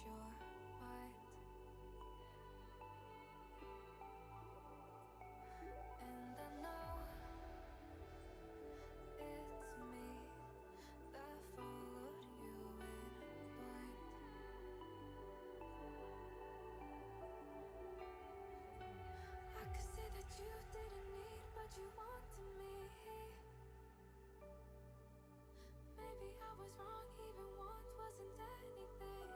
your mind. And I know it's me that followed you in blind. I could say that you didn't need, but you wanted me. Maybe I was wrong, even want wasn't anything. So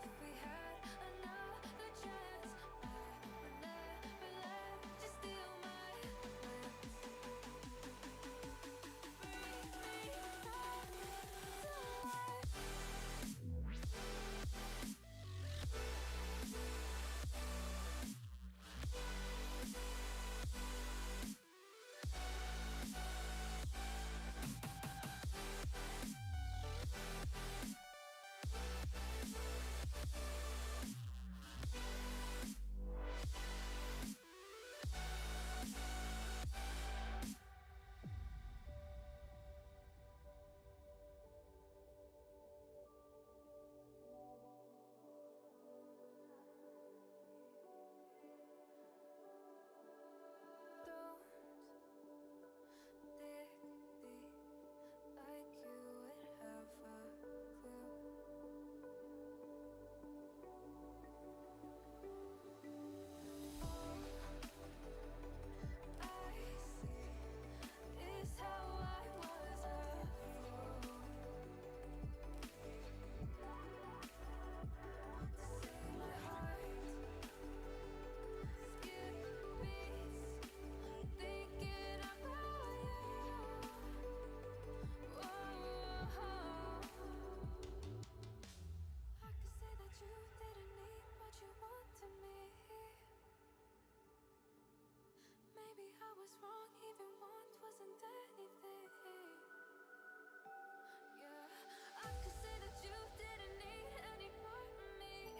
if we had another chance, I would never let you steal my glance. Bring me back to life. Don't dig deep like you would have a clue. All I see is how I was a fool to see my heart skip beats thinking about you. Whoa. I could say that you didn't need, but you wanted me. Maybe I was wrong, even want wasn't anything. Yeah, I could say that you didn't need any part of me.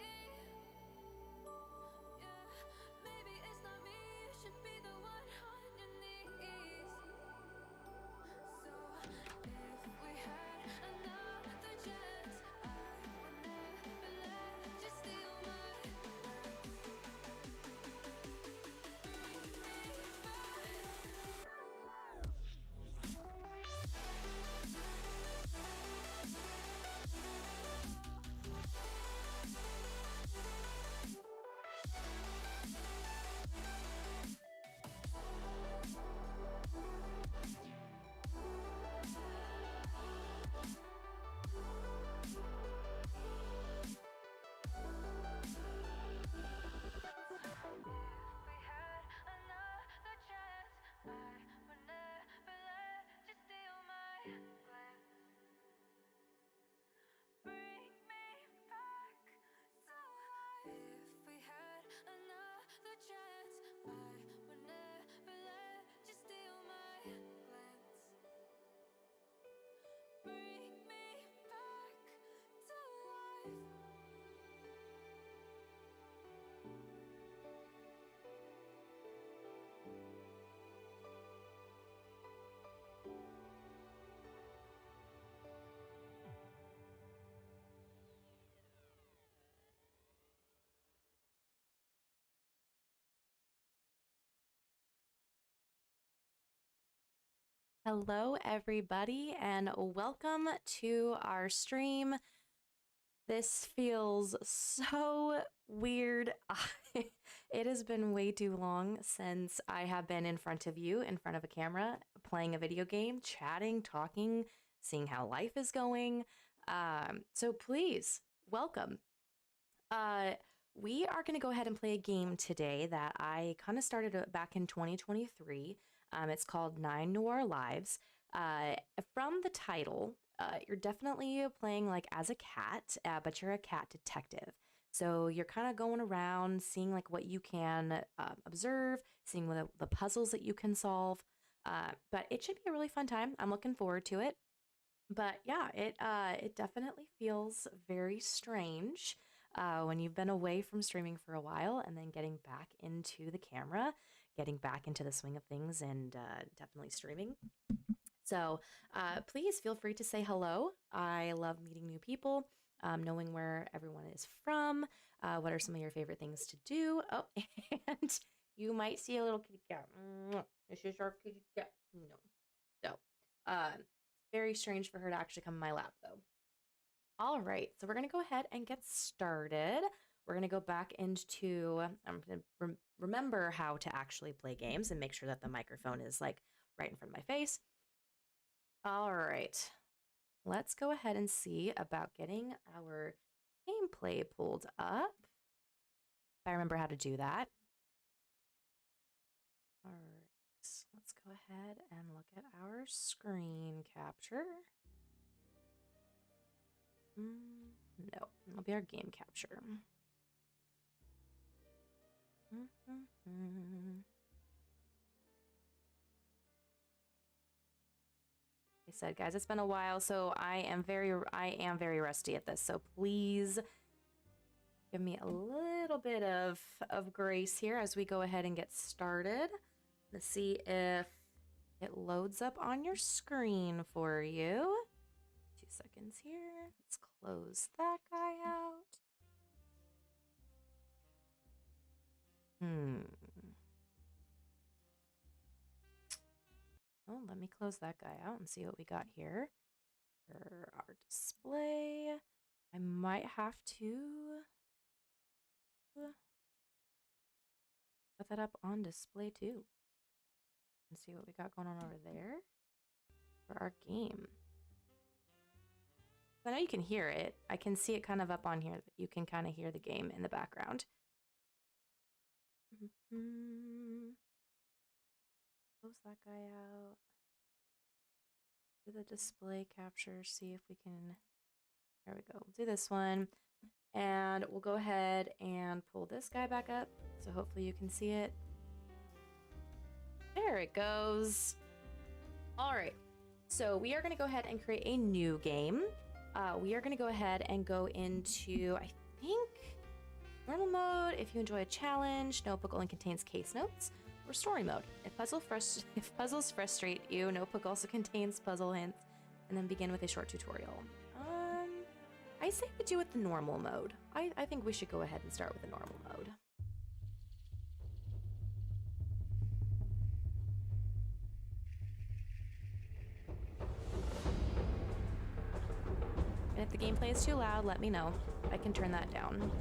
Yeah, maybe it's not me, you should be the one on your knees. So if we had another chance, I would never let you steal my glance. Bring me back. If we had another chance, I would never let you steal my glance. Bring me back to life. If we had another chance, I would never let you steal my glance. Bring me back to life. Hello, everybody, and welcome to our stream. This feels so weird. It has been way too long since I have been in front of you, in front of a camera, playing a video game, chatting, talking, seeing how life is going. So please, welcome. We are going to go ahead and play a game today that I kind of started back in 2023. It's called 9 Noir Lives. From the title, you're definitely playing like as a cat, but you're a cat detective. So you're kind of going around, seeing like what you can observe, seeing the puzzles that you can solve. But it should be a really fun time. I'm looking forward to it. But yeah, it definitely feels very strange when you've been away from streaming for a while and then getting back into the camera, getting back into the swing of things, and definitely streaming. So please feel free to say hello. I love meeting new people, knowing where everyone is from, what are some of your favorite things to do. Oh, and you might see a little kitty cat. This is our kitty cat. No. So, very strange for her to actually come in my lap, though. All right, so we're going to go ahead and get started. We're going to go back into, I'm going to remember how to actually play games and make sure that the microphone is like right in front of my face. All right, let's go ahead and see about getting our gameplay pulled up. If I remember how to do that. All right, let's go ahead and look at our screen capture. No, it'll be our game capture. I said, guys, it's been a while, so I am very rusty at this. So please give me a little bit of grace here as we go ahead and get started. Let's see if it loads up on your screen for you. 2 seconds here. Let's close that guy out. Oh, let me close that guy out and see what we got here. For our display, I might have to put that up on display too. And see what we got going on over there for our game. I know you can hear it. I can see it kind of up on here. You can kind of hear the game in the background. Close that guy out. Do the display capture, see if we can, there we go. We'll do this one. And we'll go ahead and pull this guy back up. So hopefully you can see it. There it goes. All right. So we are going to go ahead and create a new game. We are going to go ahead and go into, I think, normal mode. If you enjoy a challenge, notebook only contains case notes. Or story mode. If puzzles frustrate you, notebook also contains puzzle hints. And then begin with a short tutorial. I say we do it the normal mode. I think we should go ahead and start with the normal mode. And if the gameplay is too loud, let me know. I can turn that down.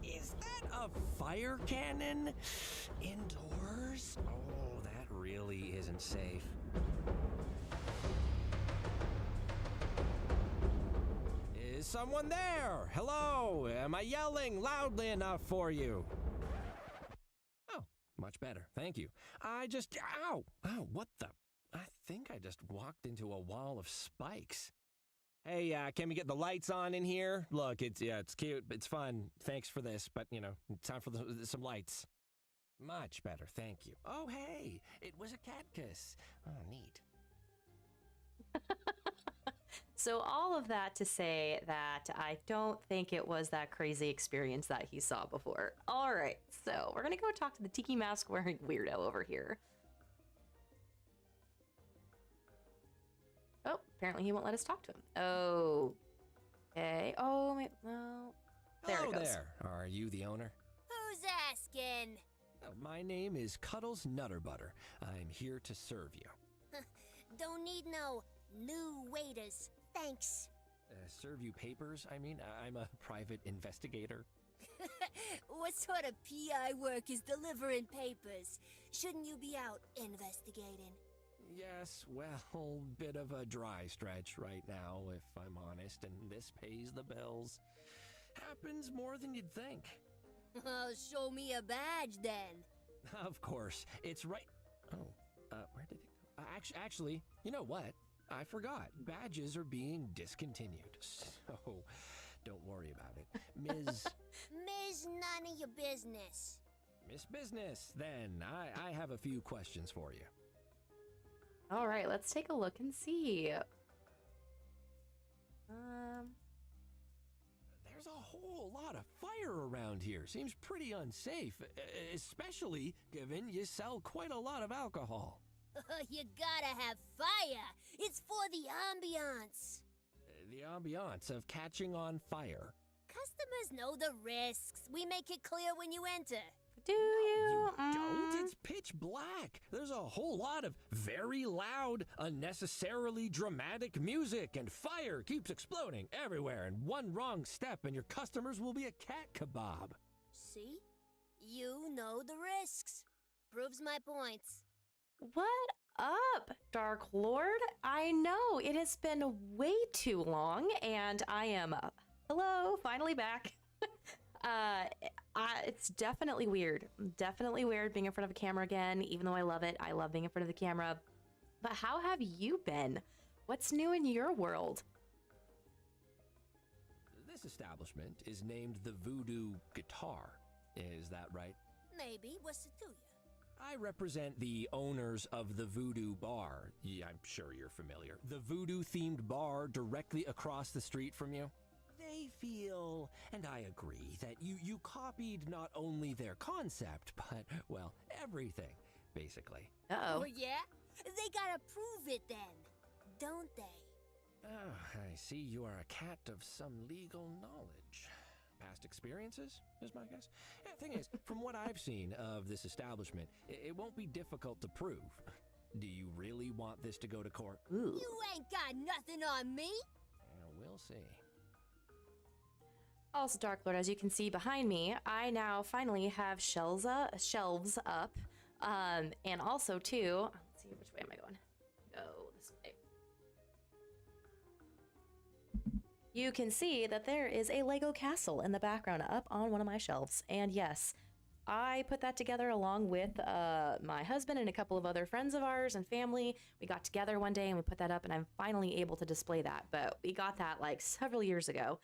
Is that a fire cannon? Indoors? Oh, that really isn't safe. Is someone there? Hello? Am I yelling loudly enough for you? Oh, much better. Thank you. Ow! Oh, what the? I think I just walked into a wall of spikes. Hey, can we get the lights on in here? Look, it's cute, it's fun. Thanks for this, but, time for some lights. Much better, thank you. Oh, hey, it was a cactus. Oh, neat. So all of that to say that I don't think it was that crazy experience that he saw before. All right, so we're going to go talk to the tiki mask wearing weirdo over here. Oh, apparently he won't let us talk to him. Oh, okay. Oh, wait, no. There Hello it goes. there. Are you the owner? Who's asking? My name is Cuddles Nutterbutter. I'm here to serve you. Don't need no new waiters. Thanks. Serve you papers? I mean, I'm a private investigator. What sort of PI work is delivering papers? Shouldn't you be out investigating? Yes, well, bit of a dry stretch right now, if I'm honest, and this pays the bills. Happens more than you'd think. Oh, show me a badge then. Of course, it's right... Oh, where did it go? Actually, you know what? I forgot. Badges are being discontinued, so don't worry about it. Ms. Ms. None of your business. Miss Business, then. I have a few questions for you. All right, let's take a look and see. There's a whole lot of fire around here. Seems pretty unsafe, especially given you sell quite a lot of alcohol. You gotta have fire. It's for the ambiance. The ambiance of catching on fire. Customers know the risks. We make it clear when you enter. Do You you? don't? It's pitch black. There's a whole lot of very loud, unnecessarily dramatic music, and fire keeps exploding everywhere, and one wrong step and your customers will be a cat kebab. See? You know the risks. Proves my points. What up, Dark Lord? I know it has been way too long, and I am hello, finally back. It's definitely weird. Definitely weird being in front of a camera again, even though I love it. I love being in front of the camera. But how have you been? What's new in your world? This establishment is named the Voodoo Guitar. Is that right? Maybe. What's it to you? I represent the owners of the Voodoo Bar. Yeah, I'm sure you're familiar. The Voodoo-themed bar directly across the street from you. They feel, and I agree, that you copied not only their concept, but, well, everything, basically. Uh-oh. Oh, yeah? They gotta prove it then, don't they? Oh, I see you are a cat of some legal knowledge. Past experiences, is my guess. Thing is, from what I've seen of this establishment, it won't be difficult to prove. Do you really want this to go to court? Ooh. You ain't got nothing on me. We'll see. Also, Dark Lord, as you can see behind me, I now finally have shelves up. And also, too, let's see, which way am I going? Go this way. You can see that there is a Lego castle in the background up on one of my shelves. And yes, I put that together along with my husband and a couple of other friends of ours and family. We got together one day and we put that up, and I'm finally able to display that. But we got that like several years ago.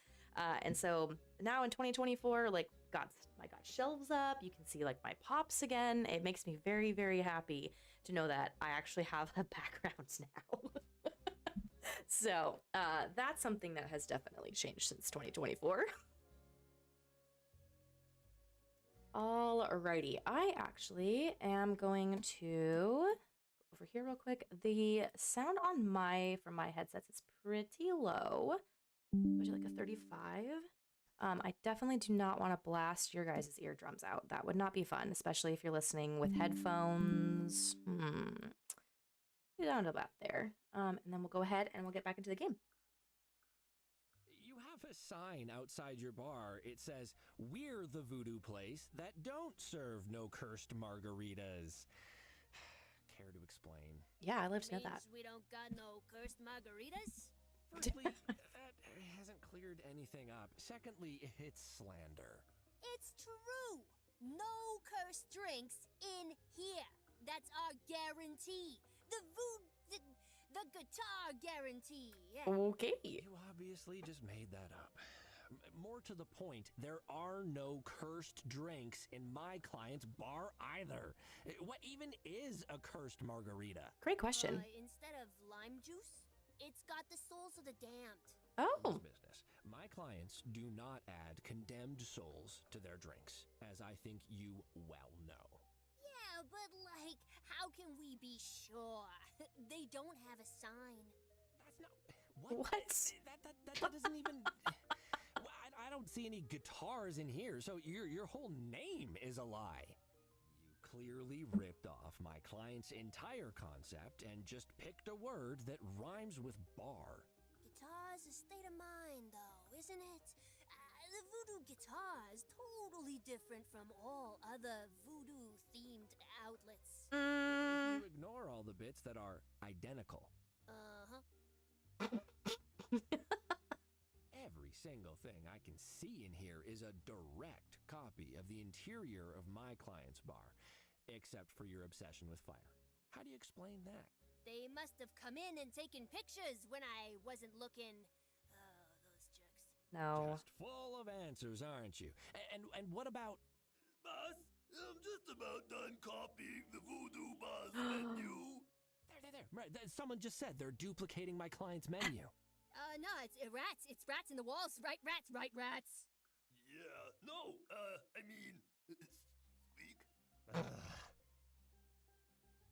And so now in 2024, like, I got shelves up. You can see like my pops again. It makes me very, very happy to know that I actually have a background now. So that's something that has definitely changed since 2024. Alrighty, I actually am going to over here real quick. The sound on from my headsets is pretty low. Would you like a 35? I definitely do not want to blast your guys' eardrums out. That would not be fun, especially if you're listening with headphones. Down to about there. And then we'll go ahead and we'll get back into the game. You have a sign outside your bar. It says, "We're the voodoo place that don't serve no cursed margaritas." Care to explain? Yeah, I'd love to know that. Means we don't got no cursed margaritas? Firstly, that hasn't cleared anything up. Secondly, it's slander. It's true. No cursed drinks in here. That's our guarantee. The guitar guarantee. Yeah. Okay. You obviously just made that up. More to the point, there are no cursed drinks in my client's bar either. What even is a cursed margarita? Great question. Instead of lime juice, it's got the souls of the damned. Oh. Business. My clients do not add condemned souls to their drinks, as I think you well know. Yeah, but like, how can we be sure? They don't have a sign. That's not... What? That doesn't even... I don't see any guitars in here, so your whole name is a lie. You clearly ripped off my client's entire concept and just picked a word that rhymes with bar. Guitar's a state of mind, though, isn't it? The voodoo guitar is totally different from all other voodoo-themed outlets. If you ignore all the bits that are identical. Uh-huh. Every single thing I can see in here is a direct copy of the interior of my client's bar, except for your obsession with fire. How do you explain that? They must have come in and taken pictures when I wasn't looking. Oh, those jerks. No. Just full of answers, aren't you? And what about... Boss, I'm just about done copying the Voodoo Bar's menu. There. Right, someone just said they're duplicating my client's menu. No, it's rats. It's rats in the walls. Right rats. Yeah, no, I mean, squeak.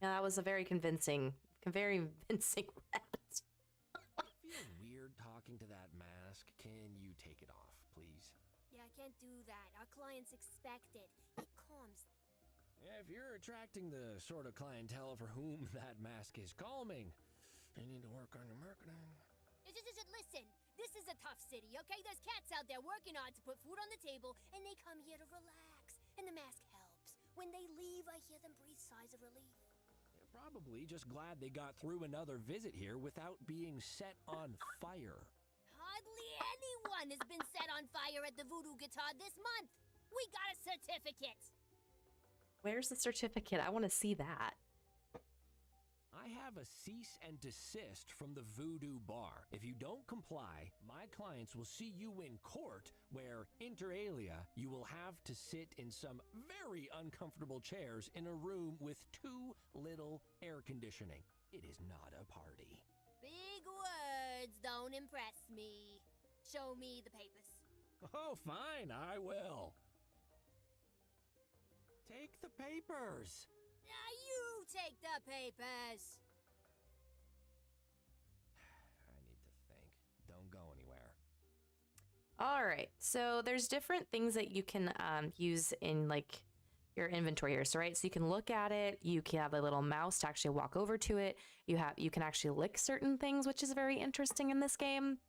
Yeah, was a very convincing rat. I feel weird talking to that mask. Can you take it off, please? Yeah, I can't do that. Our clients expect it. It calms them. If you're attracting the sort of clientele for whom that mask is calming, you need to work on your marketing. Listen, this is a tough city, okay? There's cats out there working hard to put food on the table, and they come here to relax. And the mask helps. When they leave, I hear them breathe sighs of relief. They're probably just glad they got through another visit here without being set on fire. Hardly anyone has been set on fire at the Voodoo Guitar this month. We got a certificate. Where's the certificate? I want to see that. I have a cease and desist from the Voodoo Bar. If you don't comply, my clients will see you in court, where, inter alia, you will have to sit in some very uncomfortable chairs in a room with too little air conditioning. It is not a party. Big words don't impress me. Show me the papers. Oh, fine, I will. Take the papers. Now you take the papers. I need to think. Don't go anywhere. All right. So there's different things that you can use in like your inventory here. So right, so you can look at it. You can have a little mouse to actually walk over to it. You can actually lick certain things, which is very interesting in this game.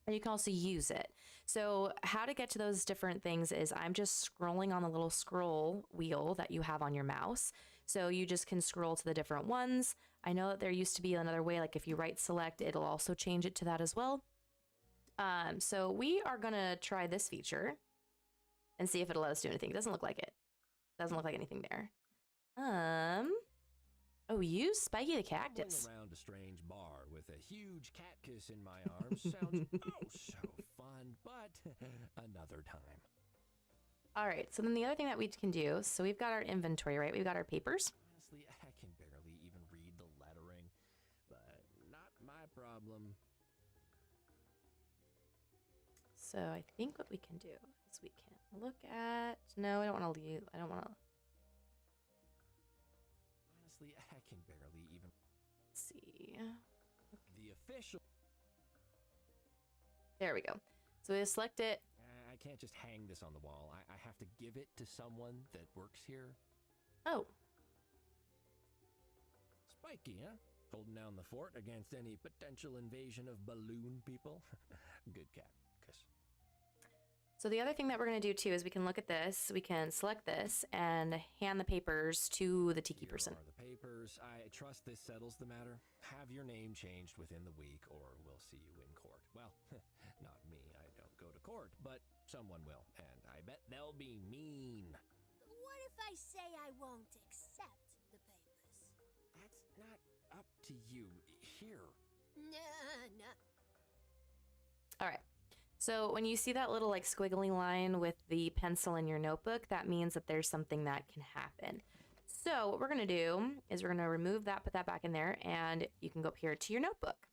And you can also use it. So how to get to those different things is I'm just scrolling on the little scroll wheel that you have on your mouse. So you just can scroll to the different ones. I know that there used to be another way, like if you right select, it'll also change it to that as well. So we are gonna try this feature and see if it'll let us do anything. It doesn't look like it. Doesn't look like anything there. Oh, use Spiky the Cactus. Going around a strange bar with a huge cat kiss in my arms sounds oh so fun, but another time. All right, so then the other thing that we can do, so we've got our inventory, right? We've got our papers. Honestly, I can barely even read the lettering, but not my problem. So I think what we can do is we can look at, no, I don't want to leave, I don't want to, Honestly, I can barely even see. the official. There we go. So we select it. I can't just hang this on the wall. I have to give it to someone that works here. Oh, Spiky, huh? Holding down the fort against any potential invasion of balloon people. Good cat. Kiss. so the other thing that we're going to do too is we can look at this, we can select this and hand the papers to the tiki person. Here are the papers. I trust this settles the matter. Have your name changed within the week or we'll see you in court. Well, not me. I don't go to court, but someone will. And I bet they'll be mean. What if I say I won't accept the papers? That's not up to you. Here. Nah. All right. So when you see that little like squiggly line with the pencil in your notebook, that means that there's something that can happen. So what we're going to do is we're going to remove that, put that back in there, and you can go up here to your notebook.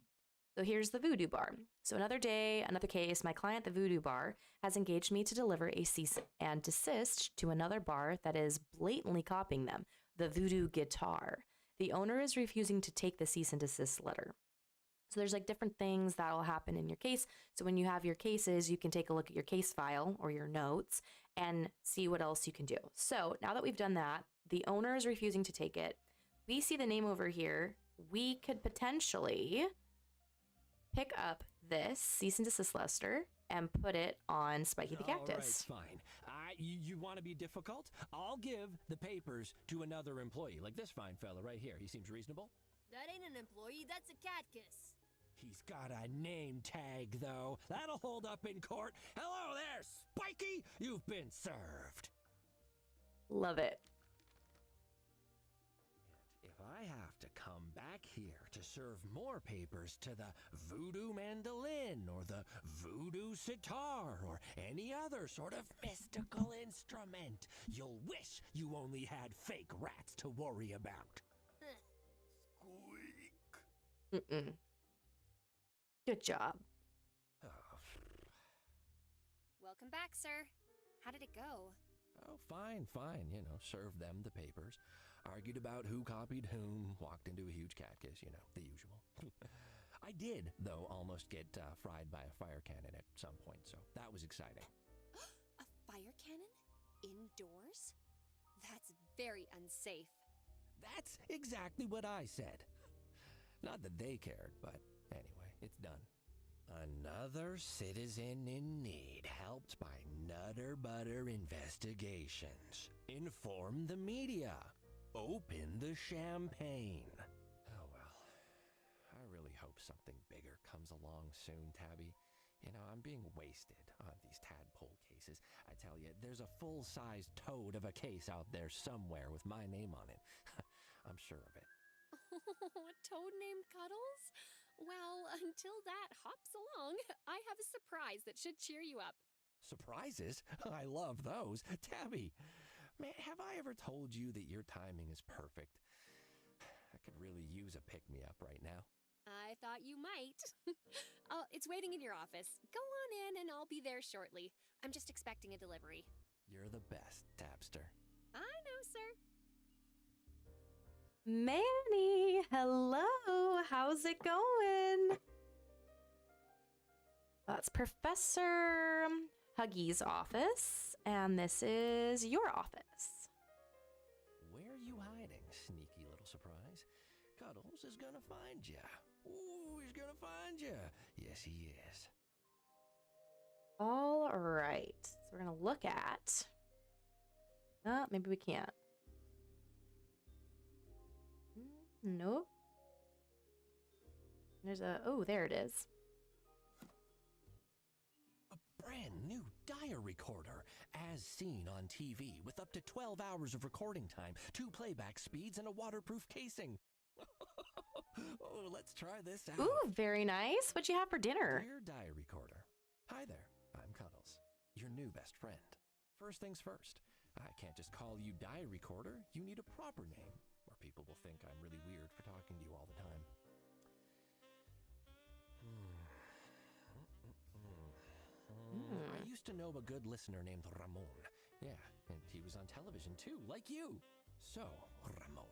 So here's the Voodoo Bar. So another day, another case, my client, the Voodoo Bar, has engaged me to deliver a cease and desist to another bar that is blatantly copying them, the Voodoo Guitar. The owner is refusing to take the cease and desist letter. So there's like different things that will happen in your case. So when you have your cases, you can take a look at your case file or your notes and see what else you can do. So now that we've done that, the owner is refusing to take it. We see the name over here. We could potentially pick up this cease and desist letter and put it on Spiky the Cactus. All right, fine. You want to be difficult? I'll give the papers to another employee, like this fine fella right here. He seems reasonable. That ain't an employee, that's a cat kiss. He's got a name tag, though. That'll hold up in court. Hello there, Spiky! You've been served. Love it. And if I have to come back here to serve more papers to the voodoo mandolin or the voodoo sitar or any other sort of mystical instrument, you'll wish you only had fake rats to worry about. Squeak. Mm-mm. Good job. Welcome back, sir. How did it go? Oh, fine. You know, serve them the papers. Are argued about who copied whom, walked into a huge cat kiss, the usual. I did, though, almost get fried by a fire cannon at some point, so that was exciting. A fire cannon? Indoors? That's very unsafe. That's exactly what I said. Not that they cared, but anyway, it's done. Another citizen in need helped by Nutter Butter Investigations. Inform the media. Open the champagne. Oh well. I really hope something bigger comes along soon, Tabby. I'm being wasted on these tadpole cases. I tell you, there's a full-sized toad of a case out there somewhere with my name on it. I'm sure of it. A toad named Cuddles? Well, until that hops along, I have a surprise that should cheer you up. Surprises? I love those. Tabby, man, have I ever told you that your timing is perfect? I could really use a pick-me-up right now. I thought you might. It's waiting in your office. Go on in and I'll be there shortly. I'm just expecting a delivery. You're the best, Tabster. I know, sir. Manny, hello. How's it going? That's Professor Huggy's office, and this is your office. Where are you hiding, sneaky little surprise? Cuddles is gonna find ya. Ooh, he's gonna find ya. Yes, he is. All right. So we're going to look at... maybe we can't. Nope. There's a... Oh, there it is. A brand new diary recorder, as seen on TV, with up to 12 hours of recording time, 2 playback speeds, and a waterproof casing. Oh, let's try this out. Ooh, very nice. What'd you have for dinner? Dear diary recorder. Hi there, I'm Cuddles, your new best friend. First things first, I can't just call you diary recorder. You need a proper name, or people will think I'm really weird for talking to you all the time. I used to know a good listener named Ramon. Yeah, and he was on television too, like you. So, Ramon,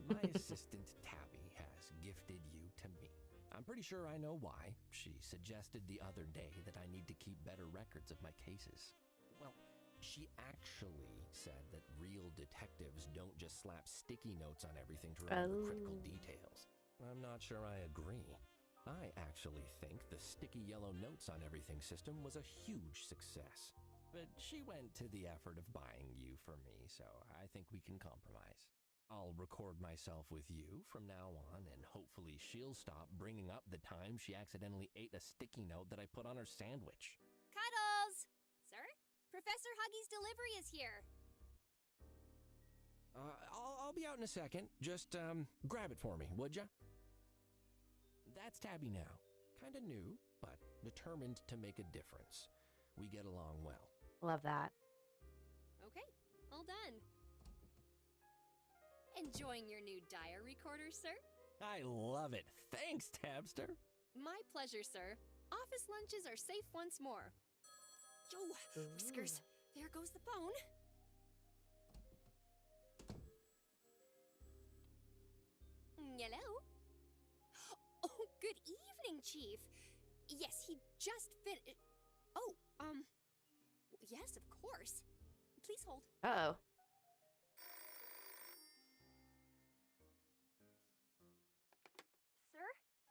my assistant Tabby has gifted you to me. I'm pretty sure I know why. She suggested the other day that I need to keep better records of my cases. Well, she actually said that real detectives don't just slap sticky notes on everything to remember critical details. I'm not sure I agree. I actually think the sticky yellow notes on everything system was a huge success. But she went to the effort of buying you for me, so I think we can compromise. I'll record myself with you from now on, and hopefully she'll stop bringing up the time she accidentally ate a sticky note that I put on her sandwich. Cuddles! Sir? Professor Huggy's delivery is here. I'll be out in a second. Just, grab it for me, would ya? That's Tabby now. Kinda new, but determined to make a difference. We get along well. Love that. Okay, all done. Enjoying your new diary recorder, sir? I love it. Thanks, Tabster. My pleasure, sir. Office lunches are safe once more. Oh, Whiskers, there goes the phone. Hello? Oh, good evening, Chief. Yes, he just Oh, yes, of course. Please hold. Uh-oh. Sir,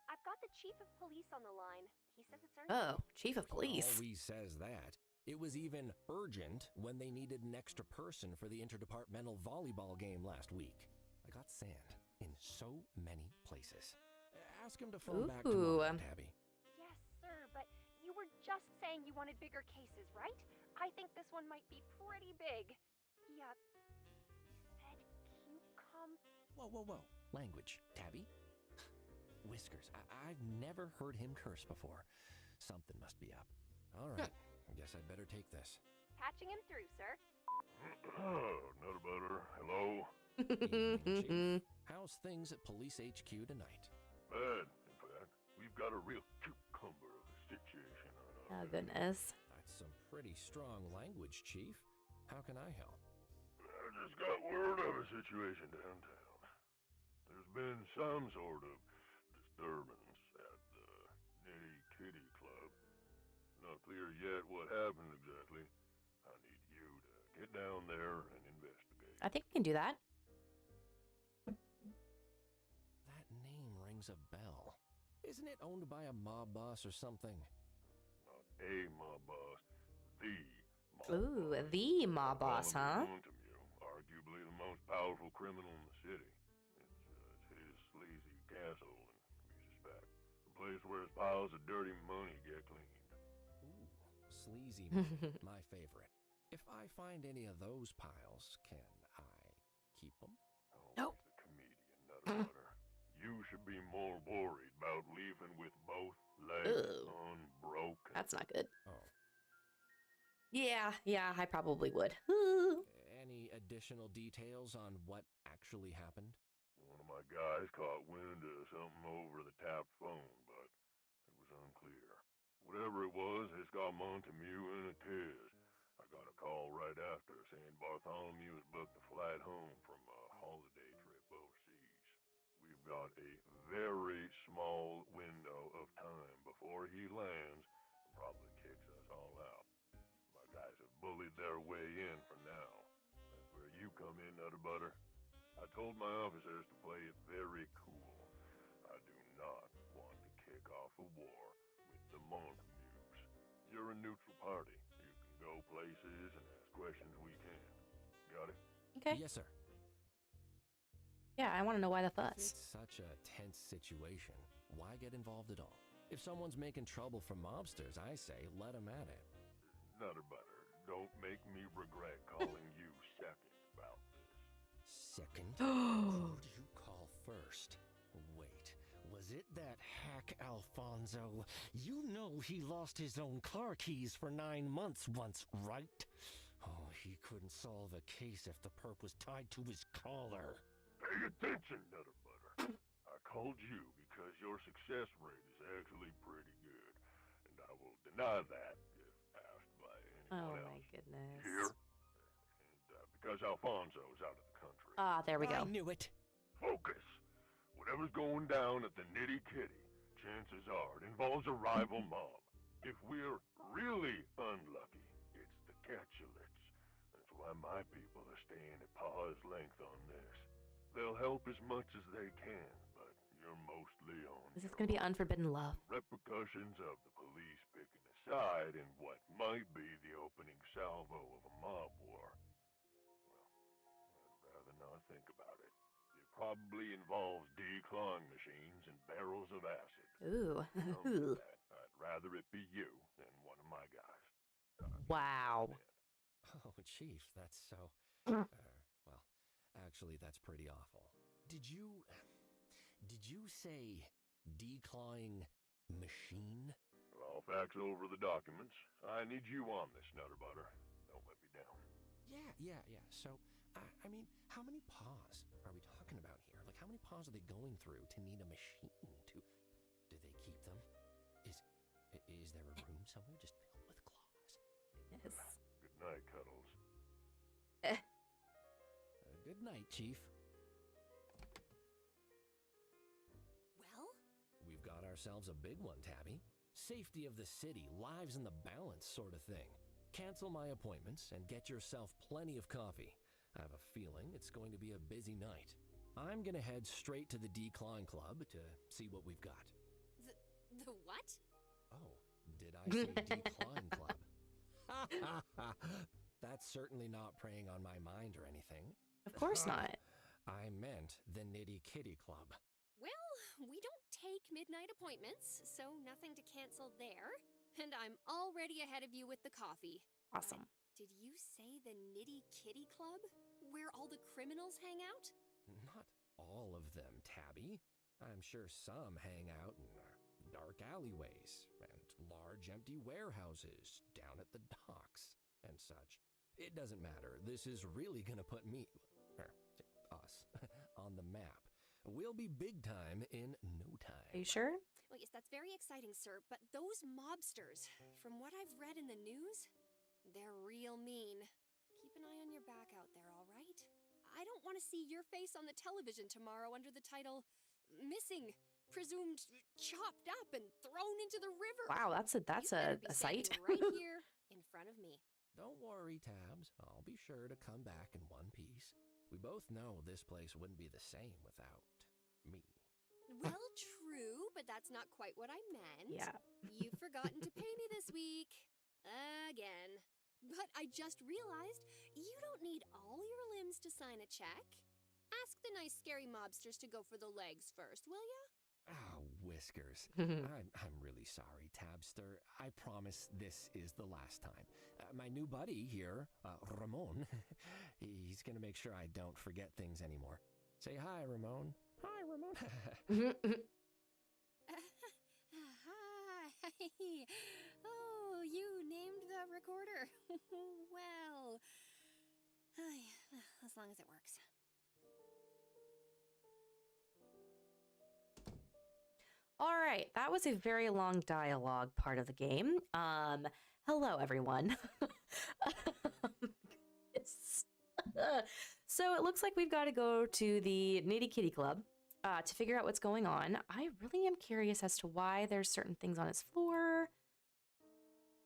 I've got the Chief of Police on the line. He says it's urgent. Oh, Chief of Police. Always says that. It was even urgent when they needed an extra person for the interdepartmental volleyball game last week. I got sand in so many places. Ask him to phone back tomorrow, Tabby. Yes, sir, but you were just saying you wanted bigger cases, right? I think this one might be pretty big. He said Whoa. Language, Tabby. Whiskers, I've never heard him curse before. Something must be up. All right, I guess I'd better take this. Patching him through, sir. Nutter Butter, hello? Evening, Chief. How's things at Police HQ tonight? Bad, in fact. We've got a real cucumber of a situation on our Oh, goodness. That's some pretty strong language, Chief. How can I help? just got word of a situation downtown. There's been some sort of disturbance at the Nitty Kitty Club. Not clear yet what happened exactly. I need you to get down there and investigate. I think we can do that. That name rings a bell. Isn't it owned by a mob boss or something? Not a mob boss, the mob Ooh, boss. the mob boss, huh? Montague, arguably the most powerful criminal in the city. It's his sleazy castle, and we suspect the place where his piles of dirty money get cleaned. Ooh, sleazy money, my favorite. If I find any of those piles, can I keep them? No. He's the comedian, Nutter Butter. You should be more worried about leaving with both legs Ew. unbroken. That's not good. Oh. Yeah, I probably would. Any additional details on what actually happened? One of my guys caught wind of something over the tapped phone, but it was unclear. Whatever it was, it's got Montague in a tiz. I got a call right after saying Bartholomew has booked a flight home from a holiday trip overseas. We've got a very small window of time before he lands and probably kicks us all out. My guys have bullied their way in for now. That's where you come in, Nutter Butter. I told my officers to play it very cool. I do not want to kick off a war with the Montagues. You're a neutral party. You can go places and ask questions we can. Got it? Okay. Yes, sir. Yeah, I want to know why the If fuss. it's such a tense situation, why get involved at all? If someone's making trouble for mobsters, I say let them at it. Nutter Butter, don't make me regret calling you second about this. Second? Who do you call first? Wait, was it that hack Alfonso? You know he lost his own car keys for 9 months once, right? Oh, he couldn't solve a case if the perp was tied to his collar. Pay attention, Nutter Butter. I called you because your success rate is actually pretty good, and I will deny that if asked by Oh anyone my else. goodness. Here, and because Alfonso's out of the country. Ah, there we I go. knew it. Focus. Whatever's going down at the Nitty Kitty, chances are it involves a rival mob. If we're really unlucky, it's the Catulets. That's why my people are staying at paw's length on this. They'll help as much as they can, but you're mostly on This is your going to be own. unforbidden love. The repercussions of the police picking a side in what might be the opening salvo of a mob war. Well, I'd rather not think about it. It probably involves declawing machines and barrels of acid. Ooh. Come to that, I'd rather it be you than one of my guys. Wow. Oh, Chief, that's so. Well, actually, that's pretty awful. Did you say declawing machine? I'll fax over the documents. I need you on this, Nutter Butter. Don't let me down. Yeah. So, I mean, how many paws are we talking about here? Like, how many paws are they going through to need a machine to? Do they keep them? Is there a room somewhere just filled with claws? Yes. Good night, Cuddles. Good night, Chief. Well, We've got ourselves a big one, Tabby. Safety of the city, lives in the balance sort of thing. Cancel my appointments and get yourself plenty of coffee. I have a feeling it's going to be a busy night. I'm gonna head straight to the Decline Club to see what we've got. the what? Oh, did I say Decline Club? That's certainly not preying on my mind or anything. Of course not. I meant the Nitty Kitty Club. Well, we don't take midnight appointments, so nothing to cancel there. And I'm already ahead of you with the coffee. Awesome. Did you say the Nitty Kitty Club? Where all the criminals hang out? Not all of them, Tabby. I'm sure some hang out in dark alleyways and large empty warehouses down at the docks and such. It doesn't matter. This is really gonna put us, on the map. We'll be big time in no time. Are you sure? Well, yes, that's very exciting, sir, but those mobsters, from what I've read in the news, they're real mean. Keep an eye on your back out there, all right? I don't want to see your face on the television tomorrow under the title Missing, Presumed Chopped Up and Thrown into the River. Wow, that's You better be a sight. standing right here in front of me. Don't worry, Tabs. I'll be sure to come back in one piece. We both know this place wouldn't be the same without me. Well, true, but that's not quite what I meant. Yeah. You've forgotten to pay me this week. Again. But I just realized you don't need all your limbs to sign a check. Ask the nice scary mobsters to go for the legs first, will ya? Oh, Whiskers. I'm really sorry, Tabster. I promise this is the last time. My new buddy here, Ramon, he's gonna make sure I don't forget things anymore. Say hi, Ramon. Hi, Ramon. Hi. Oh, you named the recorder. Well, as long as it works. All right, that was a very long dialogue part of the game. Hello everyone. Yes. So it looks like we've got to go to the Nitty Kitty Club to figure out what's going on. I really am curious as to why there's certain things on his floor.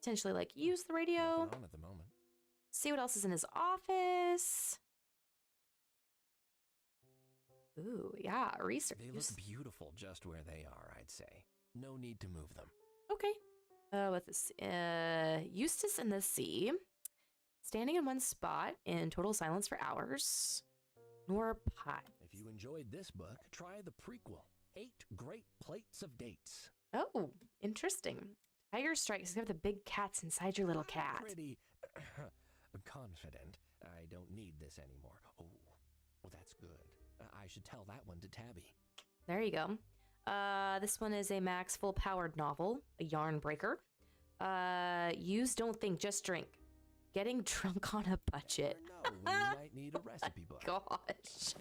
Potentially, like, use the radio. Nothing on at the moment. See what else is in his office. Ooh, yeah, research. They look beautiful just where they are, I'd say. No need to move them. Okay. With this, Eustace in the Sea. Standing in one spot in total silence for hours. Nor pie. If you enjoyed this book, try the prequel, 8 Great Plates of Dates. Oh, interesting. Tiger strikes. You have the big cats inside your little cat. Pretty confident. I don't need this anymore. Oh, well, that's good. I should tell that one to Tabby. There you go. This one is a Max full-powered novel, a yarn breaker. Use, don't think, just drink. Getting drunk on a budget. You never know when you might need a recipe book. Gosh.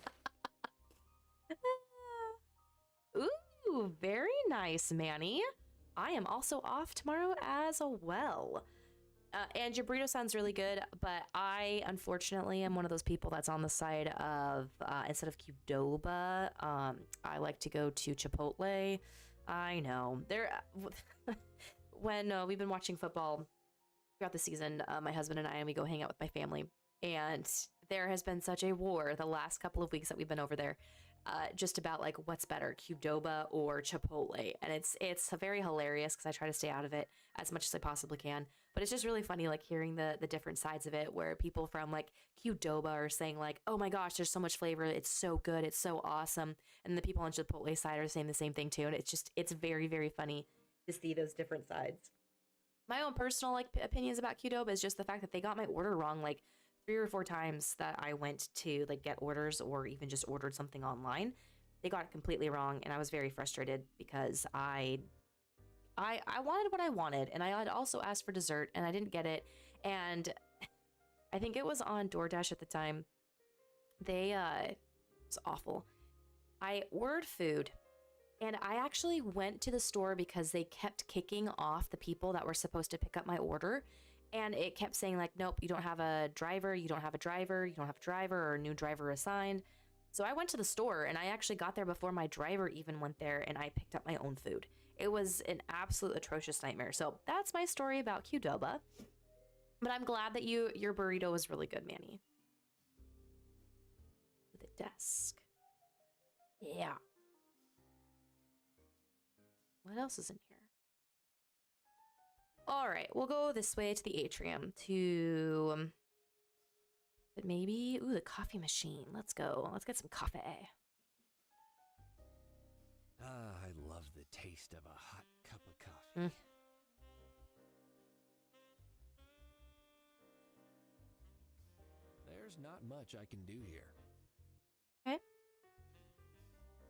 Ooh, very nice, Manny. I am also off tomorrow as well. And your burrito sounds really good, but I, unfortunately, am one of those people that's on the side of, instead of Qdoba, I like to go to Chipotle. I know. When we've been watching football throughout the season, my husband and I, and we go hang out with my family, and there has been such a war the last couple of weeks that we've been over there, just about like what's better, Qdoba or Chipotle, and it's very hilarious because I try to stay out of it as much as I possibly can, but it's just really funny like hearing the different sides of it, where people from like Qdoba are saying like, oh my gosh, there's so much flavor, it's so good, it's so awesome, and the people on Chipotle side are saying the same thing too, and it's very, very funny to see those different sides. My own personal like opinions about Qdoba is just the fact that they got my order wrong like 3 or 4 times that I went to like get orders or even just ordered something online. They got it completely wrong, and I was very frustrated because I wanted what I wanted, and I had also asked for dessert and I didn't get it, and I think it was on DoorDash at the time. It's awful. I ordered food, and I actually went to the store because they kept kicking off the people that were supposed to pick up my order. And it kept saying like, nope, you don't have a driver, you don't have a driver, you don't have a driver, or a new driver assigned. So I went to the store, and I actually got there before my driver even went there, and I picked up my own food. It was an absolute atrocious nightmare. So that's my story about Qdoba. But I'm glad that your burrito was really good, Manny. With a desk. Yeah. What else is in here? All right, we'll go this way to the atrium to, but maybe, ooh, the coffee machine. Let's go. Let's get some coffee. I love the taste of a hot cup of coffee. There's not much I can do here. Okay.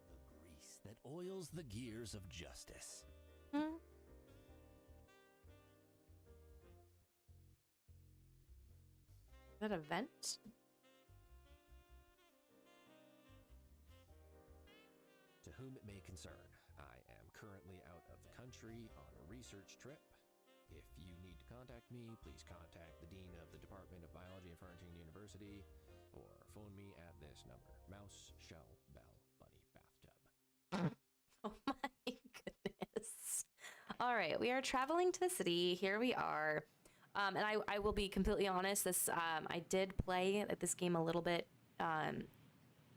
The grease that oils the gears of justice. Is that a vent? To whom it may concern, I am currently out of the country on a research trip. If you need to contact me, please contact the Dean of the Department of Biology at Florentine University. or phone me at this number. Mouse, shell, bell, bunny, bathtub. Oh my goodness. All right, we are traveling to the city. Here we are. And I will be completely honest. I did play this game a little bit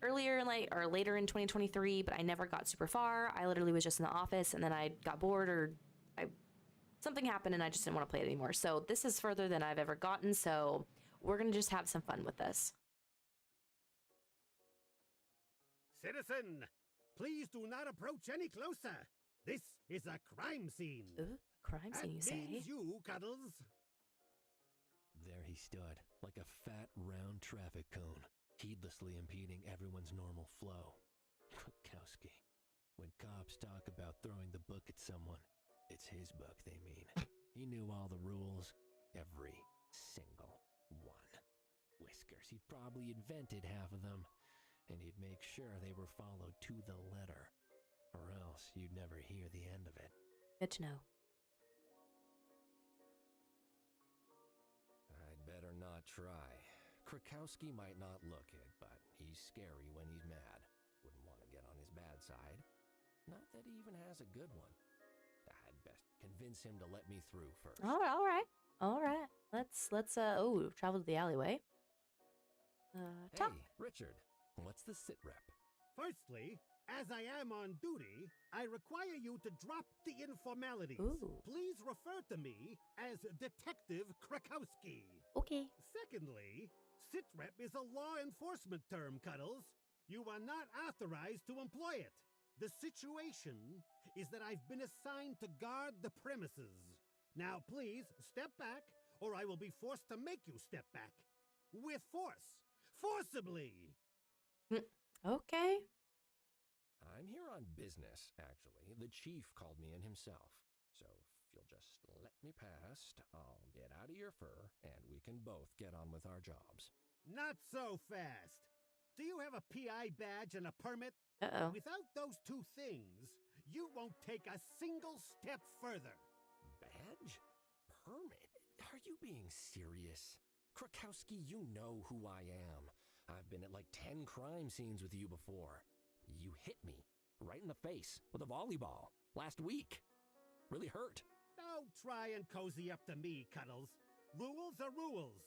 earlier, or later in 2023, but I never got super far. I literally was just in the office, and then I got bored, or something happened, and I just didn't want to play it anymore. So this is further than I've ever gotten. So we're gonna just have some fun with this. Citizen, please do not approach any closer. This is a crime scene. Ooh, a crime scene, you That say? means you, Cuddles. There he stood, like a fat, round traffic cone, heedlessly impeding everyone's normal flow. Krakowski. When cops talk about throwing the book at someone, it's his book they mean. He knew all the rules, every single one. Whiskers, he'd probably invented half of them, and he'd make sure they were followed to the letter, or else you'd never hear the end of it. Good to know. I'd better not try. Krakowski might not look it, but he's scary when he's mad. Wouldn't want to get on his bad side. Not that he even has a good one. I'd best convince him to let me through first. All right. Let's travel to the alleyway. Talk. Hey, Richard, what's the sit rep? Firstly, as I am on duty, I require you to drop the informalities. Ooh. Please refer to me as Detective Krakowski. Okay. Secondly, sitrep is a law enforcement term, Cuddles. You are not authorized to employ it. The situation is that I've been assigned to guard the premises. Now, please, step back, or I will be forced to make you step back. With force. Forcibly. Okay. I'm here on business, actually. The chief called me in himself. So if you'll just let me past, I'll get out of your fur, and we can both get on with our jobs. Not so fast. Do you have a PI badge and a permit? Uh-oh. Without those two things, you won't take a single step further. Badge? Permit? Are you being serious? Krakowski, you know who I am. I've been at like 10 crime scenes with you before. You hit me right in the face with a volleyball last week. Really hurt. Don't try and cozy up to me, Cuddles. Rules are rules.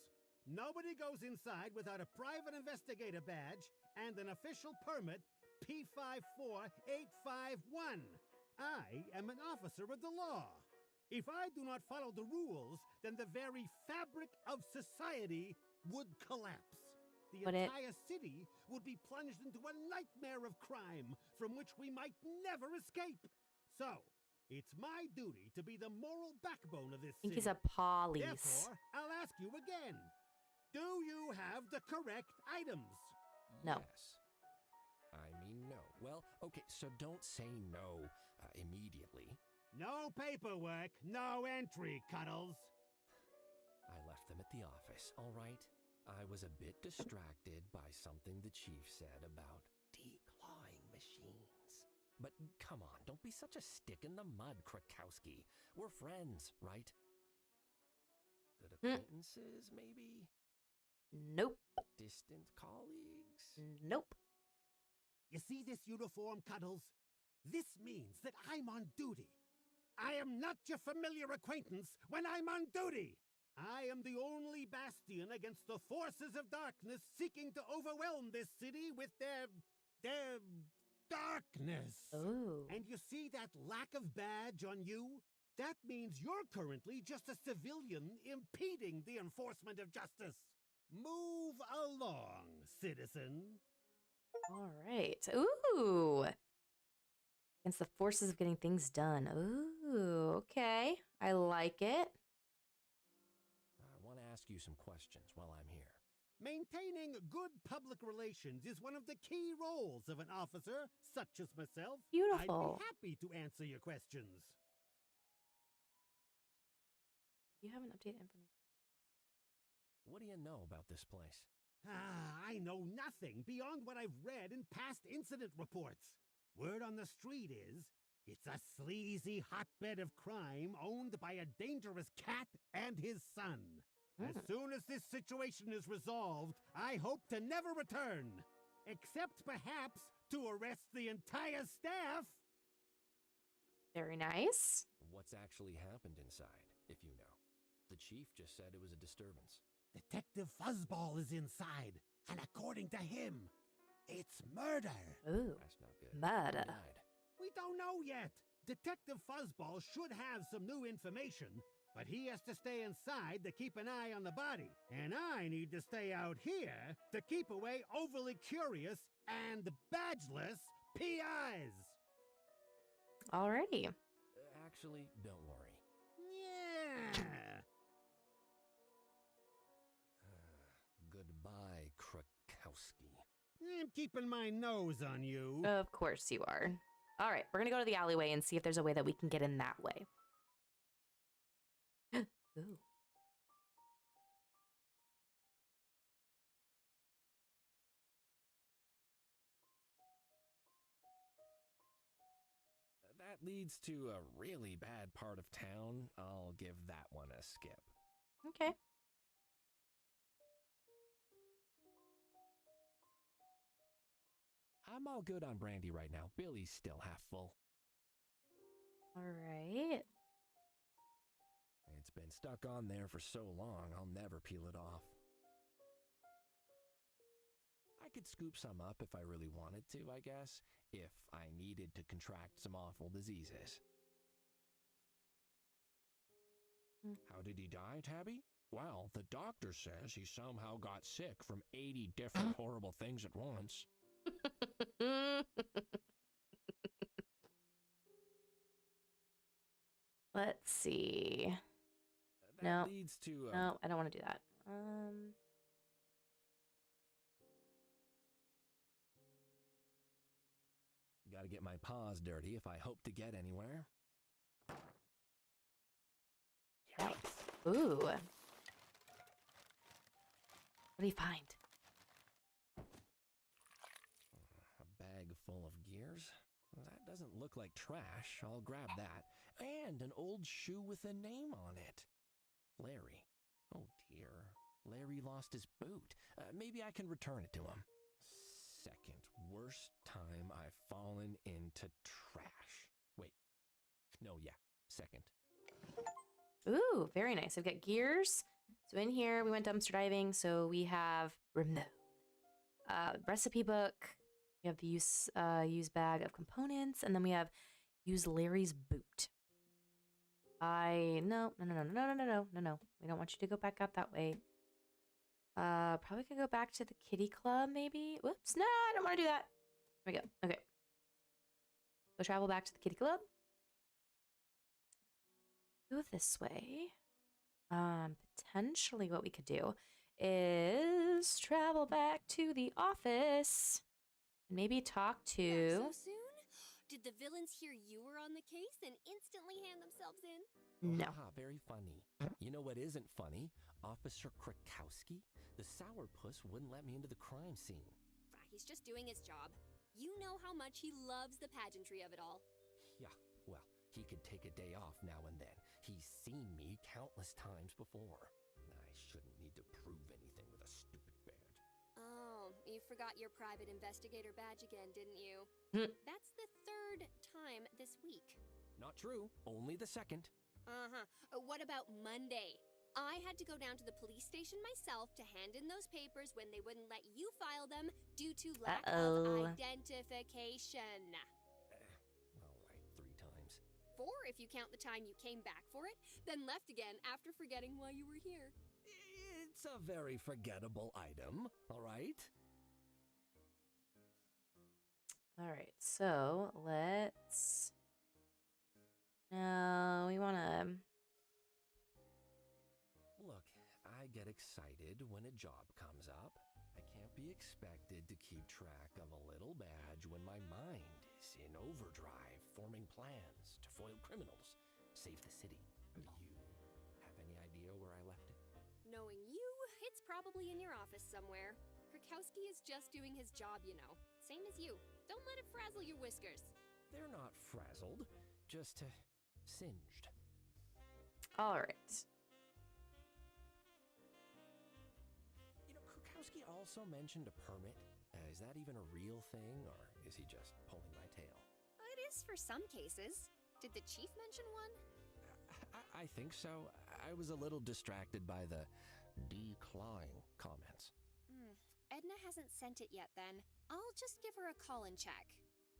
Nobody goes inside without a private investigator badge and an official permit P54851. I am an officer of the law. If I do not follow the rules, then the very fabric of society would collapse. The entire city would be plunged into a nightmare of crime from which we might never escape. So, it's my duty to be the moral backbone of this I think city. he's a police. Therefore, I'll ask you again. Do you have the correct items? No. Yes. I mean, no. Well, okay, so don't say no immediately. No paperwork, no entry, Cuddles. I left them at the office, all right? I was a bit distracted by something the chief said about declawing machines. But come on, don't be such a stick in the mud, Krakowski. We're friends, right? Good acquaintances, maybe? Nope. Distant colleagues? Nope. You see this uniform, Cuddles? This means that I'm on duty. I am not your familiar acquaintance when I'm on duty. I am the only bastion against the forces of darkness seeking to overwhelm this city with their darkness. Oh. And you see that lack of badge on you? That means you're currently just a civilian impeding the enforcement of justice. Move along, citizen. All right. Ooh. Against the forces of getting things done. Ooh, okay. I like it. I want to ask you some questions while I'm here. Maintaining good public relations is one of the key roles of an officer, such as myself. Beautiful. I'd be happy to answer your questions. You haven't updated information. What do you know about this place? I know nothing beyond what I've read in past incident reports. Word on the street is, it's a sleazy hotbed of crime owned by a dangerous cat and his son. As soon as this situation is resolved, I hope to never return. Except perhaps to arrest the entire staff. Very nice. What's actually happened inside, if you know? The chief just said it was a disturbance. Detective Fuzzball is inside, and according to him, it's murder. Ooh. That's not good. Murder. Who died? We don't know yet. Detective Fuzzball should have some new information, but he has to stay inside to keep an eye on the body. And I need to stay out here to keep away overly curious and badgeless PIs. Alrighty. Actually, don't worry. Yeah. Goodbye, Krakowski. I'm keeping my nose on you. Of course you are. All right, we're gonna go to the alleyway and see if there's a way that we can get in that way. Ooh. That leads to a really bad part of town. I'll give that one a skip. Okay. I'm all good on brandy right now. Billy's still half full. All right. It's been stuck on there for so long, I'll never peel it off. I could scoop some up if I really wanted to, I guess, if I needed to contract some awful diseases. How did he die, Tabby? Well, the doctor says he somehow got sick from 80 different horrible things at once. Let's see. That leads to No, I don't want to do that. Gotta get my paws dirty if I hope to get anywhere. Nice. Ooh. What do you find? A bag full of gears? That doesn't look like trash. I'll grab that. And an old shoe with a name on it. Larry. Oh dear. Larry lost his boot. Maybe I can return it to him. Second worst time I've fallen into trash. Wait. No, yeah. Second. Ooh, very nice. I've got gears. So in here, we went dumpster diving. So we have Ramon, recipe book. We have the use bag of components, and then we have use Larry's boot. No. We don't want you to go back out that way. Probably could go back to the kitty club, maybe. Whoops, no, I don't want to do that. There we go. Okay. Go travel back to the kitty club. Go this way. Potentially what we could do is travel back to the office and maybe talk to... Back so soon? Did the villains hear you were on the case and instantly hand themselves in? No. Ah, very funny. You know what isn't funny? Officer Krakowski? The sourpuss wouldn't let me into the crime scene. He's just doing his job. You know how much he loves the pageantry of it all. Yeah, well, he could take a day off now and then. He's seen me countless times before. I shouldn't need to prove anything with a stupid badge. Oh, you forgot your private investigator badge again, didn't you? That's the third time this week. Not true. Only the second. What about Monday? I had to go down to the police station myself to hand in those papers when they wouldn't let you file them due to lack of identification. All right, 3 times. 4 if you count the time you came back for it, then left again after forgetting why you were here. It's a very forgettable item, all right? All right, so let's... No, we want to... Look, I get excited when a job comes up. I can't be expected to keep track of a little badge when my mind is in overdrive, forming plans to foil criminals, save the city. Do you have any idea where I left it? Knowing you, it's probably in your office somewhere. Krakowski is just doing his job, you know. Same as you. Don't let it frazzle your whiskers. They're not frazzled, just singed. All right. Krukowski also mentioned a permit. Is that even a real thing, or is he just pulling my tail? It is for some cases. Did the chief mention one? I think so. I was a little distracted by the decline comments. Edna hasn't sent it yet then. I'll just give her a call and check.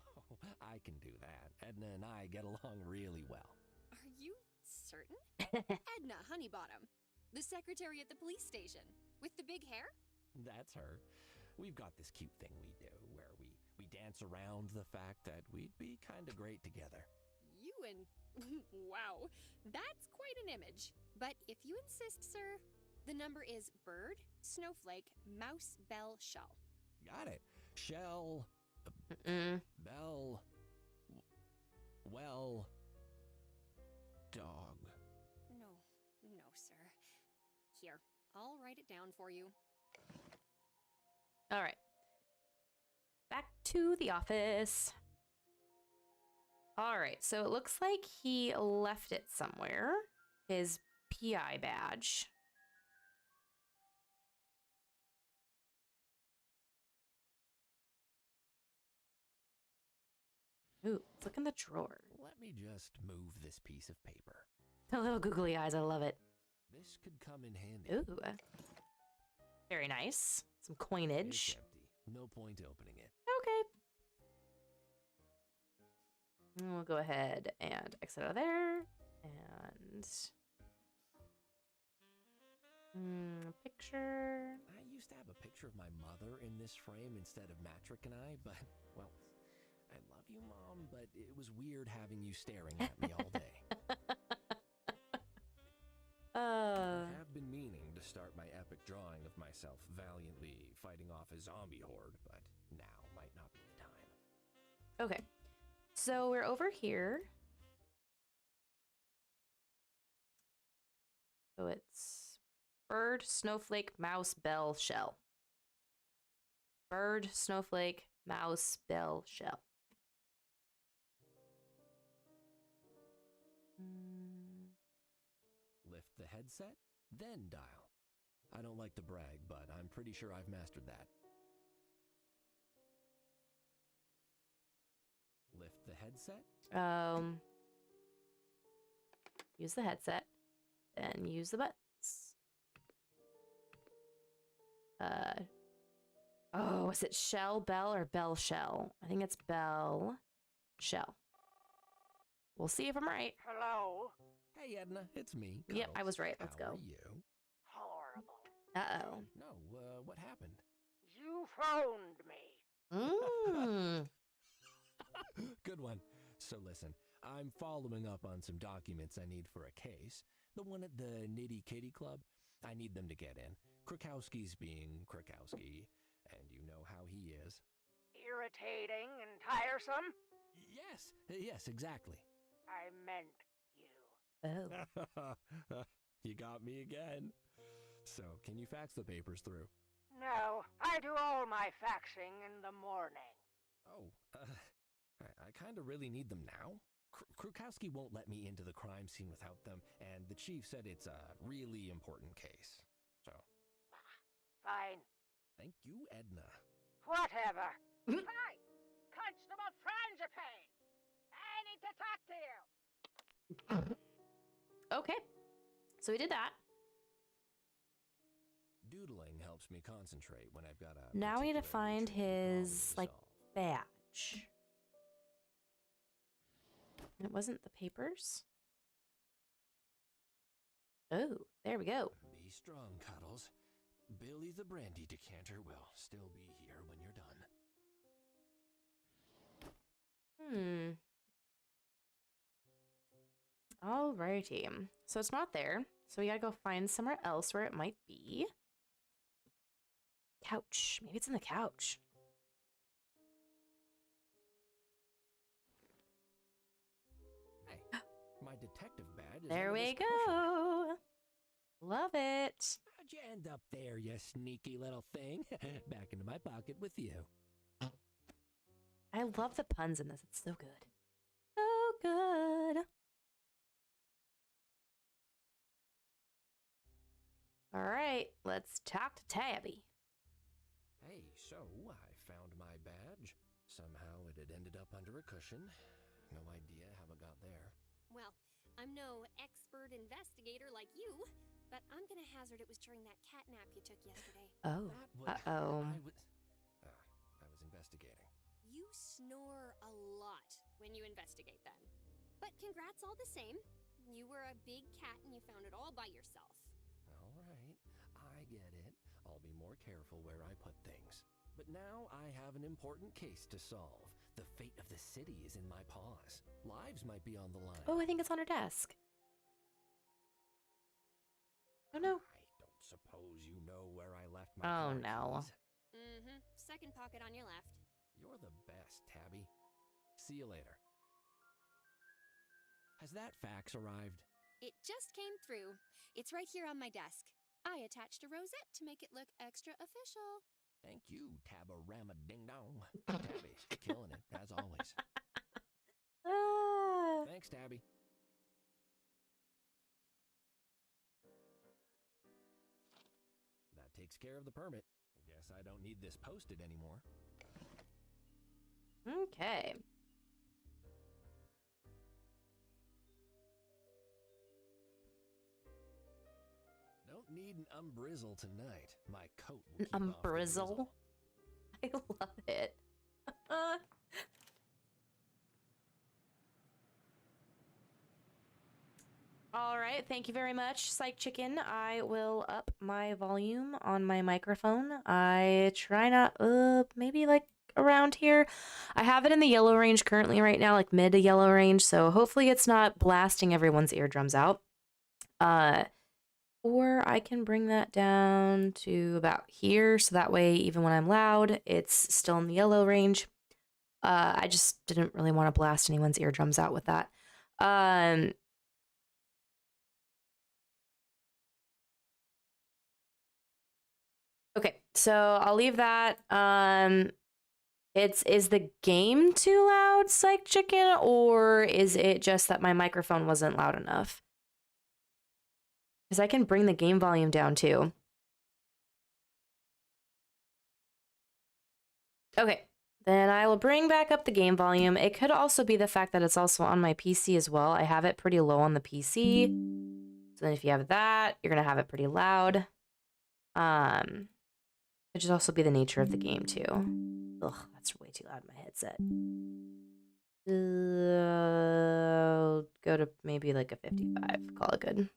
Oh, I can do that. Edna and I get along really well. Are you certain? Edna Honeybottom, the secretary at the police station, with the big hair? That's her. We've got this cute thing we do where we dance around the fact that we'd be kind of great together. You and... wow, that's quite an image. But if you insist, sir, the number is bird, snowflake, mouse, bell, shell. Got it. Shell, bell, well, dog. No, sir. Here, I'll write it down for you. All right. Back to the office. All right, so it looks like he left it somewhere. His PI badge. Ooh, let's look in the drawer. Let me just move this piece of paper. The little googly eyes, I love it. This could come in handy. Ooh. Very nice. Some It's coinage. empty. No point opening it. Okay. And we'll go ahead and exit out of there. And... picture. I used to have a picture of my mother in this frame instead of Matrick and I, but, well, I love you, Mom, but it was weird having you staring at me all day. I have been meaning to start my epic drawing of myself valiantly fighting off a zombie horde, but now might not be the time. Okay. So we're over here. So it's bird, snowflake, mouse, bell, shell. Bird, snowflake, mouse, bell, shell. Lift the headset, then dial. I don't like to brag, but I'm pretty sure I've mastered that. Lift the headset. Use the headset, then use the buttons. Oh, is it shell, bell, or bell, shell? I think it's bell, shell. We'll see if I'm right. Hello? Hey, Edna, it's me. Yep, Cuddles. I was right. Let's How go. are you? Horrible. Uh-oh. No, what happened? You phoned me. Good one. So listen, I'm following up on some documents I need for a case. The one at the Nitty Kitty Club. I need them to get in. Krukowski's being Krukowski, and you know how he is. Irritating and tiresome? Yes, exactly. I meant you. Oh. You got me again. So, can you fax the papers through? No, I do all my faxing in the morning. Oh, I kind of really need them now. Krukowski won't let me into the crime scene without them, and the chief said it's a really important case. So, Fine. thank you, Edna. Whatever. Hi! Constable Frangipane! I need to talk to you. Okay. So we did that. Doodling helps me concentrate when I've got a Now we need to particularly find tricky problem his, to like, solve. badge. It wasn't the papers? Oh, there we go. Be strong, Cuddles. Billy the brandy decanter will still be here when you're done. Alrighty. So it's not there. So we gotta go find somewhere else where it might be. Couch. Maybe it's in the couch. Hey, my detective badge is There under we this cushion. go. Love it. How'd you end up there, you sneaky little thing? Back into my pocket with you. I love the puns in this. It's so good. So good. All right, let's talk to Tabby. So, I found my badge. Somehow it had ended up under a cushion. No idea how it got there. Well, I'm no expert investigator like you, but I'm gonna hazard it was during that cat nap you took yesterday. Oh. Uh-oh. I was investigating. You snore a lot when you investigate then. But congrats all the same. You were a big cat and you found it all by yourself. All right, I get it. I'll be more careful where I put things. But now I have an important case to solve. The fate of the city is in my paws. Lives might be on the line. Oh, I think it's on her desk. Oh, no. I don't suppose you know where I left my Oh, car no. keys? Mm-hmm. Second pocket on your left. You're the best, Tabby. See you later. Has that fax arrived? It just came through. It's right here on my desk. I attached a rosette to make it look extra official. Thank you, Tabarama Ding Dong. Tabby, killing it, as always. Ah. Thanks, Tabby. That takes care of the permit. Guess I don't need this posted anymore. Okay. Don't need an umbrizzle tonight. My coat will keep An off the umbrizzle? drizzle. I love it. All right, thank you very much, Psych Chicken. I will up my volume on my microphone. I try not, maybe like around here. I have it in the yellow range currently right now, like mid to yellow range, so hopefully it's not blasting everyone's eardrums out. Or I can bring that down to about here, so that way even when I'm loud, it's still in the yellow range. I just didn't really want to blast anyone's eardrums out with that. Okay, so I'll leave that. Is the game too loud, Psych Chicken, or is it just that my microphone wasn't loud enough? Because I can bring the game volume down too. Okay, then I will bring back up the game volume. It could also be the fact that it's also on my PC as well. I have it pretty low on the PC. So then if you have that, you're going to have it pretty loud. It should also be the nature of the game too. Ugh, that's way too loud in my headset. Go to maybe like a 55. Call it good.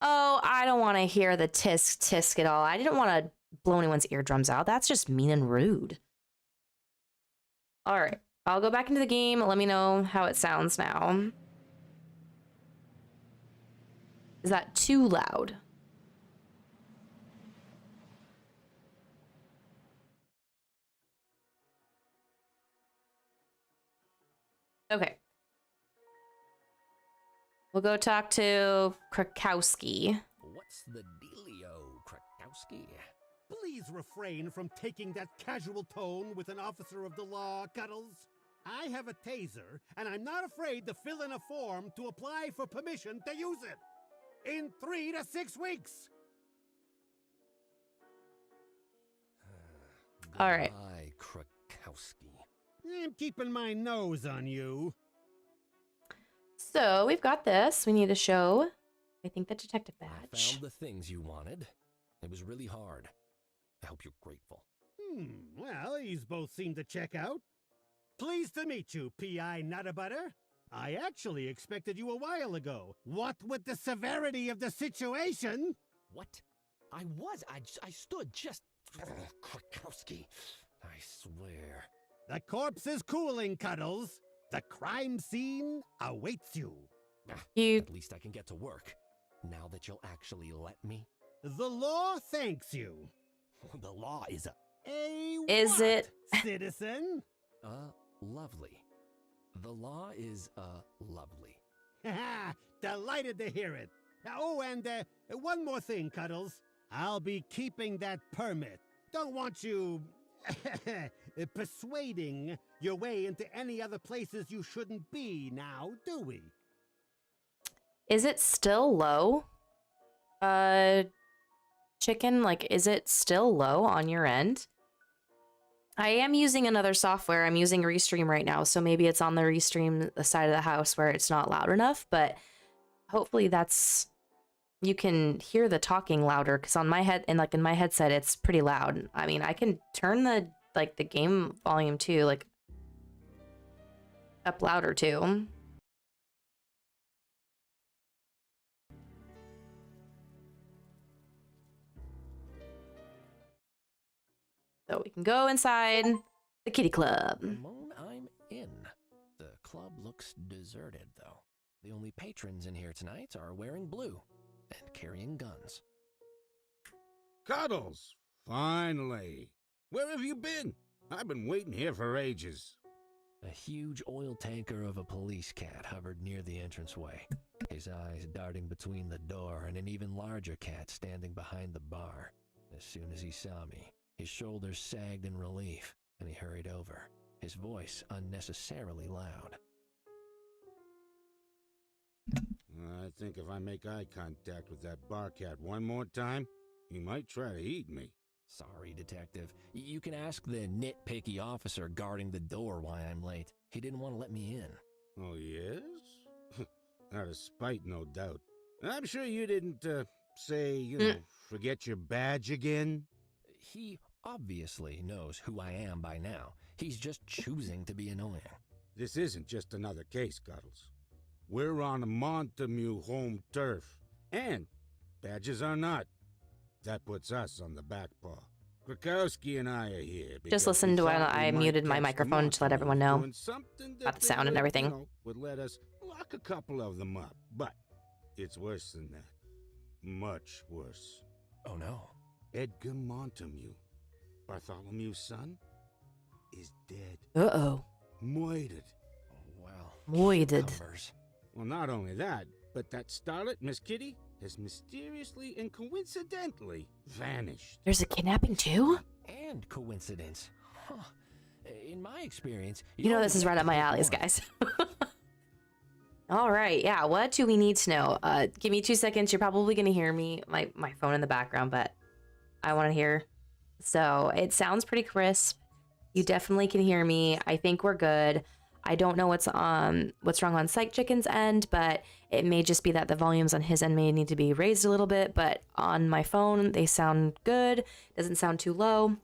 Oh, I don't want to hear the tisk tisk at all. I didn't want to blow anyone's eardrums out. That's just mean and rude. All right, I'll go back into the game. Let me know how it sounds now. Is that too loud? Okay. We'll go talk to Krakowski. What's the dealio, Krakowski? Please refrain from taking that casual tone with an officer of the law, Cuddles. I have a taser, and I'm not afraid to fill in a form to apply for permission to use it. In 3 to 6 weeks. All right. Goodbye, Krakowski. I'm keeping my nose on you. So we've got this. We need to show, I think, the detective I badge. found the things you wanted. It was really hard. I hope you're grateful. Well, these both seem to check out. Pleased to meet you, P.I. Nuttabutter. I actually expected you a while ago. What with the severity of the situation? What? I stood just... Krakowski. I swear. The corpse is cooling, Cuddles. The crime scene awaits you. At least I can get to work. Now that you'll actually let me. The law thanks you. The law is Is what, it? Citizen? Lovely. The law is, lovely. Haha, delighted to hear it. Oh, and, one more thing, Cuddles. I'll be keeping that permit. Don't want you... persuading your way into any other places you shouldn't be now, do we? Is it still low? Chicken, like, is it still low on your end? I am using another software. I'm using Restream right now, so maybe it's on the Restream side of the house where it's not loud enough, but hopefully that's... You can hear the talking louder, because on my head, and like in my headset, it's pretty loud. I mean, I can turn the, like, the game volume too, like, up louder too. So we can go inside the kitty club. Ramon, I'm in. The club looks deserted, though. The only patrons in here tonight are wearing blue and carrying guns. Cuddles! Finally! Where have you been? I've been waiting here for ages. A huge oil tanker of a police cat hovered near the entranceway, his eyes darting between the door and an even larger cat standing behind the bar. As soon as he saw me, his shoulders sagged in relief, and he hurried over, his voice unnecessarily loud. I think if I make eye contact with that bar cat one more time, he might try to eat me. Sorry, Detective. You can ask the nitpicky officer guarding the door why I'm late. He didn't want to let me in. Oh, yes? Out of spite, no doubt. I'm sure you didn't, forget your badge again? He obviously knows who I am by now. He's just choosing to be annoying. This isn't just another case, Cuddles. We're on a Montague home turf. And badges are not. That puts us on the back paw. Krakowski and I are here. Just listen to when I muted my microphone to let everyone know about the sound and everything. Would let us lock a couple of them up. But it's worse than that. Much worse. Oh no. Edgar Montague, Bartholomew's son, is dead. Uh-oh. Murdered. Oh, well. Murdered. Well, not only that, but that starlet, Miss Kitty, has mysteriously and coincidentally vanished. There's a kidnapping too? And coincidence. Huh. In my experience... You know this is right up my alleys, guys. All right, yeah, what do we need to know? Give me 2 seconds. You're probably going to hear me, my phone in the background, but I want to hear. So it sounds pretty crisp. You definitely can hear me. I think we're good. I don't know what's wrong on Psych Chicken's end, but it may just be that the volumes on his end may need to be raised a little bit, but on my phone, they sound good. Doesn't sound too low.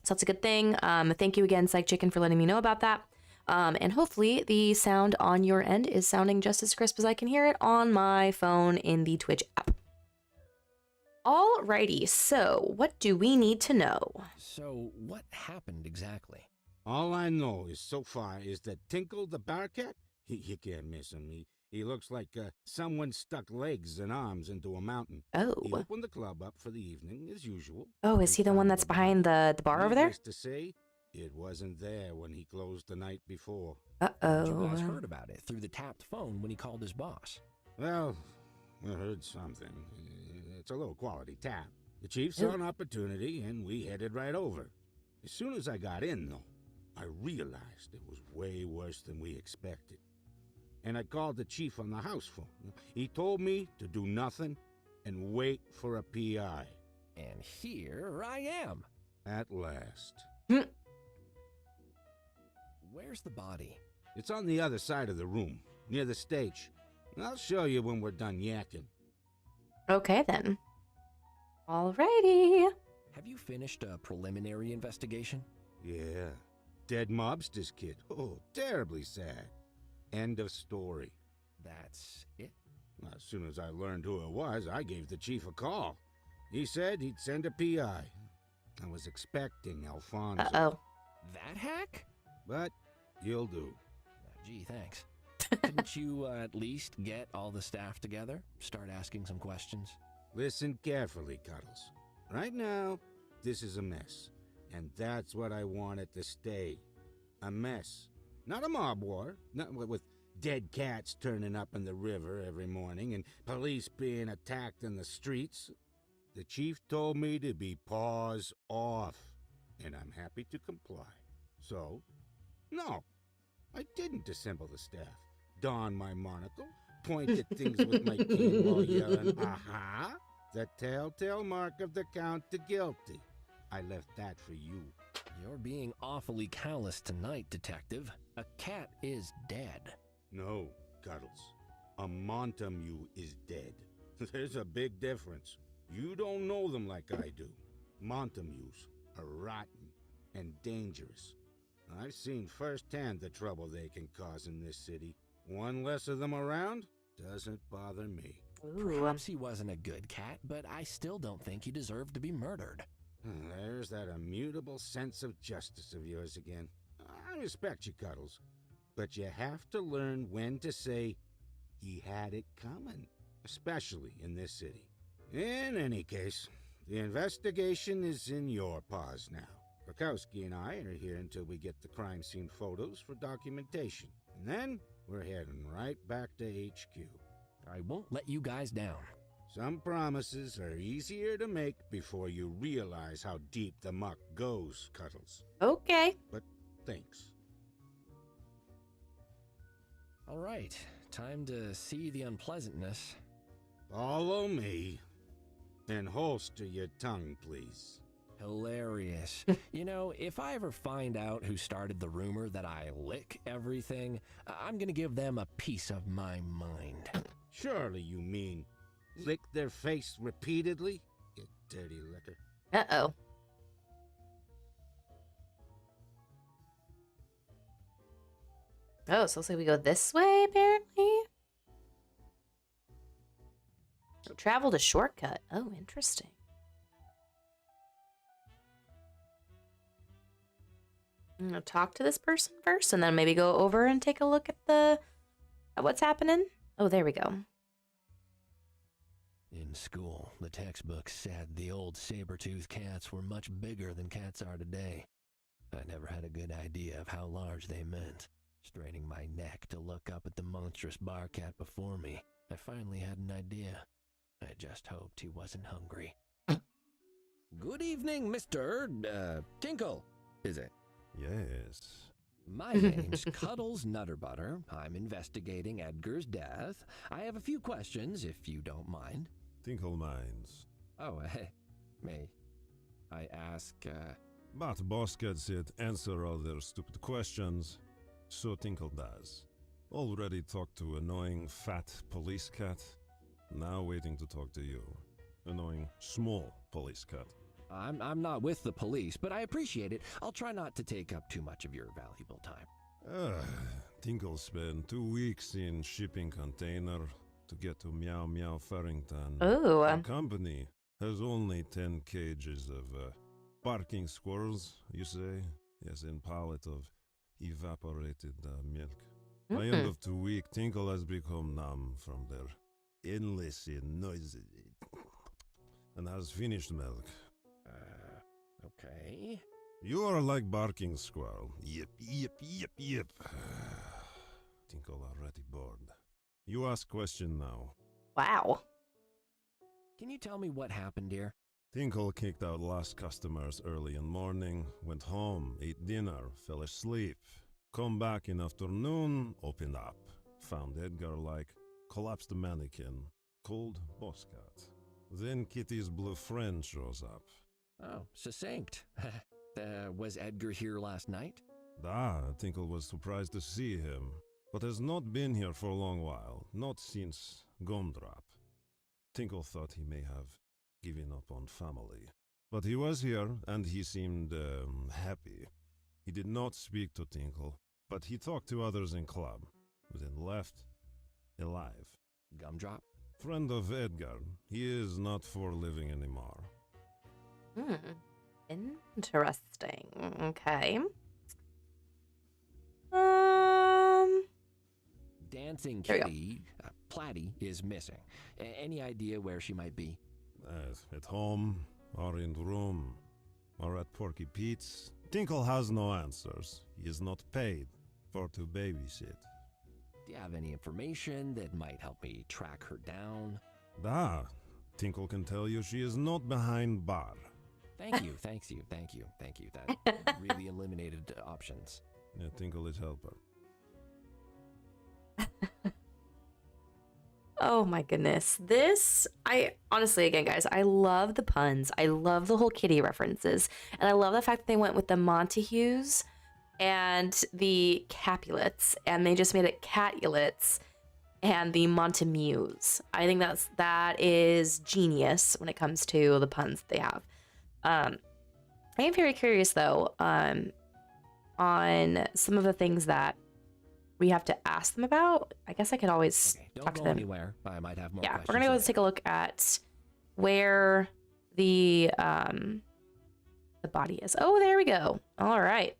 So that's a good thing. Thank you again, Psych Chicken, for letting me know about that. And hopefully the sound on your end is sounding just as crisp as I can hear it on my phone in the Twitch app. Alrighty, so what do we need to know? So what happened exactly? All I know is so far is that Tinkle the Bearcat, you can't miss him. He looks like someone stuck legs and arms into a mountain. Oh. He opened the club up for the evening, as usual. Oh, is he the one that's behind the bar over there? Needless to say, it wasn't there when he closed the night before. Uh-oh. You guys heard about it through the tapped phone when he called his boss. Well, I heard something. It's a low-quality tap. The chief saw an opportunity, and we headed right over. As soon as I got in, though, I realized it was way worse than we expected. And I called the chief on the house phone. He told me to do nothing and wait for a PI. And here I am. At last. Where's the body? It's on the other side of the room, near the stage. I'll show you when we're done yakking. Okay, then. Alrighty. Have you finished a preliminary investigation? Yeah. Dead mobster's kid. Oh, terribly sad. End of story. That's it? As soon as I learned who it was, I gave the chief a call. He said he'd send a PI. I was expecting Alfonso. Uh-oh. That hack? But you'll do. Gee, thanks. Didn't you at least get all the staff together? Start asking some questions? Listen carefully, Cuddles. Right now, this is a mess. And that's what I want it to stay. A mess. Not a mob war. Not with dead cats turning up in the river every morning and police being attacked in the streets. The chief told me to be paws off. And I'm happy to comply. So, no. I didn't assemble the staff. Don my monocle. Point at things with my cane while yelling, aha! The telltale mark of the count to guilty. I left that for you. You're being awfully callous tonight, Detective. A cat is dead. No, Cuddles. A Montague is dead. There's a big difference. You don't know them like I do. Montagues are rotten and dangerous. I've seen firsthand the trouble they can cause in this city. One less of them around doesn't bother me. Ooh. Perhaps he wasn't a good cat, but I still don't think he deserved to be murdered. There's that immutable sense of justice of yours again. I respect you, Cuddles, but you have to learn when to say, he had it coming, especially in this city. In any case, the investigation is in your paws now. Bukowski and I are here until we get the crime scene photos for documentation. And then we're heading right back to HQ. I won't let you guys down. Some promises are easier to make before you realize how deep the muck goes, Cuddles. Okay. But thanks. All right, time to see the unpleasantness. Follow me. And holster your tongue, please. Hilarious. You know, if I ever find out who started the rumor that I lick everything, I'm gonna give them a piece of my mind. Surely you mean lick their face repeatedly, you dirty licker. Uh-oh. Oh, so looks like we go this way, apparently. Traveled a shortcut. Oh, interesting. I'm gonna talk to this person first, and then maybe go over and take a look at what's happening. Oh, there we go. In school, the textbooks said the old saber-toothed cats were much bigger than cats are today. I never had a good idea of how large they meant. Straining my neck to look up at the monstrous bar cat before me, I finally had an idea. I just hoped he wasn't hungry. Good evening, Mr. Tinkle, is it? Yes. My name's Cuddles Nutterbutter. I'm investigating Edgar's death. I have a few questions, if you don't mind. Tinkle minds. Oh, may I ask, But boss cat said answer all their stupid questions, so Tinkle does. Already talked to annoying fat police cat. Now waiting to talk to you. Annoying small police cat. I'm not with the police, but I appreciate it. I'll try not to take up too much of your valuable time. Tinkle spent 2 weeks in shipping container to get to Meow Meow Farrington. Ooh. The company has only 10 cages of barking squirrels, you say? Yes, in pallet of evaporated milk. By end of 2 weeks, Tinkle has become numb from their endless noises and has finished milk. Okay. You are like barking squirrel. Yip, yip, yip, yip. Tinkle already bored. You ask question now. Wow. Can you tell me what happened, dear? Tinkle kicked out last customers early in morning, went home, ate dinner, fell asleep. Come back in afternoon, opened up. Found Edgar like collapsed mannequin, cold boss cat. Then Kitty's blue friend shows up. Oh, succinct. Was Edgar here last night? Tinkle was surprised to see him, but has not been here for a long while, not since Gumdrop. Tinkle thought he may have given up on family. But he was here, and he seemed happy. He did not speak to Tinkle, but he talked to others in club, then left alive. Gumdrop? Friend of Edgar. He is not for living anymore. Interesting. Okay. Dancing There we Kitty, Platty, is missing. Any idea where she might be? At home, or in the room, or at Porky Pete's. Tinkle has no answers. He is not paid for to babysit. Do you have any information that might help me track her down? Tinkle can tell you she is not behind bar. Thank you. That really eliminated options. Yeah, Tinkle is helper. Oh my goodness. This, I honestly, again, guys, I love the puns. I love the whole kitty references. And I love the fact that they went with the Montagues and the Capulets, and they just made it Catulets and the Montemues. I think that is genius when it comes to the puns that they have. I am very curious though, on some of the things that we have to ask them about. I guess I could always Don't talk to go them. anywhere. I might have more Yeah, questions. we're gonna go later. take a look at where the body is. Oh, there we go. All right.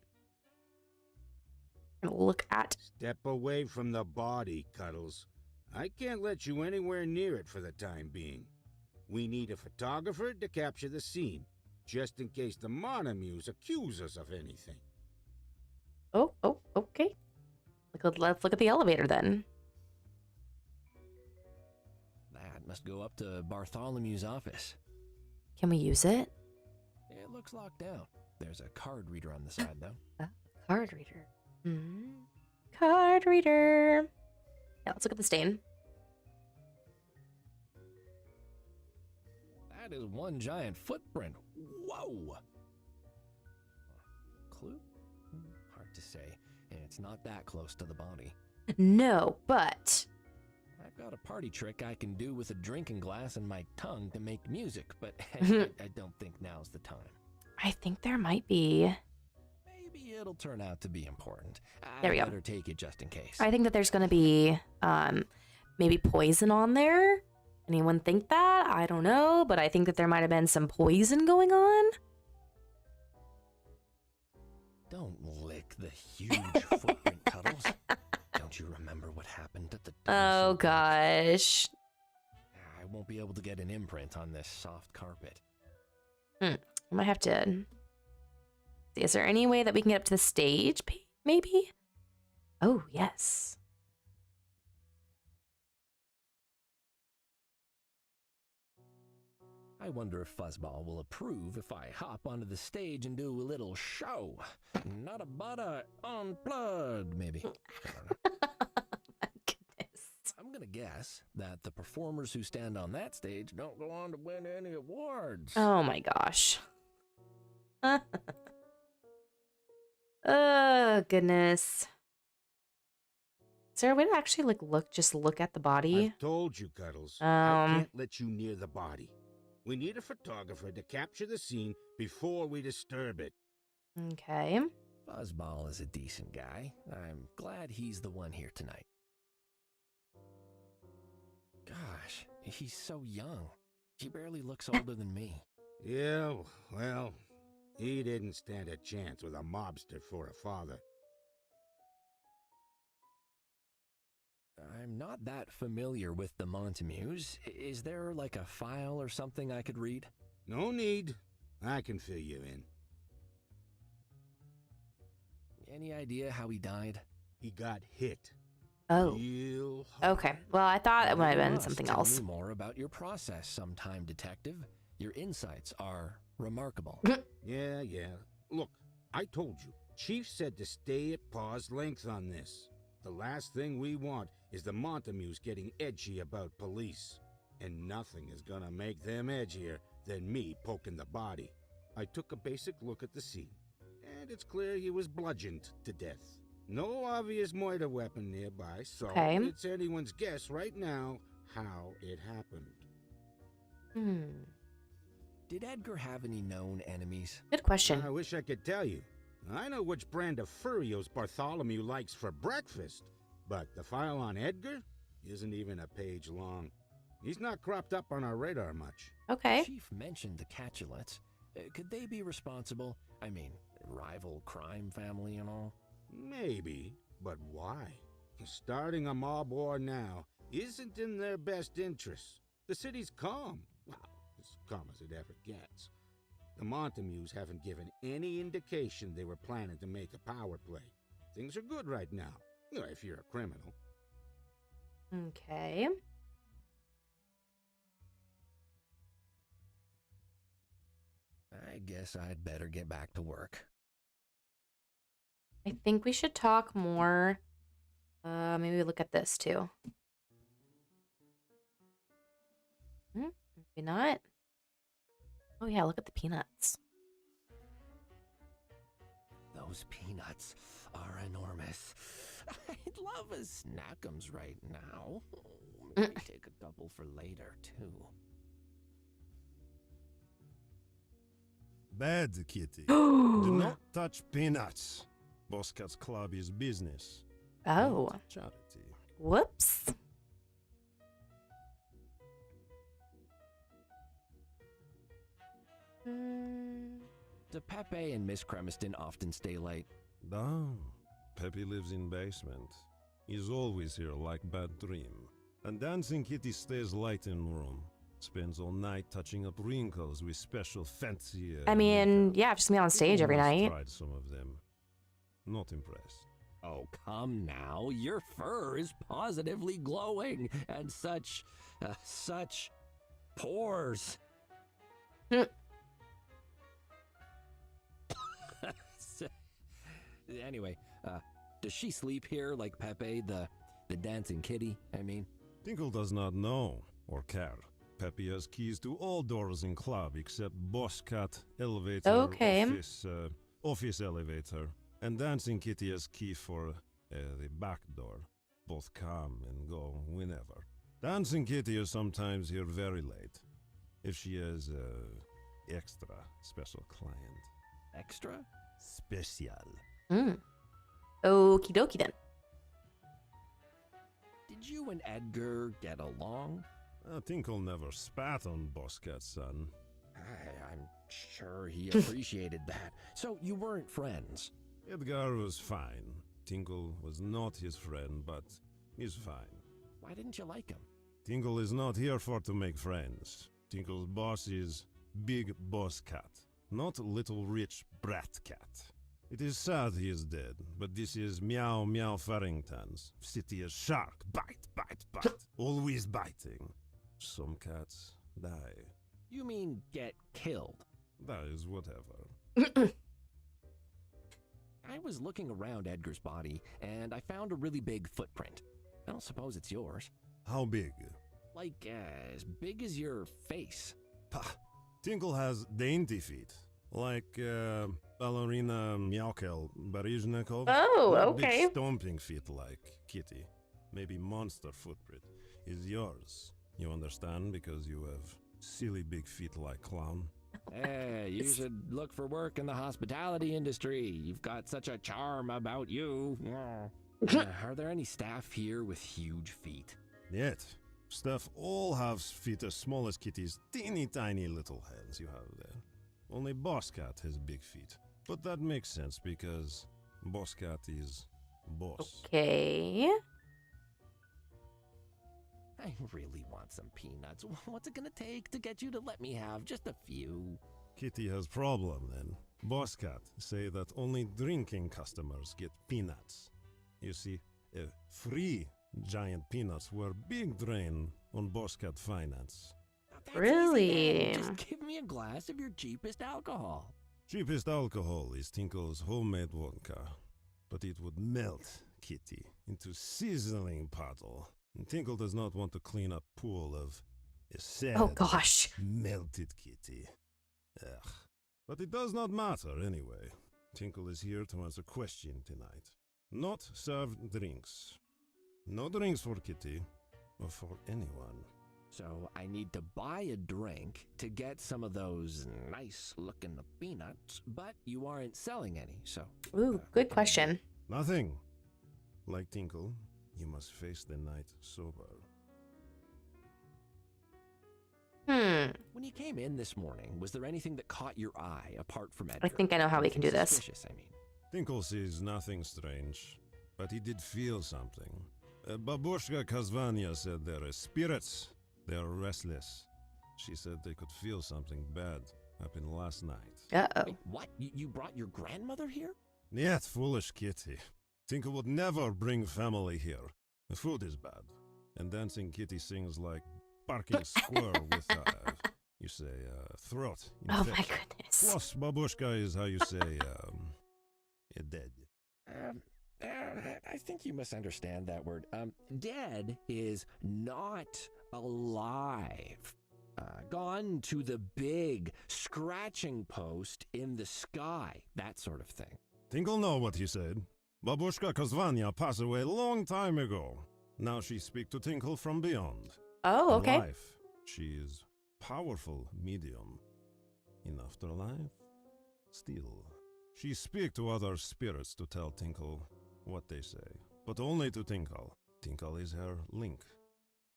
Look at. Step away from the body, Cuddles. I can't let you anywhere near it for the time being. We need a photographer to capture the scene, just in case the Montamues accuse us of anything. Oh, okay. Let's look at the elevator then. That must go up to Bartholomew's office. Can we use it? It looks locked down. There's a card reader on the side, though. Card reader. Card reader. Yeah, let's look at the stain. That is one giant footprint. Whoa! Clue? Hard to say. It's not that close to the body. No, but I've got a party trick I can do with a drinking glass and my tongue to make music, but I don't think now's the time. I think there might be. Maybe it'll turn out to be important. There we go. I better take it just in case. I think that there's going to be maybe poison on there. Anyone think that? I don't know, but I think that there might have been some poison going on. Don't lick the huge footprint, Cuddles. Don't you remember what happened at the Oh gosh. I won't be able to get an imprint on this soft carpet. I might have to. Is there any way that we can get up to the stage? Maybe? Oh, yes. I wonder if Fuzzball will approve if I hop onto the stage and do a little show. Not a butter, unplugged, maybe. I don't know. My goodness. I'm gonna guess that the performers who stand on that stage don't go on to win any awards. Oh my gosh. Oh, goodness. Is there a way to actually look at the body? I've told you, Cuddles. I can't let you near the body. We need a photographer to capture the scene before we disturb it. Okay. Fuzzball is a decent guy. I'm glad he's the one here tonight. Gosh, he's so young. He barely looks older than me. Yeah, well, he didn't stand a chance with a mobster for a father. I'm not that familiar with the Montamues. Is there like a file or something I could read? No need. I can fill you in. Any idea how he died? He got hit. Oh. Real hard. Okay. Well, I thought it might have been You something must else. Tell me more about your process sometime, Detective. Your insights are remarkable. Yeah. Look, I told you. Chief said to stay at paw's length on this. The last thing we want is the Montamues getting edgy about police. And nothing is gonna make them edgier than me poking the body. I took a basic look at the scene, and it's clear he was bludgeoned to death. No obvious murder weapon nearby, so Okay. it's anyone's guess right now how it happened. Did Edgar have any known enemies? Good question. I wish I could tell you. I know which brand of Furios Bartholomew likes for breakfast, but the file on Edgar isn't even a page long. He's not cropped up on our radar much. Okay. Chief mentioned the Catulets. Could they be responsible? I mean, rival crime family and all? Maybe, but why? Starting a mob war now isn't in their best interests. The city's calm. Well, as calm as it ever gets. The Montamues haven't given any indication they were planning to make a power play. Things are good right now, if you're a criminal. Okay. I guess I'd better get back to work. I think we should talk more. Maybe look at this too. Maybe not. Oh yeah, look at the peanuts. Those peanuts are enormous. I'd love a snackums right now. Maybe take a couple for later, too. Bad, Kitty. Do not touch peanuts. Boss Cat's Club is business. Oh. Not charity. Whoops. Do Pepe and Miss Cremiston often stay late? No. Pepe lives in basement. He's always here like bad dream. And Dancing Kitty stays late in room. Spends all night touching up wrinkles with special fancy... I mean, yeah, I've just been on stage every Almost night. Tried some of them. Not impressed. Oh, come now. Your fur is positively glowing. And such pores. Anyway, does she sleep here like Pepe, the dancing kitty, I mean? Tinkle does not know or care. Pepe has keys to all doors in club except Boss Cat, elevator, Okay. office elevator, and Dancing Kitty has key for the back door. Both come and go whenever. Dancing Kitty is sometimes here very late. If she has extra special client. Extra? Special. Okie dokie then. Did you and Edgar get along? Tinkle never spat on Boss Cat's son. I'm sure he appreciated that. So you weren't friends? Edgar was fine. Tinkle was not his friend, but he's fine. Why didn't you like him? Tinkle is not here for to make friends. Tinkle's boss is Big Boss Cat, not Little Rich Brat Cat. It is sad he is dead, but this is Meow Meow Farrington's. City is shark, bite, bite, bite, always biting. Some cats die. You mean get killed? That is whatever. I was looking around Edgar's body, and I found a really big footprint. I don't suppose it's yours. How big? Like, as big as your face. Pah! Tinkle has dainty feet. Like, ballerina Myaukel Baryzhnikov. Oh, Not okay. Big stomping feet like Kitty. Maybe monster footprint is yours. You understand? Because you have silly big feet like clown. Hey, you should look for work in the hospitality industry. You've got such a charm about you. Are there any staff here with huge feet? Yet, staff all have feet as small as Kitty's teeny tiny little hands you have there. Only Boss Cat has big feet. But that makes sense because Boss Cat is boss. Okay. I really want some peanuts. What's it gonna take to get you to let me have just a few? Kitty has problem then. Boss Cat say that only drinking customers get peanuts. You see, free giant peanuts were big drain on Boss Cat finance. That's Really? easy. Just give me a glass of your cheapest alcohol. Cheapest alcohol is Tinkle's homemade vodka, but it would melt Kitty into sizzling puddle. And Tinkle does not want to clean up pool of a sad, Oh gosh. melted Kitty. Ugh. But it does not matter anyway. Tinkle is here to answer question tonight. Not serve drinks. No drinks for Kitty or for anyone. So I need to buy a drink to get some of those nice-looking peanuts, but you aren't selling any, so... Ooh, good question. Nothing. Like Tinkle, you must face the night sober. When you came in this morning, was there anything that caught your eye apart from Edgar? I think I know how we can do this. Suspicious, I mean. Tinkle sees nothing strange, but he did feel something. Babushka Kazvania said there are spirits. They are restless. She said they could feel something bad happen last night. Uh-oh. Wait, what? You brought your grandmother here? Yet, foolish Kitty. Tinkle would never bring family here. The food is bad. And Dancing Kitty sings like barking squirrel with, you say, throat Oh my infection. goodness. Plus, babushka is how you say, dead. I think you misunderstand that word. Dead is not alive. Gone to the big scratching post in the sky, that sort of thing. Tinkle know what he said. Babushka Kozvanya passed away a long time ago. Now she speak to Tinkle from beyond. Oh, In okay. life, she is powerful medium. In afterlife, still. She speak to other spirits to tell Tinkle what they say, but only to Tinkle. Tinkle is her link.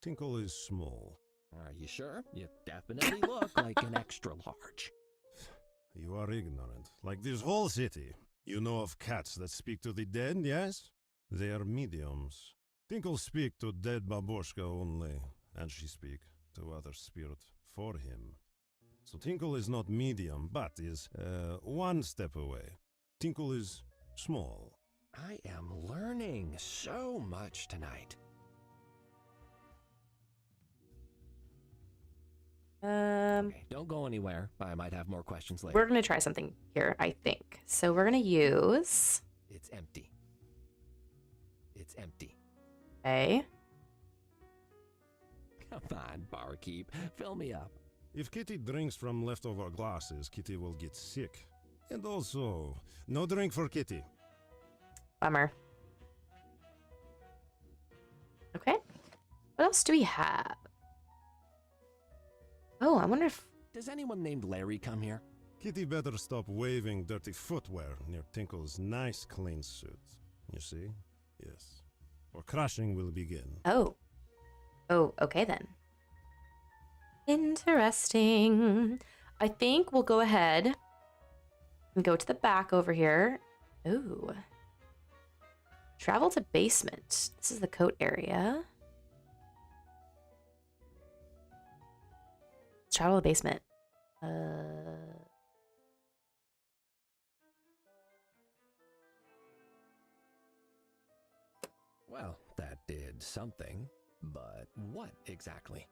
Tinkle is small. Are you sure? You definitely look like an extra large. You are ignorant, like this whole city. You know of cats that speak to the dead, yes? They are mediums. Tinkle speak to dead Babushka only, and she speak to other spirit for him. So Tinkle is not medium, but is one step away. Tinkle is small. I am learning so much tonight. Okay, don't go anywhere. I might have more questions later. We're gonna try something here, I think. So we're gonna use. It's empty. It's empty. Okay. Come on, barkeep. Fill me up. If Kitty drinks from leftover glasses, Kitty will get sick. And also, no drink for Kitty. Bummer. Okay. What else do we have? Oh, I wonder if... Does anyone named Larry come here? Kitty better stop waving dirty footwear near Tinkle's nice clean suit. You see? Yes. Or crushing will begin. Oh. Oh, okay then. Interesting. I think we'll go ahead and go to the back over here. Ooh. Travel to basement. This is the coat area. Let's travel to the basement. Well, that did something, but what exactly?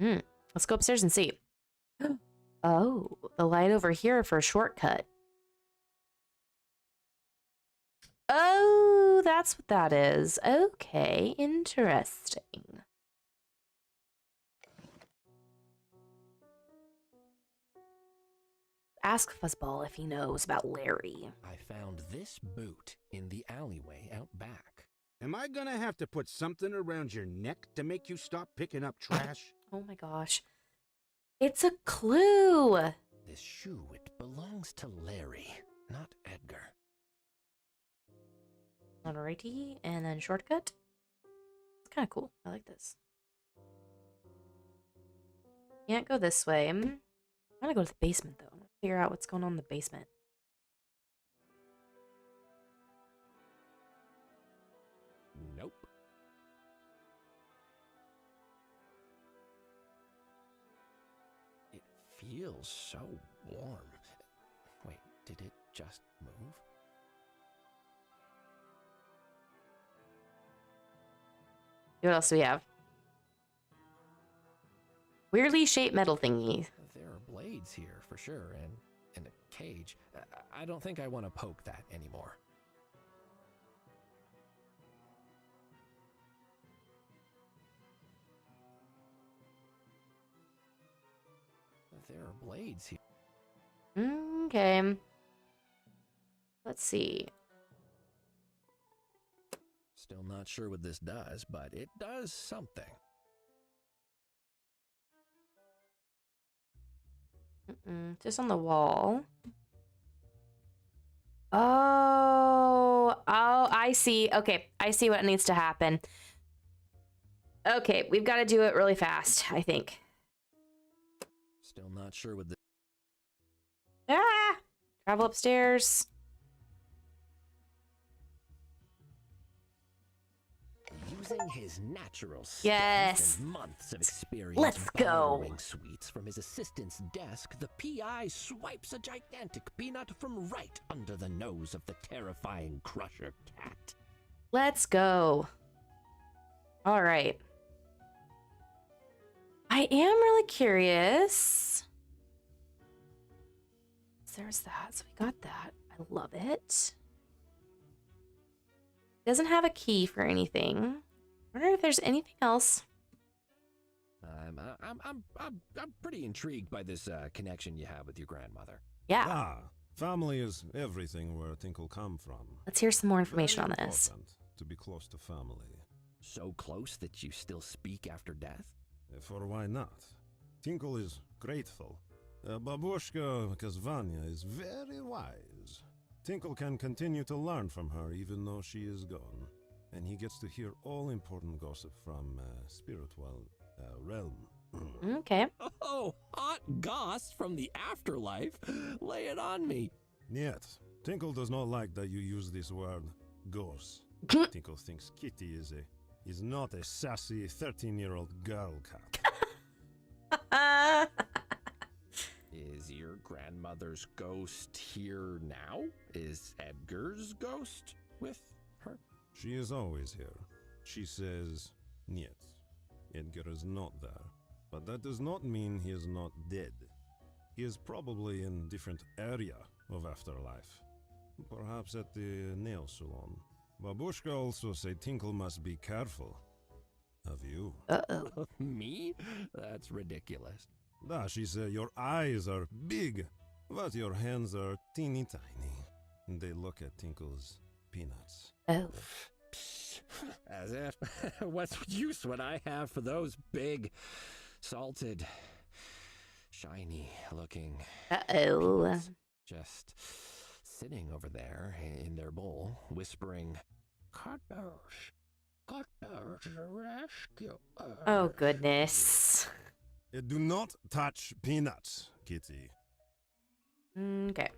Let's go upstairs and see. Oh, the light over here for a shortcut. Oh, that's what that is. Okay, interesting. Ask Fuzzball if he knows about Larry. I found this boot in the alleyway out back. Am I gonna have to put something around your neck to make you stop picking up trash? Oh my gosh. It's a clue! This shoe, it belongs to Larry, not Edgar. Alrighty, and then shortcut. It's kind of cool. I like this. Can't go this way. I'm gonna go to the basement though. I'm gonna figure out what's going on in the basement. Nope. It feels so warm. Wait, did it just move? What else do we have? Weirdly shaped metal thingy. There are blades here for sure, and a cage. I don't think I want to poke that anymore. There are blades here. Okay. Let's see. Still not sure what this does, but it does something. Just on the wall. Oh, I see. Okay, I see what needs to happen. Okay, we've got to do it really fast, I think. Still not sure what this... Ah! Travel upstairs. Using his natural strength Yes. and months of experience Let's go. borrowing sweets from his assistant's desk, the PI swipes a gigantic peanut from right under the nose of the terrifying Crusher Cat. Let's go. All right. I am really curious. So there's that. So we got that. I love it. Doesn't have a key for anything. I wonder if there's anything else. I'm pretty intrigued by this connection you have with your grandmother. Yeah. Ah, family is everything where Tinkle come from. Let's hear some more information Very on this. important to be close to family. So close that you still speak after death? For why not? Tinkle is grateful. Babushka Kazvanya is very wise. Tinkle can continue to learn from her even though she is gone. And he gets to hear all important gossip from spiritual realm. Okay. Oh, hot goss from the afterlife. Lay it on me. Yet, Tinkle does not like that you use this word, ghost. Tinkle thinks Kitty is not a sassy 13-year-old girl cat. Is your grandmother's ghost here now? Is Edgar's ghost with her? She is always here. She says, Niet. Edgar is not there. But that does not mean he is not dead. He is probably in different area of afterlife. Perhaps at the nail salon. Babushka also said Tinkle must be careful. Of you. Uh-oh. Me? That's ridiculous. She said your eyes are big, but your hands are teeny tiny. They look at Tinkle's peanuts. Oh. As if, what's use would I have for those big, salted, shiny looking Uh-oh. peanuts just sitting over there in their bowl, whispering, Cutters, rescue. Oh, goodness. Do not touch peanuts, Kitty. Okay.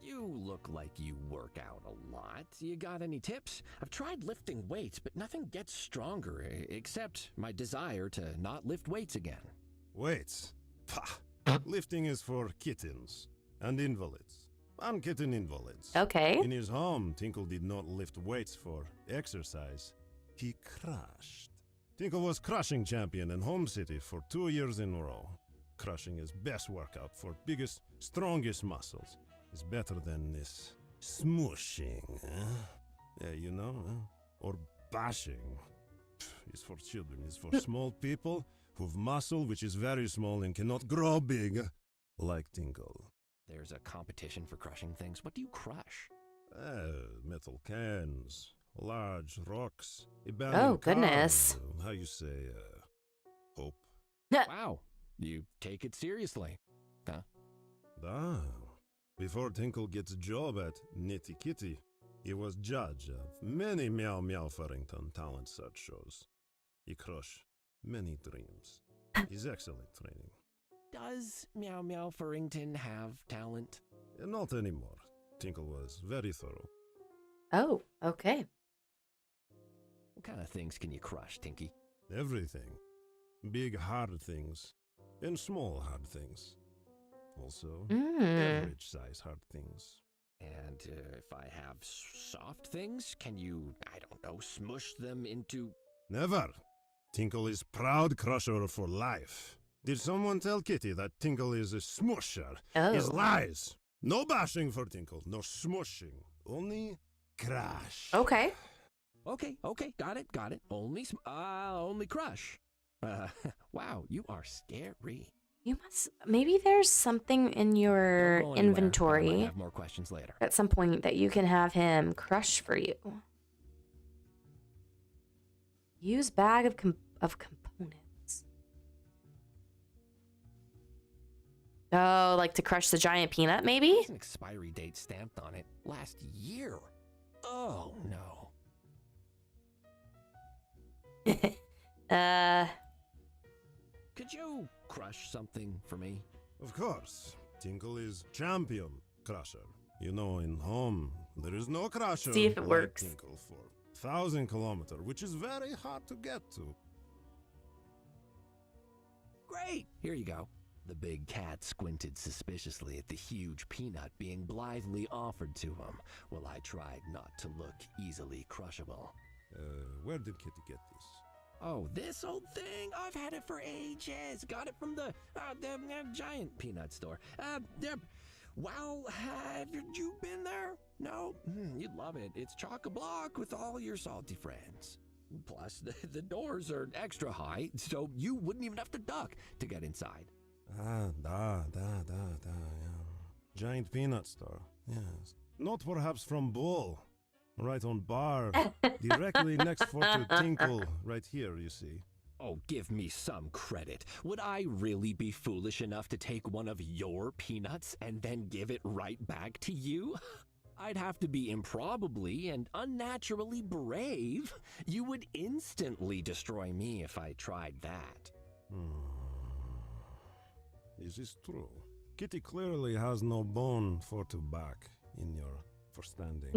You look like you work out a lot. You got any tips? I've tried lifting weights, but nothing gets stronger, except my desire to not lift weights again. Weights? Pah! Lifting is for kittens and invalids. And kitten invalids. Okay. In his home, Tinkle did not lift weights for exercise. He crushed. Tinkle was crushing champion in home city for 2 years in a row. Crushing is best workout for biggest, strongest muscles. It's better than this smooshing, Yeah, you know, or bashing. It's for children. It's for small people who've muscle which is very small and cannot grow big, like Tinkle. There's a competition for crushing things. What do you crush? Metal cans, large rocks, Oh, abandoned goodness. cars, how you say, hope. Wow, you take it seriously. Huh? Before Tinkle gets a job at Nitty Kitty, he was judge of many Meow Meow Farrington talent search shows. He crushed many dreams. He's excellent training. Does Meow Meow Farrington have talent? Not anymore. Tinkle was very thorough. Oh, okay. What kind of things can you crush, Tinky? Everything. Big hard things and small hard things. Also, average size hard things. And if I have soft things, can you, I don't know, smush them into... Never. Tinkle is proud crusher for life. Did someone tell Kitty that Tinkle is a smusher? Oh. It's lies. No bashing for Tinkle, no smushing. Only crush. Okay. Okay, got it. Only crush. Wow, you are scary. You must... Maybe there's something in your Don't go anywhere. I inventory might have more questions later. at some point that you can have him crush for you. Use bag of components. Oh, like to crush the giant peanut, maybe? There's an expiry date stamped on it. Last year. Oh, no. Could you crush something for me? Of course. Tinkle is champion crusher. You know, in home, there is no crusher See if it like works. Tinkle for 1,000 kilometers, which is very hard to get to. Great! Here you go. The big cat squinted suspiciously at the huge peanut being blithely offered to him, while I tried not to look easily crushable. Where did Kitty get this? Oh, this old thing? I've had it for ages. Got it from the giant peanut store. Well, have you been there? No? You'd love it. It's chock-a-block with all your salty friends. Plus, the doors are extra high, so you wouldn't even have to duck to get inside. Yeah. Giant peanut store, yes. Not perhaps from Bull. Right on bar, directly next for to Tinkle, right here, you see. Oh, give me some credit. Would I really be foolish enough to take one of your peanuts and then give it right back to you? I'd have to be improbably and unnaturally brave. You would instantly destroy me if I tried that. Is this true? Kitty clearly has no bone for to back in your for standing.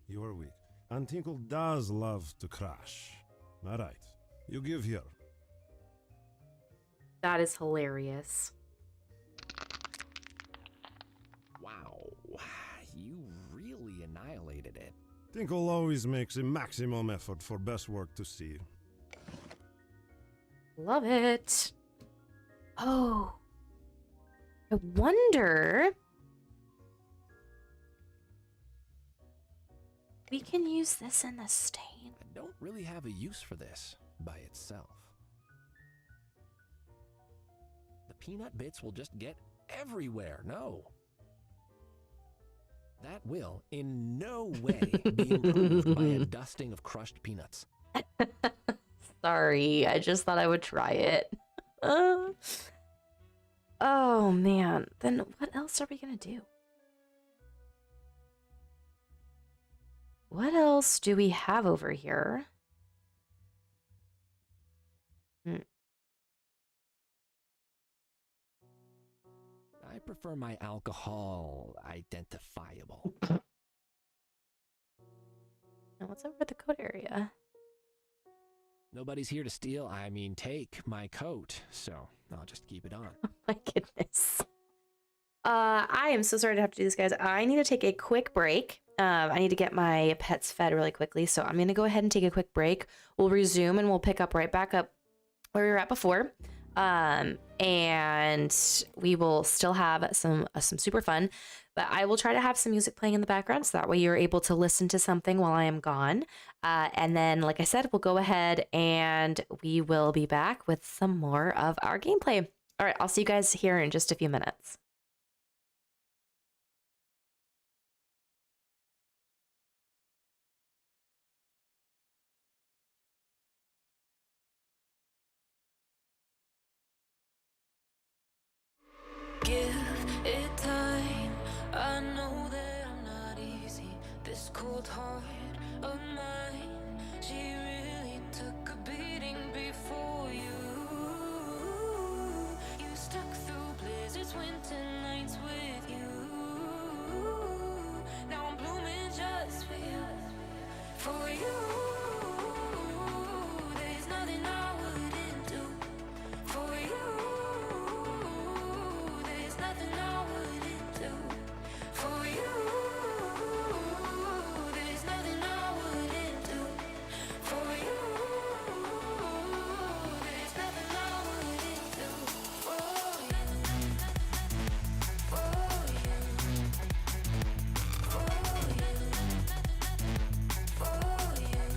You are weak. And Tinkle does love to crash. All right, you give here. That is hilarious. Wow, you really annihilated it. Tinkle always makes a maximum effort for best work to see. Love it. Oh. I wonder... We can use this in the stain. I don't really have a use for this by itself. The peanut bits will just get everywhere, no. That will in no way be improved by a dusting of crushed peanuts. Sorry, I just thought I would try it. Oh man, then what else are we gonna do? What else do we have over here? I prefer my alcohol identifiable. Now what's over the coat area? Nobody's here to steal, I mean take my coat, so I'll just keep it on. Oh my goodness. I am so sorry to have to do this, guys. I need to take a quick break. I need to get my pets fed really quickly, so I'm going to go ahead and take a quick break. We'll resume and we'll pick up right back up where we were at before. And we will still have some super fun, but I will try to have some music playing in the background so that way you're able to listen to something while I am gone. And then, like I said, we'll go ahead and we will be back with some more of our gameplay. All right, I'll see you guys here in just a few minutes. Give it time. I know that I'm not easy. This cold heart of mine, she really took a beating before you. You stuck through blizzards, winter nights with you. Now I'm blooming just for you. For you. There's nothing I wouldn't do for you. Nothing I wouldn't do for you. There's nothing I wouldn't do for you. There's nothing I wouldn't do for you. For you. For you. For you.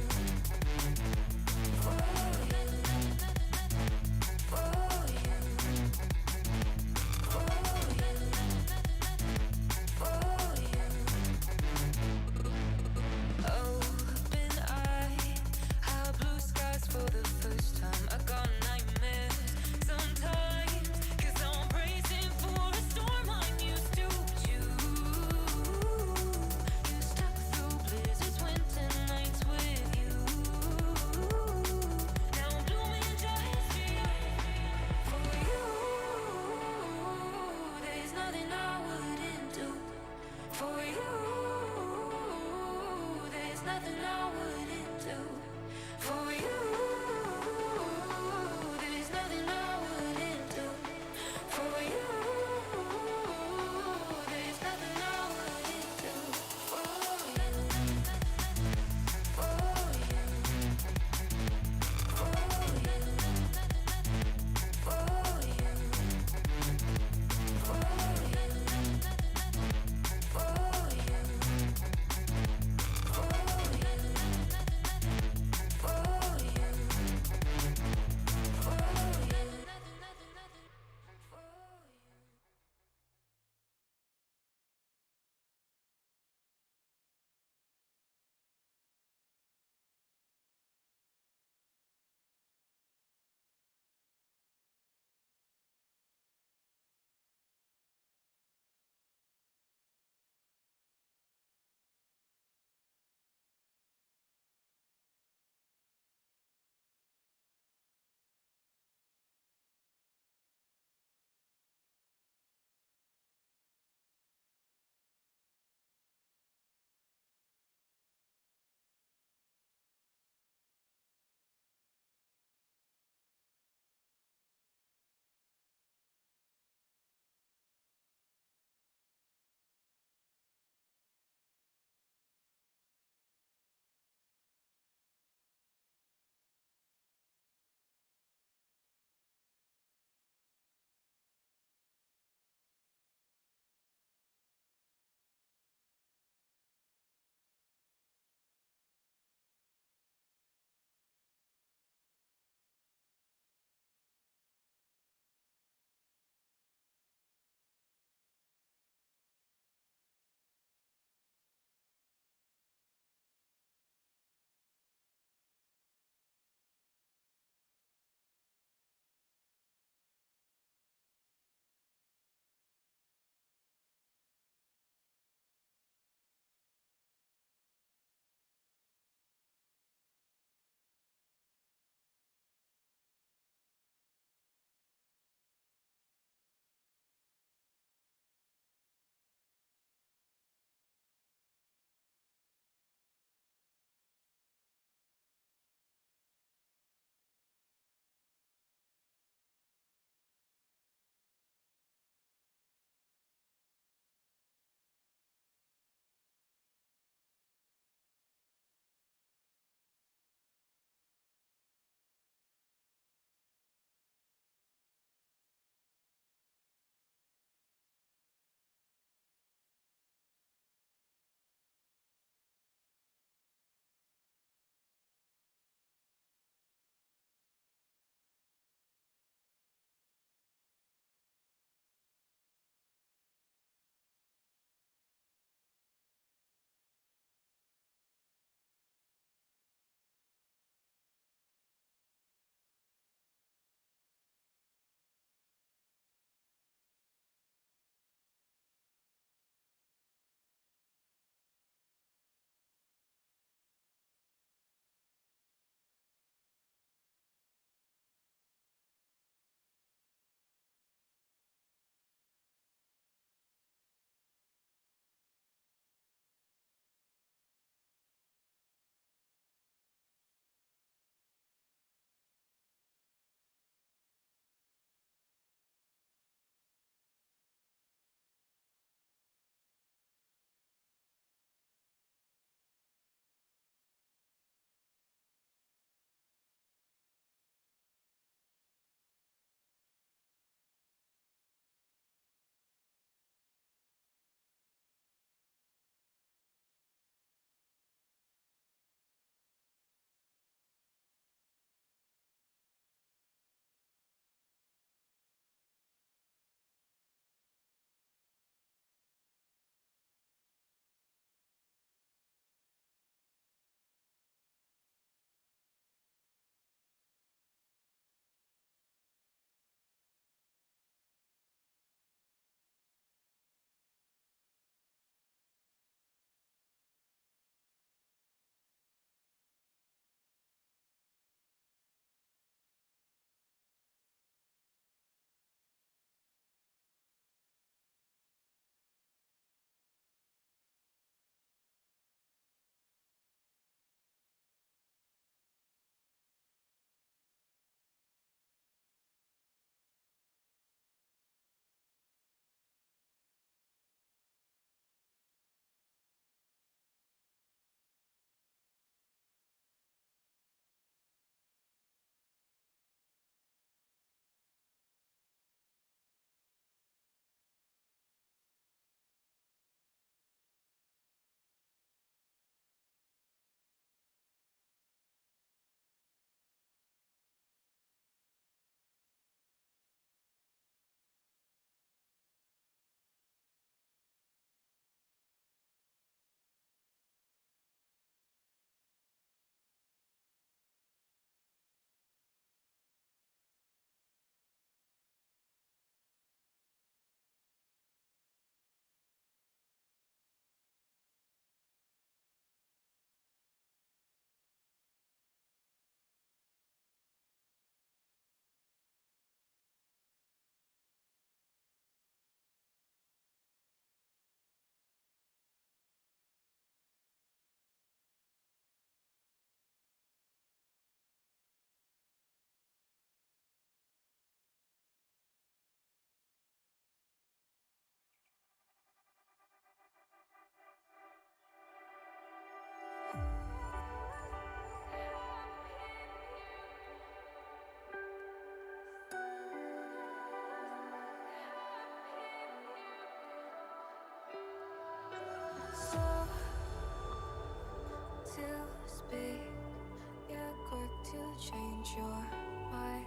change your mind.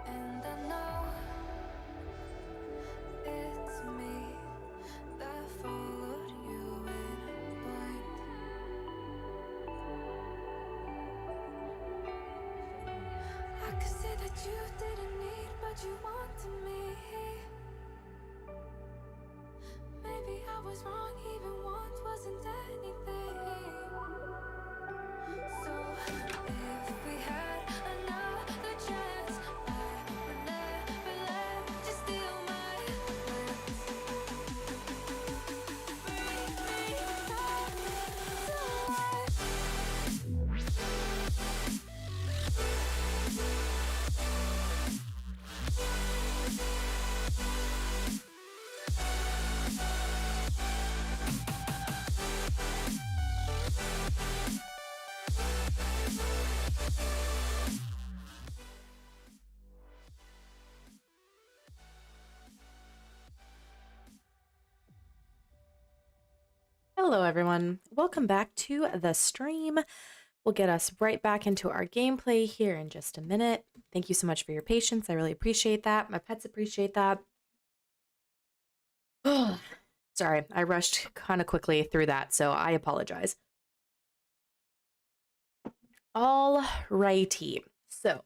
And I know it's me that followed you in blind. I could say that you didn't need, but you wanted me. Maybe I was wrong, even once wasn't anything. So if we had another chance, I would never let you steal my glance. Bring me back to life. Hello, everyone. Welcome back to the stream. We'll get us right back into our gameplay here in just a minute. Thank you so much for your patience. I really appreciate that. My pets appreciate that. Sorry, I rushed kind of quickly through that, so I apologize. All righty. So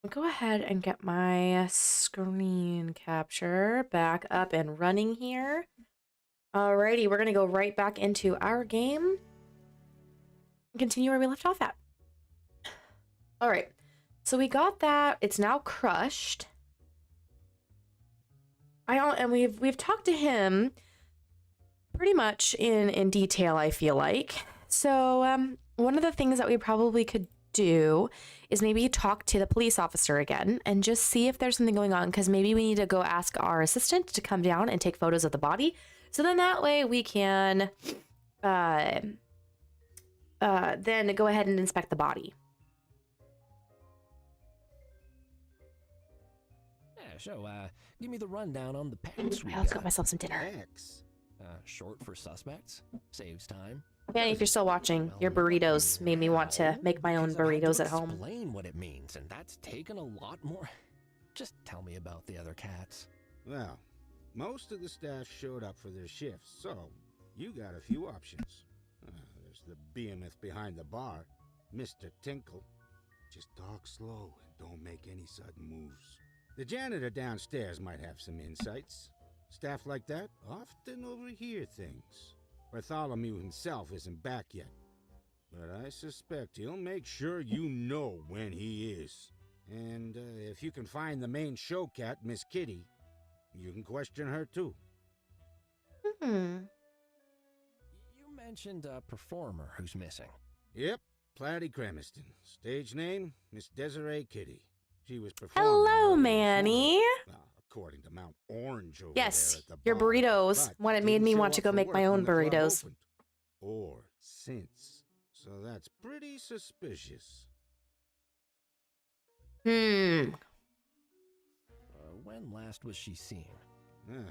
I'll go ahead and get my screen capture back up and running here. Alrighty, we're going to go right back into our game and continue where we left off at. Alright, so we got that. It's now crushed. And we've talked to him pretty much in detail, I feel like. So one of the things that we probably could do is maybe talk to the police officer again and just see if there's something going on, because maybe we need to go ask our assistant to come down and take photos of the body. So then that way we can then go ahead and inspect the body. Yeah, so, give me the rundown on the packs we Let's got. get myself some dinner. X. Short for suspects. Saves time. Manny, if you're still watching, your burritos made me want to make my own Because I've had to burritos at home. Explain what it means, and that's taken a lot more. Just tell me about the other cats. Well, most of the staff showed up for their shifts, so you got a few options. There's the behemoth behind the bar, Mr. Tinkle. Just talk slow and don't make any sudden moves. The janitor downstairs might have some insights. Staff like that often overhear things. Bartholomew himself isn't back yet, but I suspect he'll make sure you know when he is. And if you can find the main show cat, Miss Kitty, you can question her too. Hmm. You mentioned a performer who's missing. Yep, Platty Cremiston. Stage name, Miss Desiree Kitty. She was performing. Hello, earlier Manny. this morning, according to Mount Orange over Yes, there at the your bar, burritos but made didn't me show want to up go for make work my own when the club burritos. opened. Or since. So that's pretty suspicious. Hmm. When last was she seen?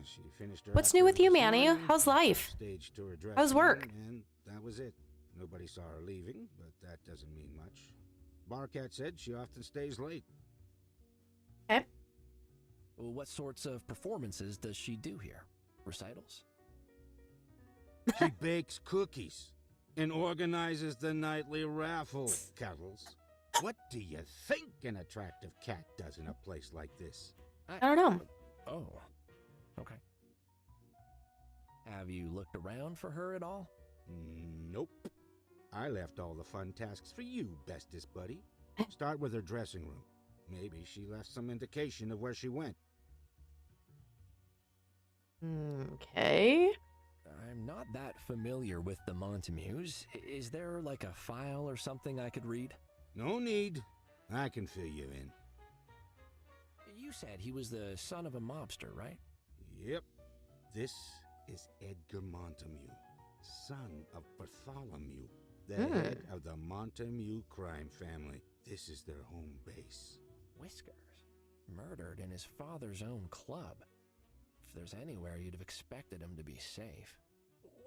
She finished her What's new with acting you, this Manny? morning, How's life? stage to her How's dressing work? room, and that was it. Nobody saw her leaving, but that doesn't mean much. Barcat said she often stays late. Okay. Well, what sorts of performances does she do here? Recitals? She bakes cookies and organizes the nightly raffle, Cuddles. What do you think an attractive cat does in a place like this? I don't know. Oh, okay. Have you looked around for her at all? Nope. I left all the fun tasks for you, bestest buddy. Start with her dressing room. Maybe she left some indication of where she went. Okay. I'm not that familiar with the Montamues. Is there like a file or something I could read? No need. I can fill you in. You said he was the son of a mobster, right? Yep. This is Edgar Montamu, son of Bartholomew, the head of the Montamu crime family. This is their home base. Whiskers. Murdered in his father's own club. If there's anywhere you'd have expected him to be safe.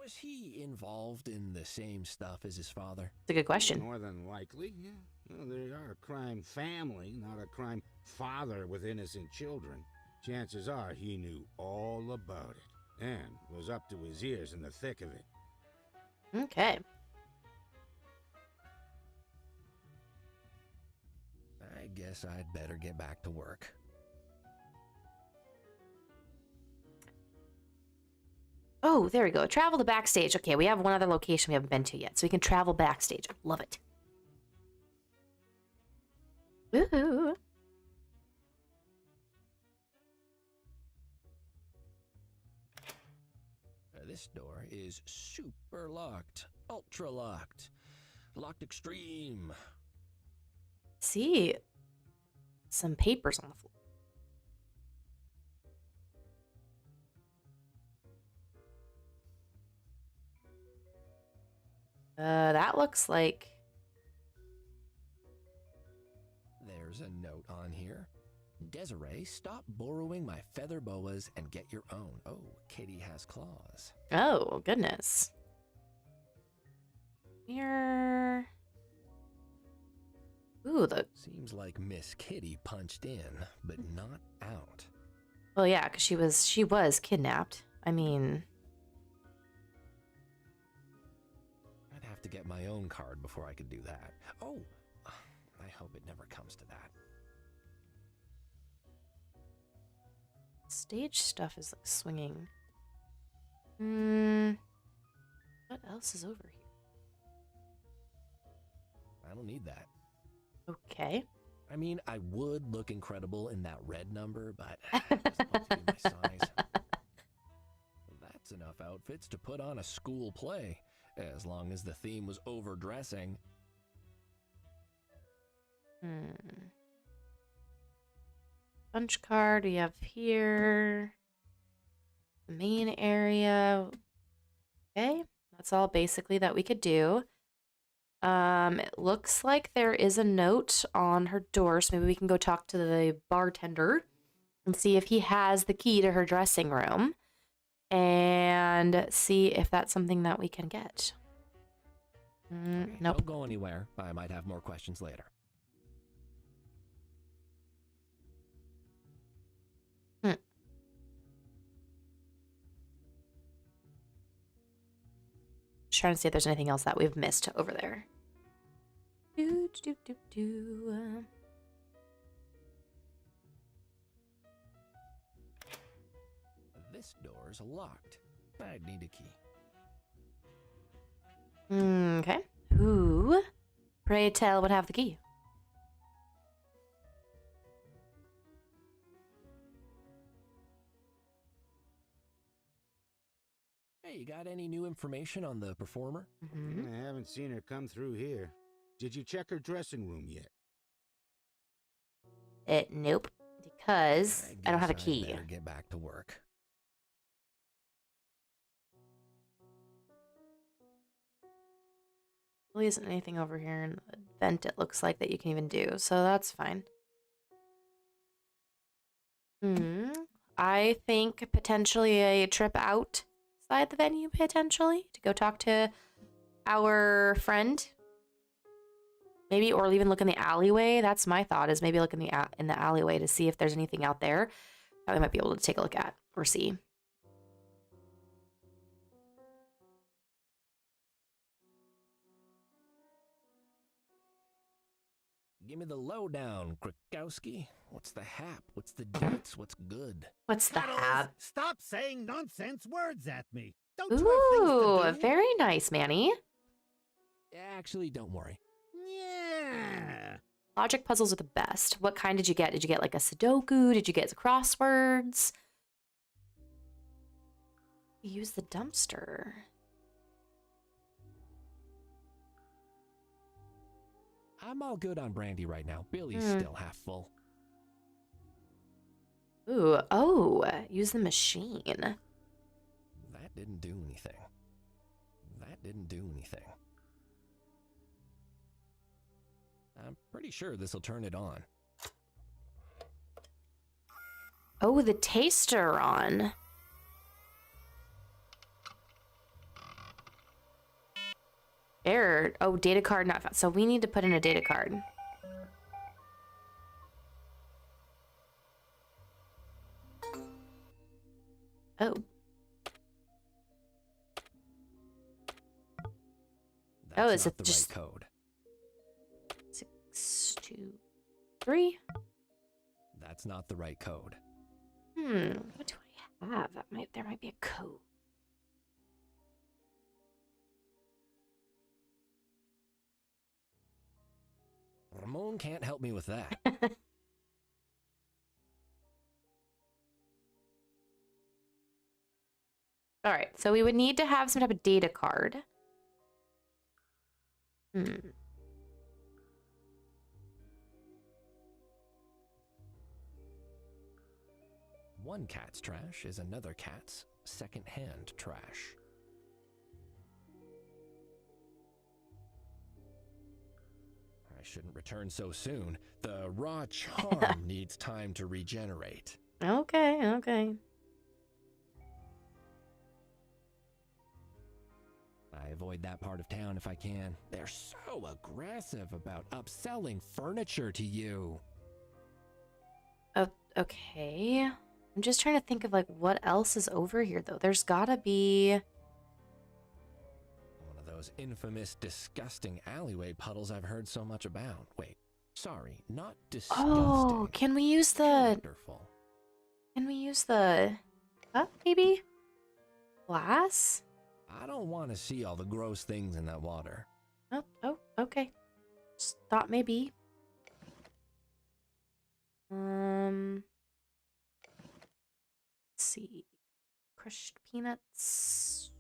Was he involved in the same stuff as his father? It's a good question. More than likely, yeah. Well, they are a crime family, not a crime father with innocent children. Chances are he knew all about it and was up to his ears in the thick of it. Okay. I guess I'd better get back to work. Oh, there we go. Travel to backstage. Okay, we have one other location we haven't been to yet, so we can travel backstage. Love it. Woohoo. This door is super locked, ultra locked, locked extreme. See some papers on the floor. That looks like... There's a note on here. Desiree, stop borrowing my feather boas and get your own. Oh, Kitty has claws. Oh, goodness. Here... Ooh, the... Seems like Miss Kitty punched in, but not out. Well, yeah, because she was kidnapped. I mean... I'd have to get my own card before I could do that. Oh, I hope it never comes to that. Stage stuff is like swinging. What else is over here? I don't need that. Okay. I mean, I would look incredible in that red number, but it doesn't look to be my size. That's enough outfits to put on a school play, as long as the theme was overdressing. Punch card we have here. The main area. Okay, that's all basically that we could do. It looks like there is a note on her door, so maybe we can go talk to the bartender and see if he has the key to her dressing room and see if that's something that we can get. Nope. Don't go anywhere. I might have more questions later. Just trying to see if there's anything else that we've missed over there. This door's locked. I'd need a key. Okay. Who, pray tell, would have the key? Hey, you got any new information on the performer? I haven't seen her come through here. Did you check her dressing room yet? Nope. Because I don't have a key. I better get back to work. Really isn't anything over here in the vent, it looks like, that you can even do, so that's fine. I think potentially a trip outside the venue, potentially, to go talk to our friend. Maybe, or even look in the alleyway. That's my thought, is maybe look in the alleyway to see if there's anything out there that we might be able to take a look at or see. Give me the lowdown, Krakowski. What's the hap? What's the deets? What's good? What's the hap? Stop saying nonsense words at me. Don't you have things to Ooh, do? very nice, Manny. Actually, don't worry. Yeah. Logic puzzles are the best. What kind did you get? Did you get like a Sudoku? Did you get crosswords? Use the dumpster. I'm all good on brandy right now. Billy's still half full. Ooh, oh, use the machine. That didn't do anything. That didn't do anything. I'm pretty sure this'll turn it on. Oh, the taster on. Error. Oh, data card not found. So we need to put in a data card. Oh. That's is not it the just right code. 6, 2, 3? That's not the right code. What do I have? There might be a code. Ramon can't help me with that. All right, so we would need to have some type of data card. One cat's trash is another cat's second-hand trash. I shouldn't return so soon. The raw charm needs time to regenerate. Okay. I avoid that part of town if I can. They're so aggressive about upselling furniture to you. Okay. I'm just trying to think of like what else is over here though. There's gotta be One of those infamous, disgusting alleyway puddles I've heard so much about. Wait, sorry, not disgusting. Oh, can we use the Wonderful. cup maybe? Glass? I don't want to see all the gross things in that water. Oh, okay. Just thought maybe. Let's see. Crushed peanuts.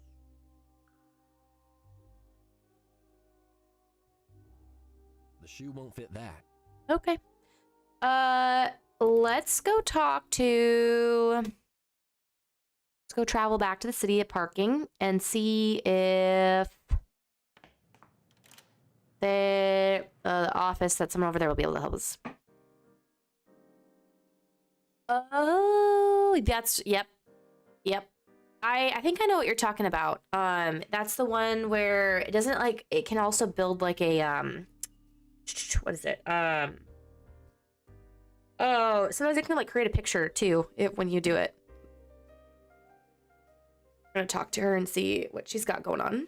The shoe won't fit that. Okay. Let's go talk to... Let's go travel back to the city at parking and see if the office that someone over there will be able to help us. Oh, yep. I think I know what you're talking about. That's the one where it doesn't like, it can also build like a, what is it? Oh, sometimes it can like create a picture too, when you do it. I'm gonna talk to her and see what she's got going on.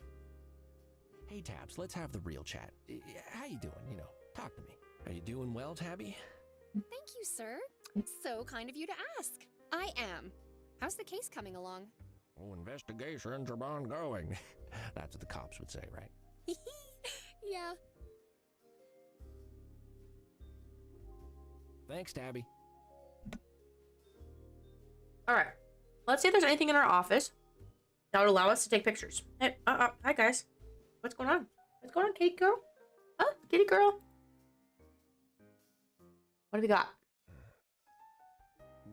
Hey, Tabs, let's have the real chat. How you doing? Talk to me. Are you doing well, Tabby? Thank you, sir. So kind of you to ask. I am. How's the case coming along? Oh, investigations are ongoing. That's what the cops would say, right? Yeah. Thanks, Tabby. All right, let's see if there's anything in our office that would allow us to take pictures. Hey, hi guys. What's going on? What's going on, kitty girl? Oh, kitty girl. What have we got?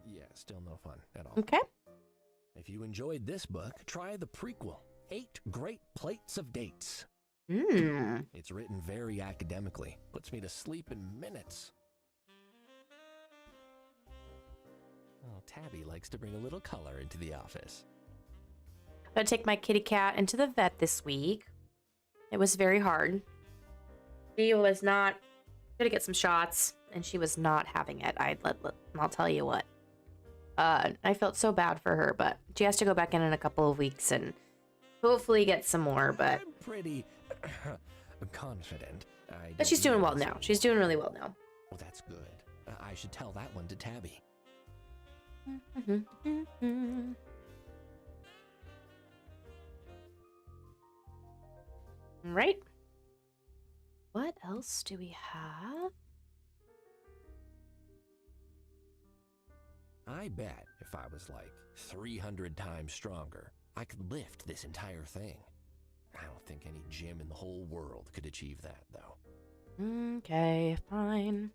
Yeah, still no fun at all. Okay. If you enjoyed this book, try the prequel, 8 Great Plates of Dates. It's written very academically. Puts me to sleep in minutes. Oh, Tabby likes to bring a little color into the office. I'm gonna take my kitty cat into the vet this week. It was very hard. She was not gonna get some shots, and she was not having it. I'll tell you what. I felt so bad for her, but she has to go back in a couple of weeks and hopefully get some more. But I'm pretty confident. But she's doing well now. She's doing really well now. Well, that's good. I should tell that one to Tabby. Right. What else do we have? I bet if I was like 300 times stronger, I could lift this entire thing. I don't think any gym in the whole world could achieve that, though. Okay, fine.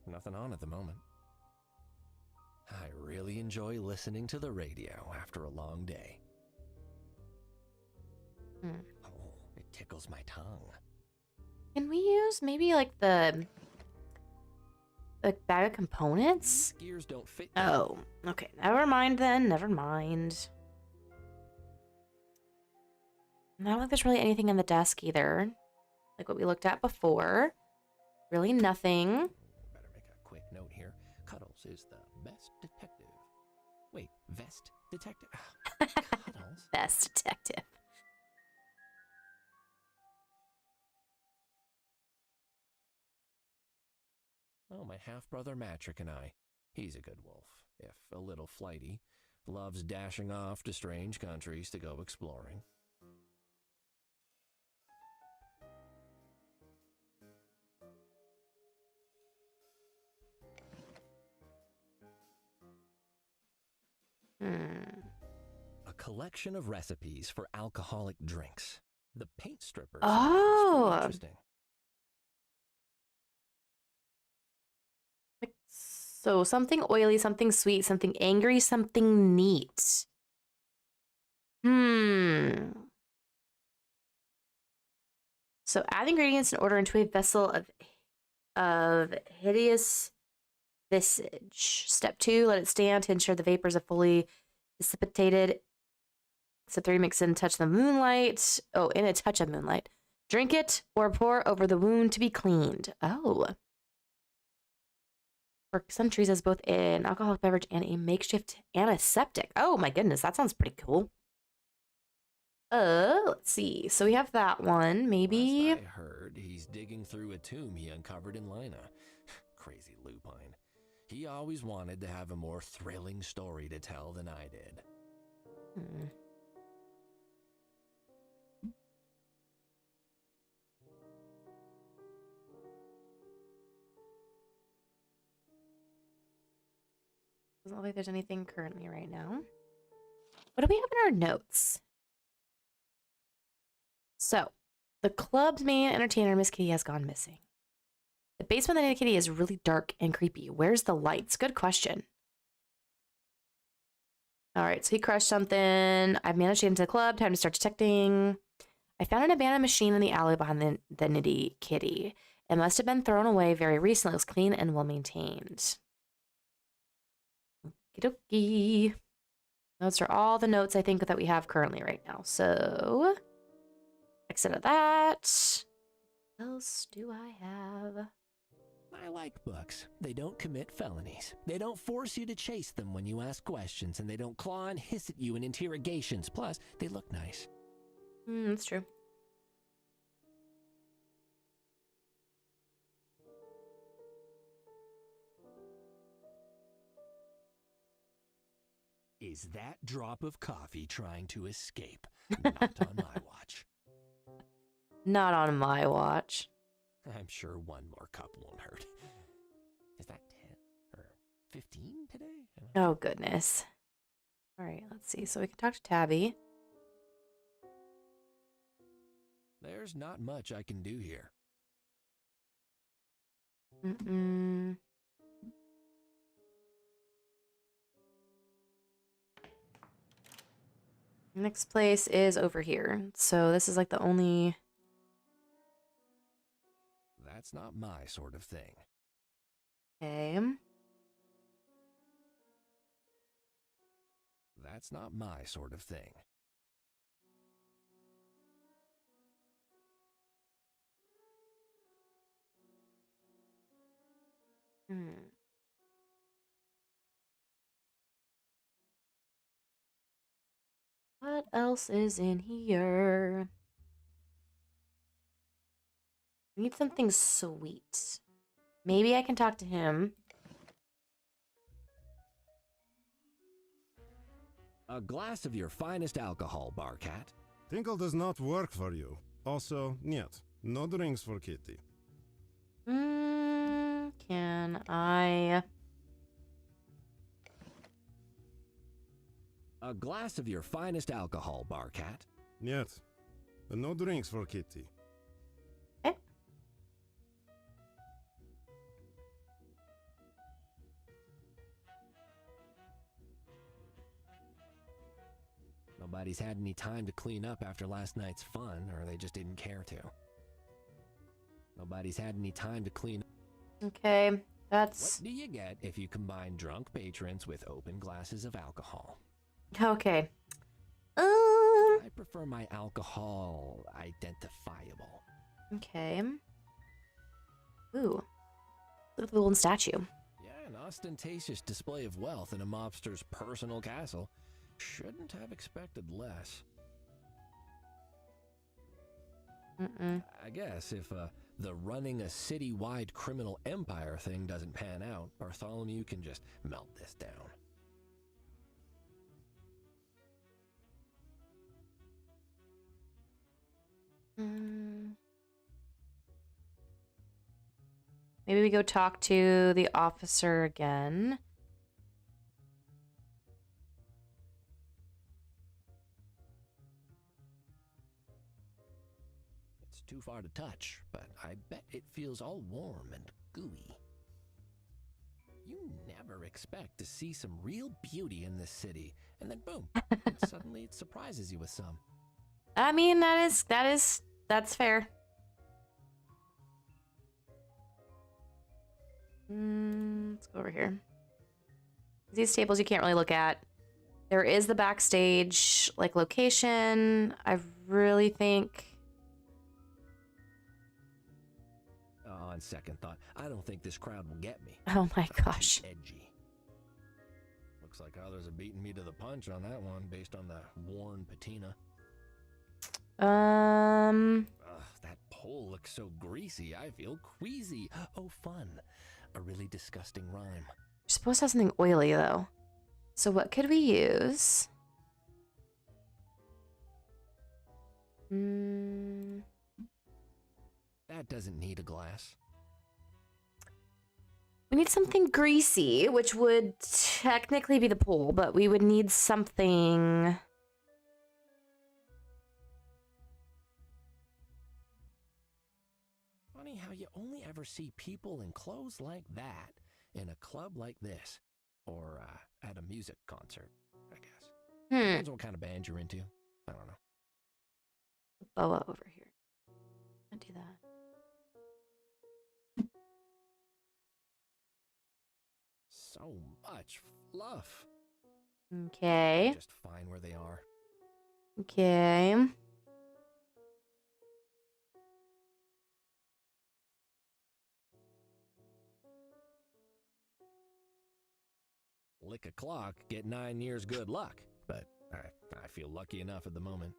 Nothing on at the moment. I really enjoy listening to the radio after a long day. Oh, it tickles my tongue. Can we use maybe like the bag of components? Gears don't fit. Oh, okay. Never mind then. Never mind. I don't think there's really anything on the desk either. like what we looked at before. Really nothing. Better make a quick note here. Cuddles is the best detective. Wait, vest detective? Cuddles? Best detective. Oh, my half-brother Matrick and I. He's a good wolf, if a little flighty. Loves dashing off to strange countries to go exploring. A collection of recipes for alcoholic drinks. The paint strippers. Oh. Interesting. So something oily, something sweet, something angry, something neat. So add ingredients in order into a vessel of hideous visage. Step 2, let it stand to ensure the vapors are fully dissipated. Step 3, mix in touch the moonlight. Oh, in a touch of moonlight. Drink it or pour over the wound to be cleaned. Oh. For some trees as both an alcoholic beverage and a makeshift antiseptic. Oh my goodness, that sounds pretty cool. Let's see. So we have that one, maybe. Last I heard, he's digging through a tomb he uncovered in Lina. Crazy lupine. He always wanted to have a more thrilling story to tell than I did. Doesn't look like there's anything currently right now. What do we have in our notes? So, the club's main entertainer, Miss Kitty, has gone missing. The basement of the Kitty is really dark and creepy. Where's the lights? Good question. All right, so he crushed something. I've managed to get into the club. Time to start detecting. I found an abandoned machine in the alley behind the Nitty Kitty. It must have been thrown away very recently. It was clean and well maintained. Okie dokie. Those are all the notes I think that we have currently right now. So, exit of that. What else do I have? I like books. They don't commit felonies. They don't force you to chase them when you ask questions, and they don't claw and hiss at you in interrogations. Plus, they look nice. That's true. Is that drop of coffee trying to escape? Not on my watch. Not on my watch. I'm sure one more cup won't hurt. Is that 10 or 15 today? Oh, goodness. All right, let's see. So we can talk to Tabby. There's not much I can do here. Next place is over here. So this is like the only... That's not my sort of thing. Okay. That's not my sort of thing. What else is in here? We need something sweet. Maybe I can talk to him. A glass of your finest alcohol, Barcat. Tinkle does not work for you. Also, niet. No drinks for Kitty. Can I... A glass of your finest alcohol, Barcat. Niet. No drinks for Kitty. Okay. Nobody's had any time to clean up after last night's fun, or they just didn't care to. Nobody's had any time to clean up. Okay, that's... What do you get if you combine drunk patrons with open glasses of alcohol? Okay. I prefer my alcohol identifiable. Okay. Ooh. Look at the golden statue. Yeah, an ostentatious display of wealth in a mobster's personal castle. Shouldn't have expected less. I guess if the running a city-wide criminal empire thing doesn't pan out, Bartholomew can just melt this down. Maybe we go talk to the officer again. It's too far to touch, but I bet it feels all warm and gooey. You never expect to see some real beauty in this city, and then boom, suddenly it surprises you with some. I mean, that's fair. Let's go over here. These tables you can't really look at. There is the backstage, like, location. I really think... On second thought, I don't think this crowd will get me. Oh my gosh. Edgy. Looks like others are beating me to the punch on that one, based on the worn patina. That pole looks so greasy, I feel queasy. Oh, fun. A really disgusting rhyme. You're supposed to have something oily, though. So what could we use? That doesn't need a glass. We need something greasy, which would technically be the pole, but we would need something... Funny how you only ever see people in clothes like that in a club like this, or at a music concert, I guess. Depends what kind of band you're into. I don't know. Boa over here. Can't do that. So much fluff. Okay. Just fine where they are. Okay. Lick a clock, get 9 years good luck. But I feel lucky enough at the moment.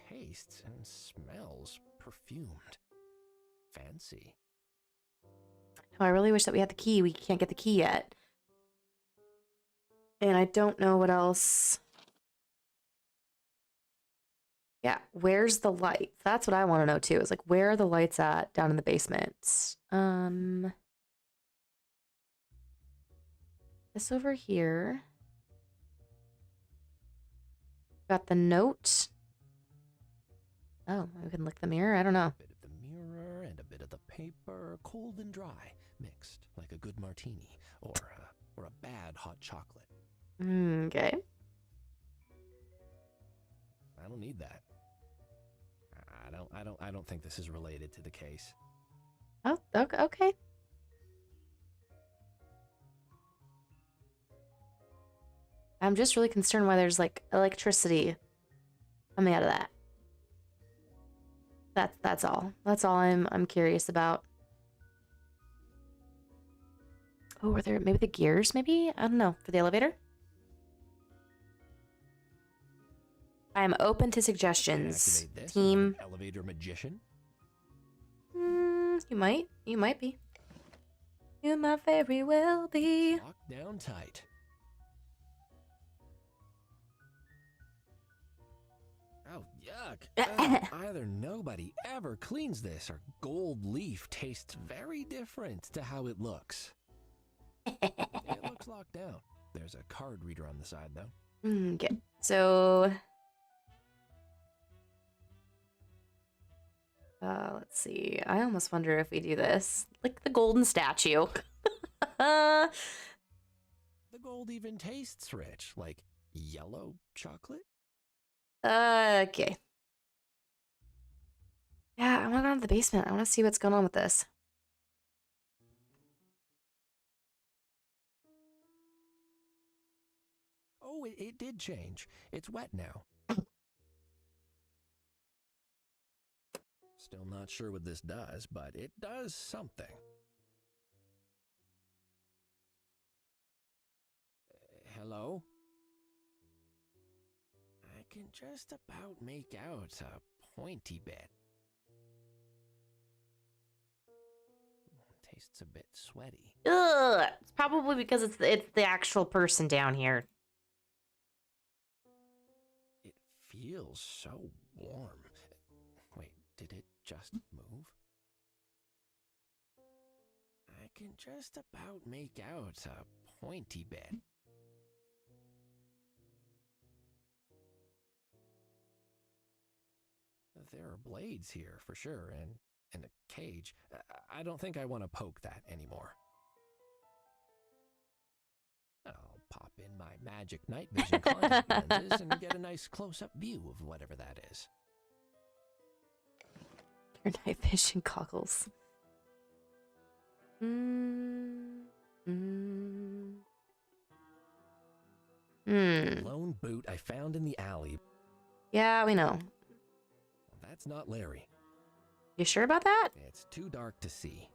Tastes and smells perfumed. Fancy. Oh, I really wish that we had the key. We can't get the key yet. And I don't know what else. Yeah, where's the lights? That's what I want to know too. Is like, where are the lights at down in the basement? This over here. Got the note. Oh, we can lick the mirror? I don't know. A bit of the mirror and a bit of the paper, cold and dry, mixed like a good martini or a bad hot chocolate. Okay. I don't need that. I don't think this is related to the case. Oh, okay. I'm just really concerned why there's like electricity coming out of that. That's all. That's all I'm curious about. Oh, were there maybe the gears? Maybe, I don't know, for the elevator. I am open to suggestions. Activate this, Team. Elevator magician. You might be. You might very well be. Locked down tight. Oh, yuck. Either nobody ever cleans this or gold leaf tastes very different to how it looks. It looks locked down. There's a card reader on the side, though. Okay, so... let's see. I almost wonder if we do this. Like the golden statue. The gold even tastes rich, like yellow chocolate. Okay. Yeah, I want to go down to the basement. I want to see what's going on with this. Oh, it did change. It's wet now. Still not sure what this does, but it does something. Hello? I can just about make out a pointy bit. Tastes a bit sweaty. Ugh! It's probably because it's the actual person down here. It feels so warm. Wait, did it just move? I can just about make out a pointy bit. There are blades here for sure, and a cage. I don't think I want to poke that anymore. I'll pop in my magic night vision contact lenses and get a nice close-up view of whatever that is. Your night vision goggles. Lone boot I found in the alley. Yeah, we know. That's not Larry. You sure about that? It's too dark to see.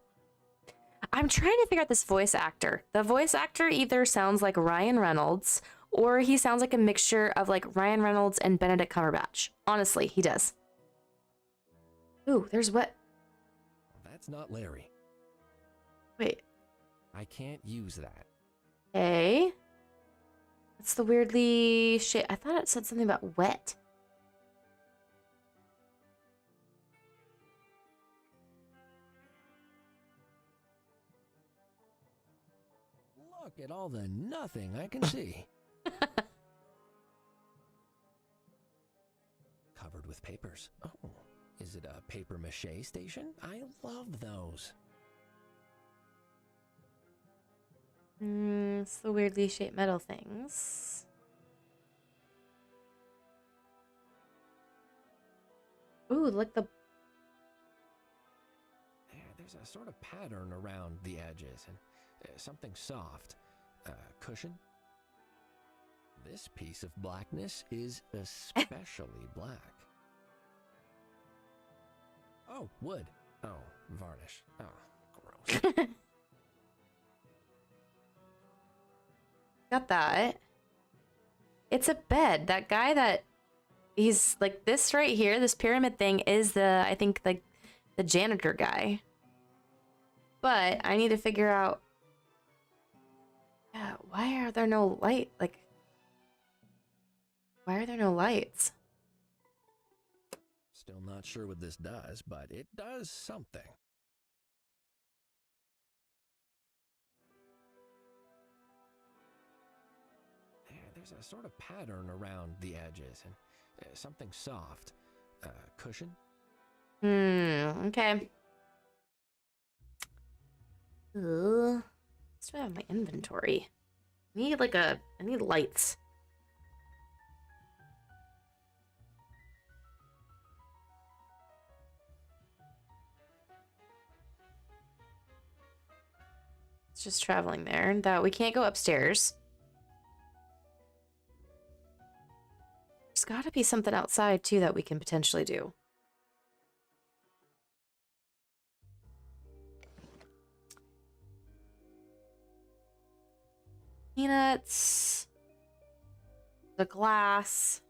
I'm trying to figure out this voice actor. The voice actor either sounds like Ryan Reynolds or he sounds like a mixture of like Ryan Reynolds and Benedict Cumberbatch. Honestly, he does. Ooh, there's what? That's not Larry. Wait. I can't use that. Hey. That's the weirdly shit. I thought it said something about wet. Look at all the nothing I can see. Covered with papers. Oh, is it a paper mache station? I love those. It's the weirdly shaped metal things. Ooh, like the... There's a sort of pattern around the edges and something soft. Cushion. This piece of blackness is especially black. Oh, wood. Oh, varnish. Oh, gross. Got that. It's a bed. That guy that he's like this right here, this pyramid thing is I think like the janitor guy. But I need to figure out, yeah, why are there no light? Like, why are there no lights? Still not sure what this does, but it does something. There's a sort of pattern around the edges and something soft. Cushion. Okay. Ugh. What do I have in my inventory? I need lights. It's just traveling there. That we can't go upstairs. There's gotta be something outside too that we can potentially do. Peanuts. The glass.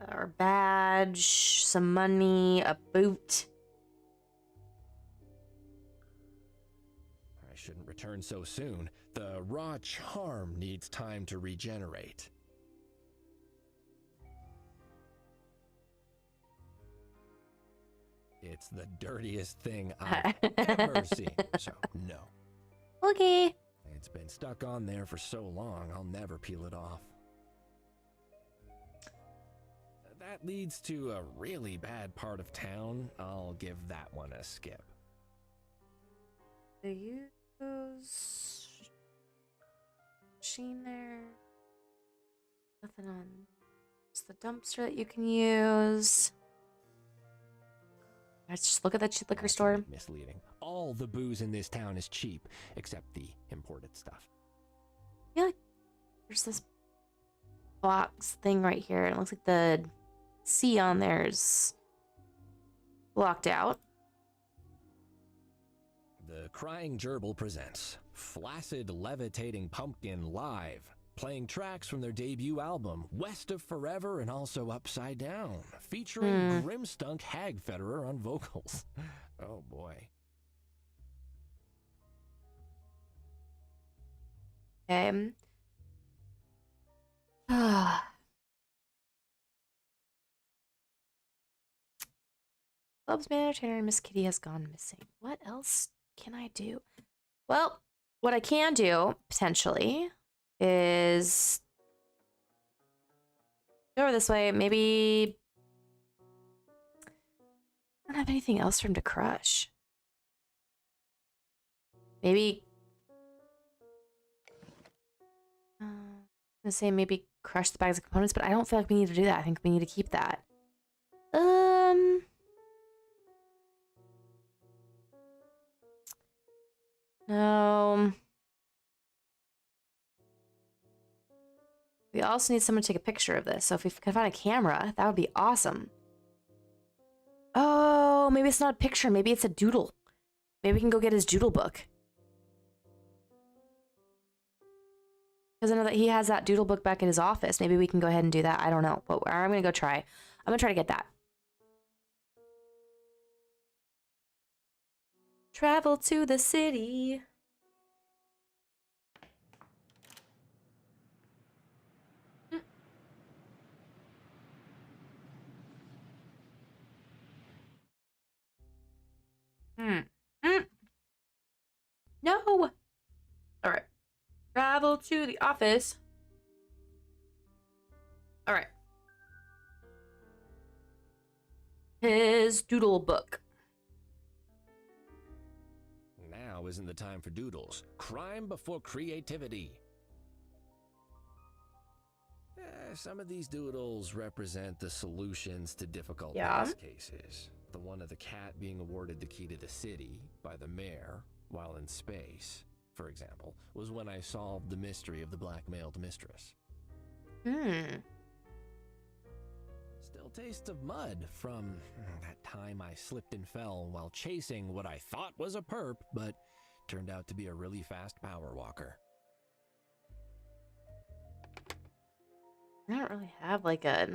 Our badge. Some money. A boot. I shouldn't return so soon. The raw charm needs time to regenerate. It's the dirtiest thing I've ever seen, so no. Okay. It's been stuck on there for so long, I'll never peel it off. That leads to a really bad part of town. I'll give that one a skip. Do you use machine there? Nothing on. It's the dumpster that you can use. Let's just look at that liquor store. Misleading. All the booze in this town is cheap, except the imported stuff. I feel like there's this box thing right here. It looks like the C on there is Locked out. The Crying Gerbil presents Flaccid Levitating Pumpkin Live, playing tracks from their debut album, West of Forever and also Upside Down, featuring Grimstunk Hagfederer on vocals. Oh boy. Okay. Club's main entertainer and Miss Kitty has gone missing. What else can I do? Well, what I can do, potentially, is go over this way. Maybe I don't have anything else for him to crush. Maybe I'm gonna say maybe crush the bags of components, but I don't feel like we need to do that. I think we need to keep that. No. We also need someone to take a picture of this. So if we can find a camera, that would be awesome. Oh, maybe it's not a picture. Maybe it's a doodle. Maybe we can go get his doodle book. Because I know that he has that doodle book back in his office. Maybe we can go ahead and do that. I don't know. But I'm going to go try. I'm going to try to get that. Travel to the city. No. All right. Travel to the office. All right. His doodle book. Now isn't the time for doodles. Crime before creativity. Some of these doodles represent the solutions to difficult past cases. The one of the cat being awarded the key to the city by the mayor while in space, for example, was when I solved the mystery of the blackmailed mistress. Still tastes of mud from that time I slipped and fell while chasing what I thought was a perp, but turned out to be a really fast power walker. I don't really have like a...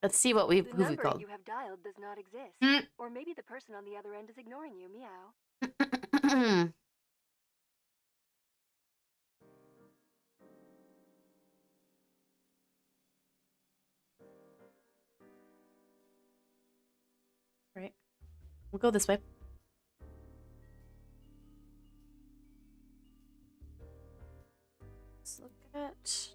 Let's see what who we called. The number you have dialed does not exist. Or maybe the person on the other end is ignoring you. Meow. Right. We'll go this way. Let's look at...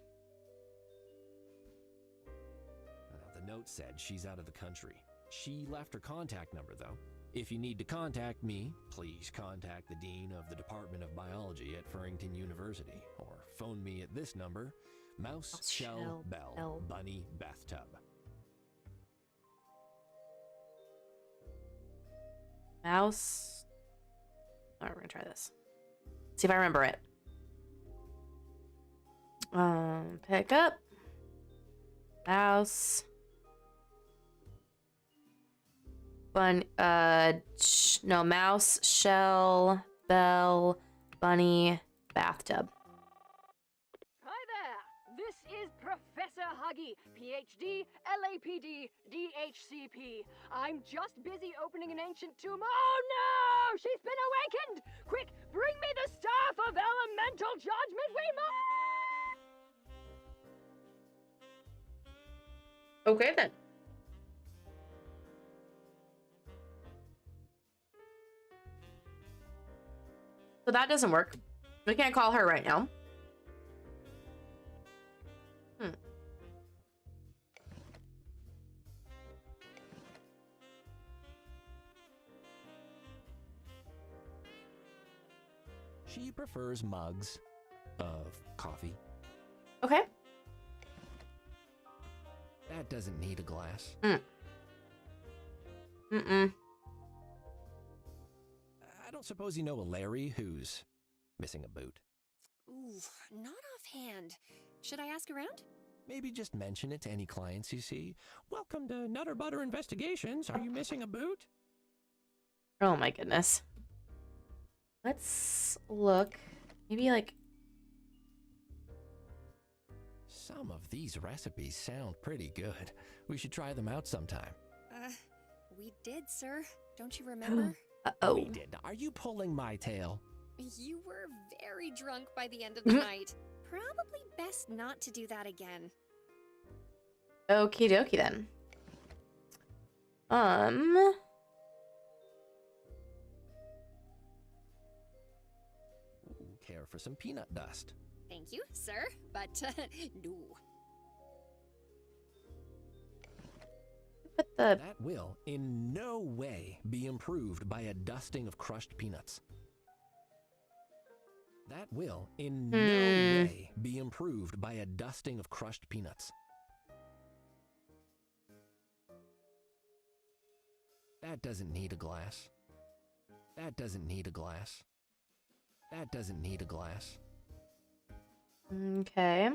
The note said she's out of the country. She left her contact number, though. If you need to contact me, please contact the Dean of the Department of Biology at Farrington University, or phone me at this number, Mouse, Shell, Bell, Bunny, Bathtub. Mouse. All right, we're gonna try this. See if I remember it. Pick up. Mouse. No, Mouse, Shell, Bell, Bunny, Bathtub. Hi there! This is Professor Huggy, PhD, LAPD, DHCP. I'm just busy opening an ancient tomb. Oh no! She's been awakened! Quick, bring me the staff of elemental judgment! We must... Okay then. So that doesn't work. We can't call her right now. She prefers mugs of coffee. Okay. That doesn't need a glass. I don't suppose you know a Larry who's missing a boot. Ooh, not offhand. Should I ask around? Maybe just mention it to any clients you see. Welcome to Nutter Butter Investigations. Are you missing a boot? Oh my goodness. Let's look. Maybe like... Some of these recipes sound pretty good. We should try them out sometime. We did, sir. Don't you remember? Uh-oh. We did. Are you pulling my tail? You were very drunk by the end of the night. Probably best not to do that again. Okie dokie then. Ooh, care for some peanut dust? Thank you, sir, but no. Put the... That will in no way be improved by a dusting of crushed peanuts. That will in no way be improved by a dusting of crushed peanuts. That doesn't need a glass. That doesn't need a glass. That doesn't need a glass. Okay.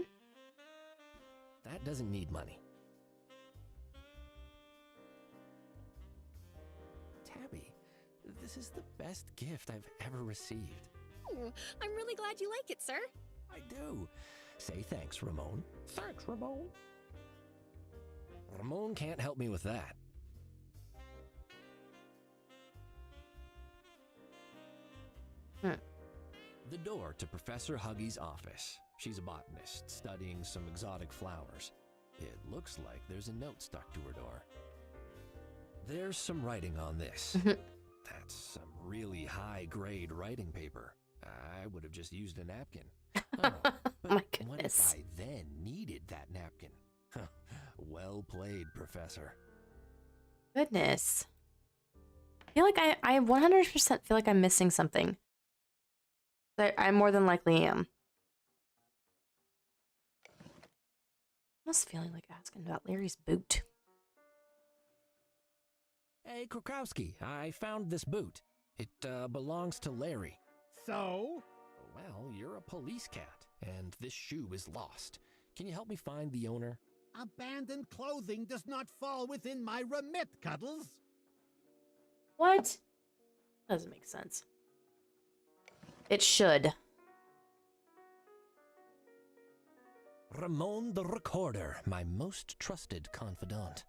That doesn't need money. Tabby, this is the best gift I've ever received. Oh, I'm really glad you like it, sir. I do. Say thanks, Ramon. Thanks, Ramon. Ramon can't help me with that. The door to Professor Huggy's office. She's a botanist, studying some exotic flowers. It looks like there's a note stuck to her door. There's some writing on this. That's some really high-grade writing paper. I would have just used a napkin. Oh, but my what if goodness. I then needed that napkin? Well played, Professor. Goodness. I feel like I 100% feel like I'm missing something. I more than likely am. Almost feeling like asking about Larry's boot. Hey, Krakowski, I found this boot. It belongs to Larry. So? Well, you're a police cat, and this shoe is lost. Can you help me find the owner? Abandoned clothing does not fall within my remit, Cuddles. What? Doesn't make sense. It should. Ramon the Recorder, my most trusted confidant.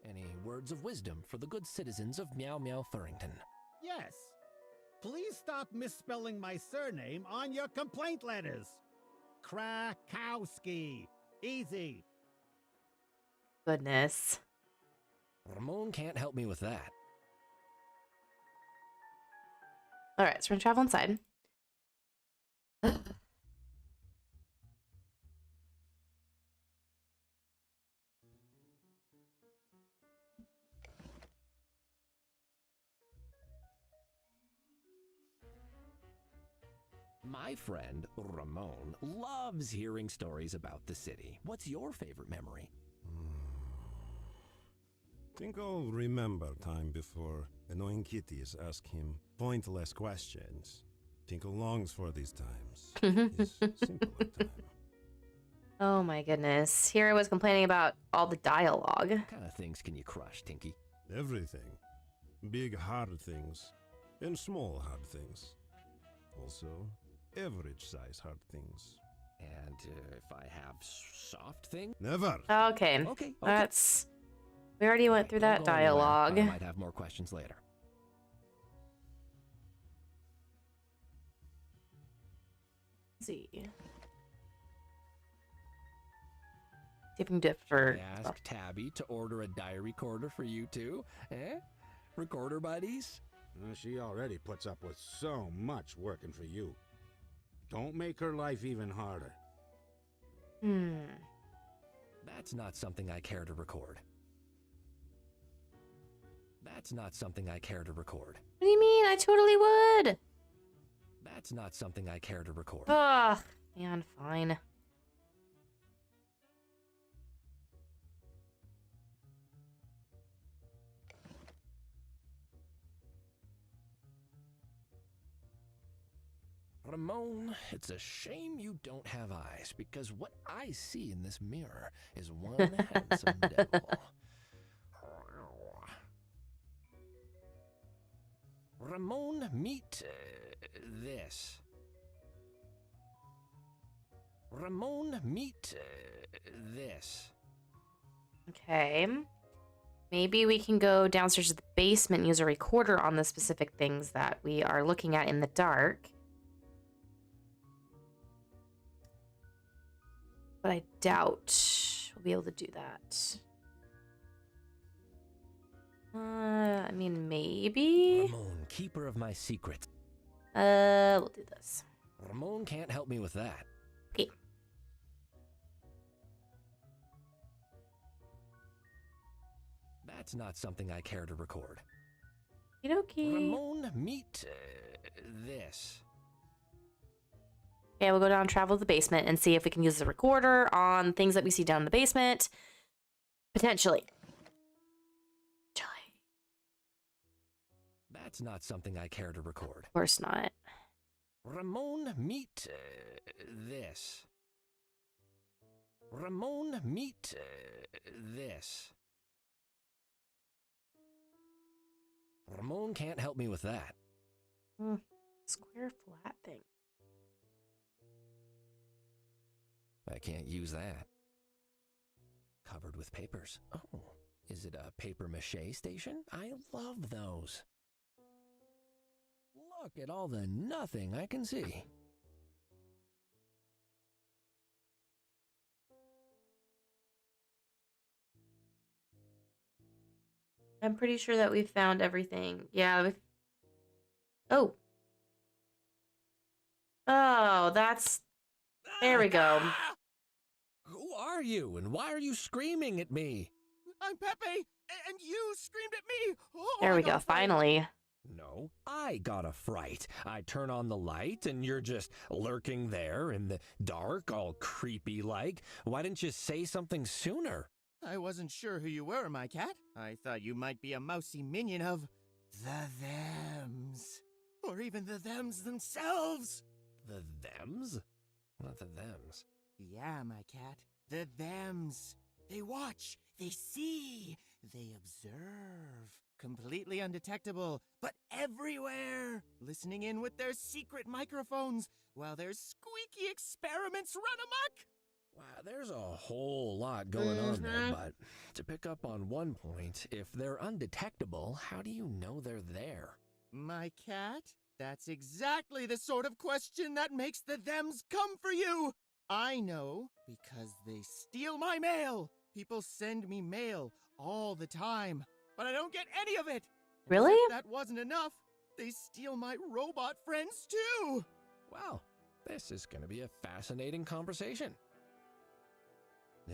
Any words of wisdom for the good citizens of Meow Meow Furrington? Yes. Please stop misspelling my surname on your complaint letters. Krakowski. Easy. Goodness. Ramon can't help me with that. Alright, so we're gonna travel inside. My friend, Ramon, loves hearing stories about the city. What's your favorite memory? Think I'll remember time before annoying kitties ask him pointless questions. Tinkle longs for these times. His simpler time. Oh my goodness. Here I was complaining about all the dialogue. What kind of things can you crush, Tinky? Everything. Big hard things and small hard things. Also, average size hard things. And if I have soft things? Never. Okay. Okay. That's... We already went through that Don't go anywhere. dialogue. I might have more questions later. Let's see. See if we can do it for... Ask Tabby to order a diary recorder for you two. Eh? Recorder buddies? She already puts up with so much working for you. Don't make her life even harder. That's not something I care to record. That's not something I care to record. What do you mean? I totally would. That's not something I care to record. Ugh. Man, fine. Ramon, it's a shame you don't have eyes, because what I see in this mirror is one handsome devil. Ramon, meet this. Ramon, meet this. Okay. Maybe we can go downstairs to the basement and use a recorder on the specific things that we are looking at in the dark. But I doubt we'll be able to do that. I mean, maybe? Ramon, keeper of my secret. We'll do this. Ramon can't help me with that. Okay. That's not something I care to record. Okie Ramon, meet this. Okay, we'll go down and travel to the basement and see if we can use the recorder on things that we see down in the basement. Potentially. That's not something I care to record. Of course not. Ramon, meet this. Ramon, meet this. Ramon can't help me with that. Square flat thing. I can't use that. Covered with papers. Oh, is it a paper mache station? I love those. Look at all the nothing I can see. I'm pretty sure that we've found everything. Yeah, we've... Oh. Oh, that's... There we go. Who are you, and why are you screaming at me? I'm Pepe, and you screamed at me. Oh, There we go, finally. No, I got a fright. I turn on the light, and you're just lurking there in the dark, all creepy-like. Why didn't you say something sooner? I wasn't sure who you were, my cat. I thought you might be a mousy minion of the Thems. Or even the Thems themselves. The Thems? Not the Thems. Yeah, my cat. The Thems. They watch, they see, they observe. Completely undetectable, but everywhere. Listening in with their secret microphones while their squeaky experiments run amok. Wow, there's a whole lot going on there, but to pick up on one point, if they're undetectable, how do you know they're there? My cat, that's exactly the sort of question that makes the Thems come for you. I know because they steal my mail. People send me mail all the time, but I don't get any of it. Really? If that wasn't enough, they steal my robot friends too. Wow, this is going to be a fascinating conversation.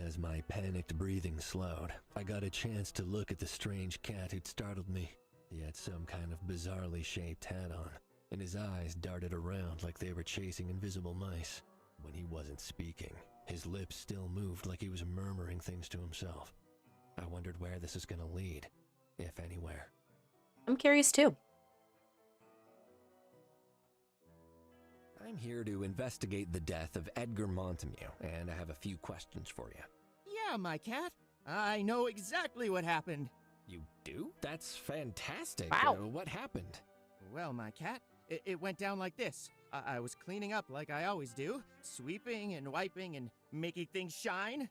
As my panicked breathing slowed, I got a chance to look at the strange cat who'd startled me. He had some kind of bizarrely shaped hat on, and his eyes darted around like they were chasing invisible mice. When he wasn't speaking, his lips still moved like he was murmuring things to himself. I wondered where this is going to lead, if anywhere. I'm curious too. I'm here to investigate the death of Edgar Montemute, and I have a few questions for you. Yeah, my cat. I know exactly what happened. You do? That's fantastic. Wow. What happened? Well, my cat, it went down like this. I was cleaning up like I always do, sweeping and wiping and making things shine.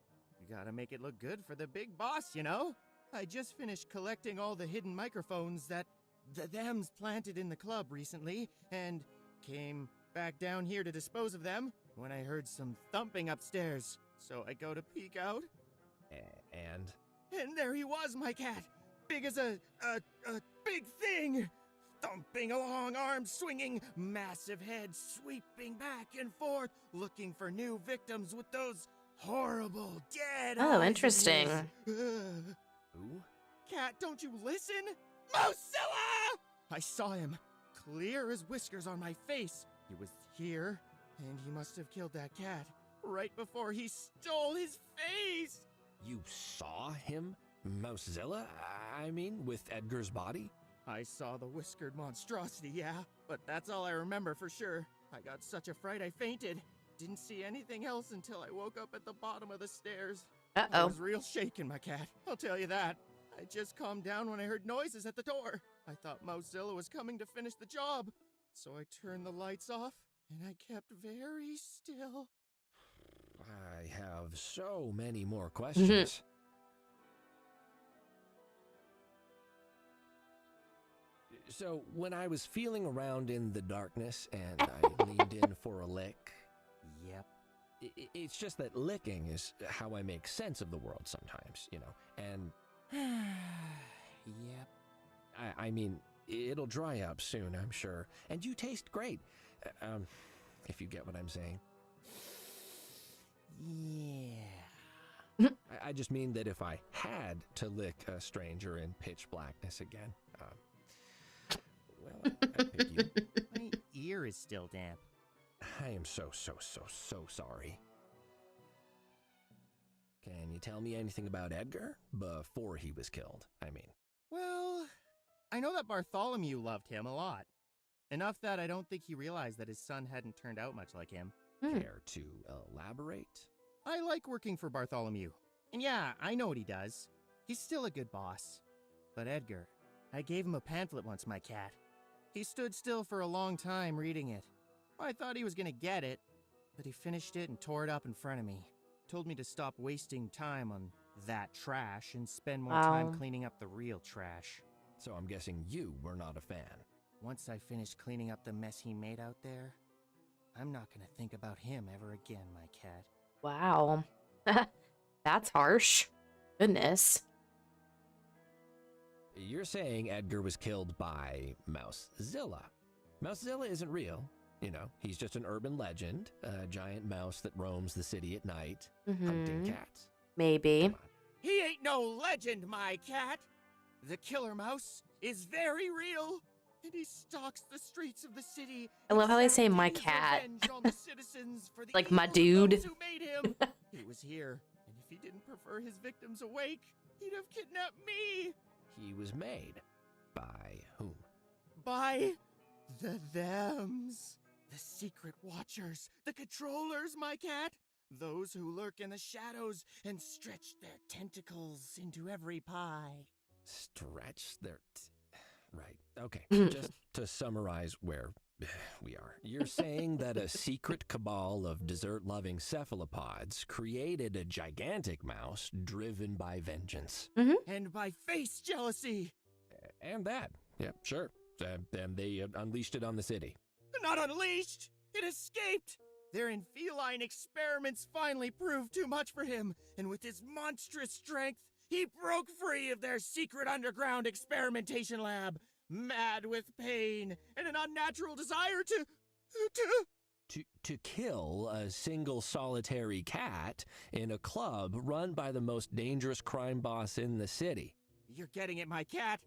You gotta make it look good for the big boss, you know? I just finished collecting all the hidden microphones that the Thems planted in the club recently, and came back down here to dispose of them when I heard some thumping upstairs. So I go to peek out. And there he was, my cat! Big as a big thing! Thumping along, arms swinging, massive head sweeping back and forth, looking for new victims with those horrible dead eyes. Oh, interesting. who? Cat, don't you listen? Mozilla! I saw him, clear as whiskers on my face. He was here, and he must have killed that cat right before he stole his face. You saw him? Mousezilla? I mean, with Edgar's body? I saw the whiskered monstrosity, yeah, but that's all I remember for sure. I got such a fright I fainted. Didn't see anything else until I woke up at the bottom of the stairs. I Uh-oh. was real shaken, my cat. I'll tell you that. I just calmed down when I heard noises at the door. I thought Mouzilla was coming to finish the job. So I turned the lights off, and I kept very still. I have so many more questions. So, when I was feeling around in the darkness and I leaned in for a lick. Yep. It's just that licking is how I make sense of the world sometimes, you know, and. Yep. I mean, it'll dry up soon, I'm sure. And you taste great. If you get what I'm saying. Yeah. I just mean that if I had to lick a stranger in pitch blackness again, well, I'd pick you. My ear is still damp. I am so sorry. Can you tell me anything about Edgar? Before he was killed, I mean. Well, I know that Bartholomew loved him a lot. Enough that I don't think he realized that his son hadn't turned out much like him. Care to elaborate? I like working for Bartholomew. And yeah, I know what he does. He's still a good boss. But Edgar, I gave him a pamphlet once, my cat. He stood still for a long time reading it. I thought he was gonna get it, but he finished it and tore it up in front of me. Told me to stop wasting time on that trash and spend more time cleaning up the real trash. So I'm guessing you were not a fan. Once I finished cleaning up the mess he made out there, I'm not gonna think about him ever again, my cat. Wow. That's harsh. Goodness. You're saying Edgar was killed by Mouzilla. Mouzilla isn't real. You know, he's just an urban legend, a giant mouse that roams the city at night, hunting cats. Maybe. He ain't no legend, my cat! The killer mouse is very real, and he stalks the streets of the city. I love how they say my cat. Like my dude. Who made him. He was here, and if he didn't prefer his victims awake, he'd have kidnapped me. He was made by whom? By the thems. The secret watchers, the controllers, my cat. Those who lurk in the shadows and stretch their tentacles into every pie. Stretch their... Right, okay. Just to summarize where we are. You're saying that a secret cabal of dessert-loving cephalopods created a gigantic mouse driven by vengeance. And by face jealousy. And that. Yep, sure. And they unleashed it on the city. Not unleashed! It escaped! Their feline experiments finally proved too much for him, and with his monstrous strength, he broke free of their secret underground experimentation lab, mad with pain and an unnatural desire to kill a single solitary cat in a club run by the most dangerous crime boss in the city. You're getting it, my cat.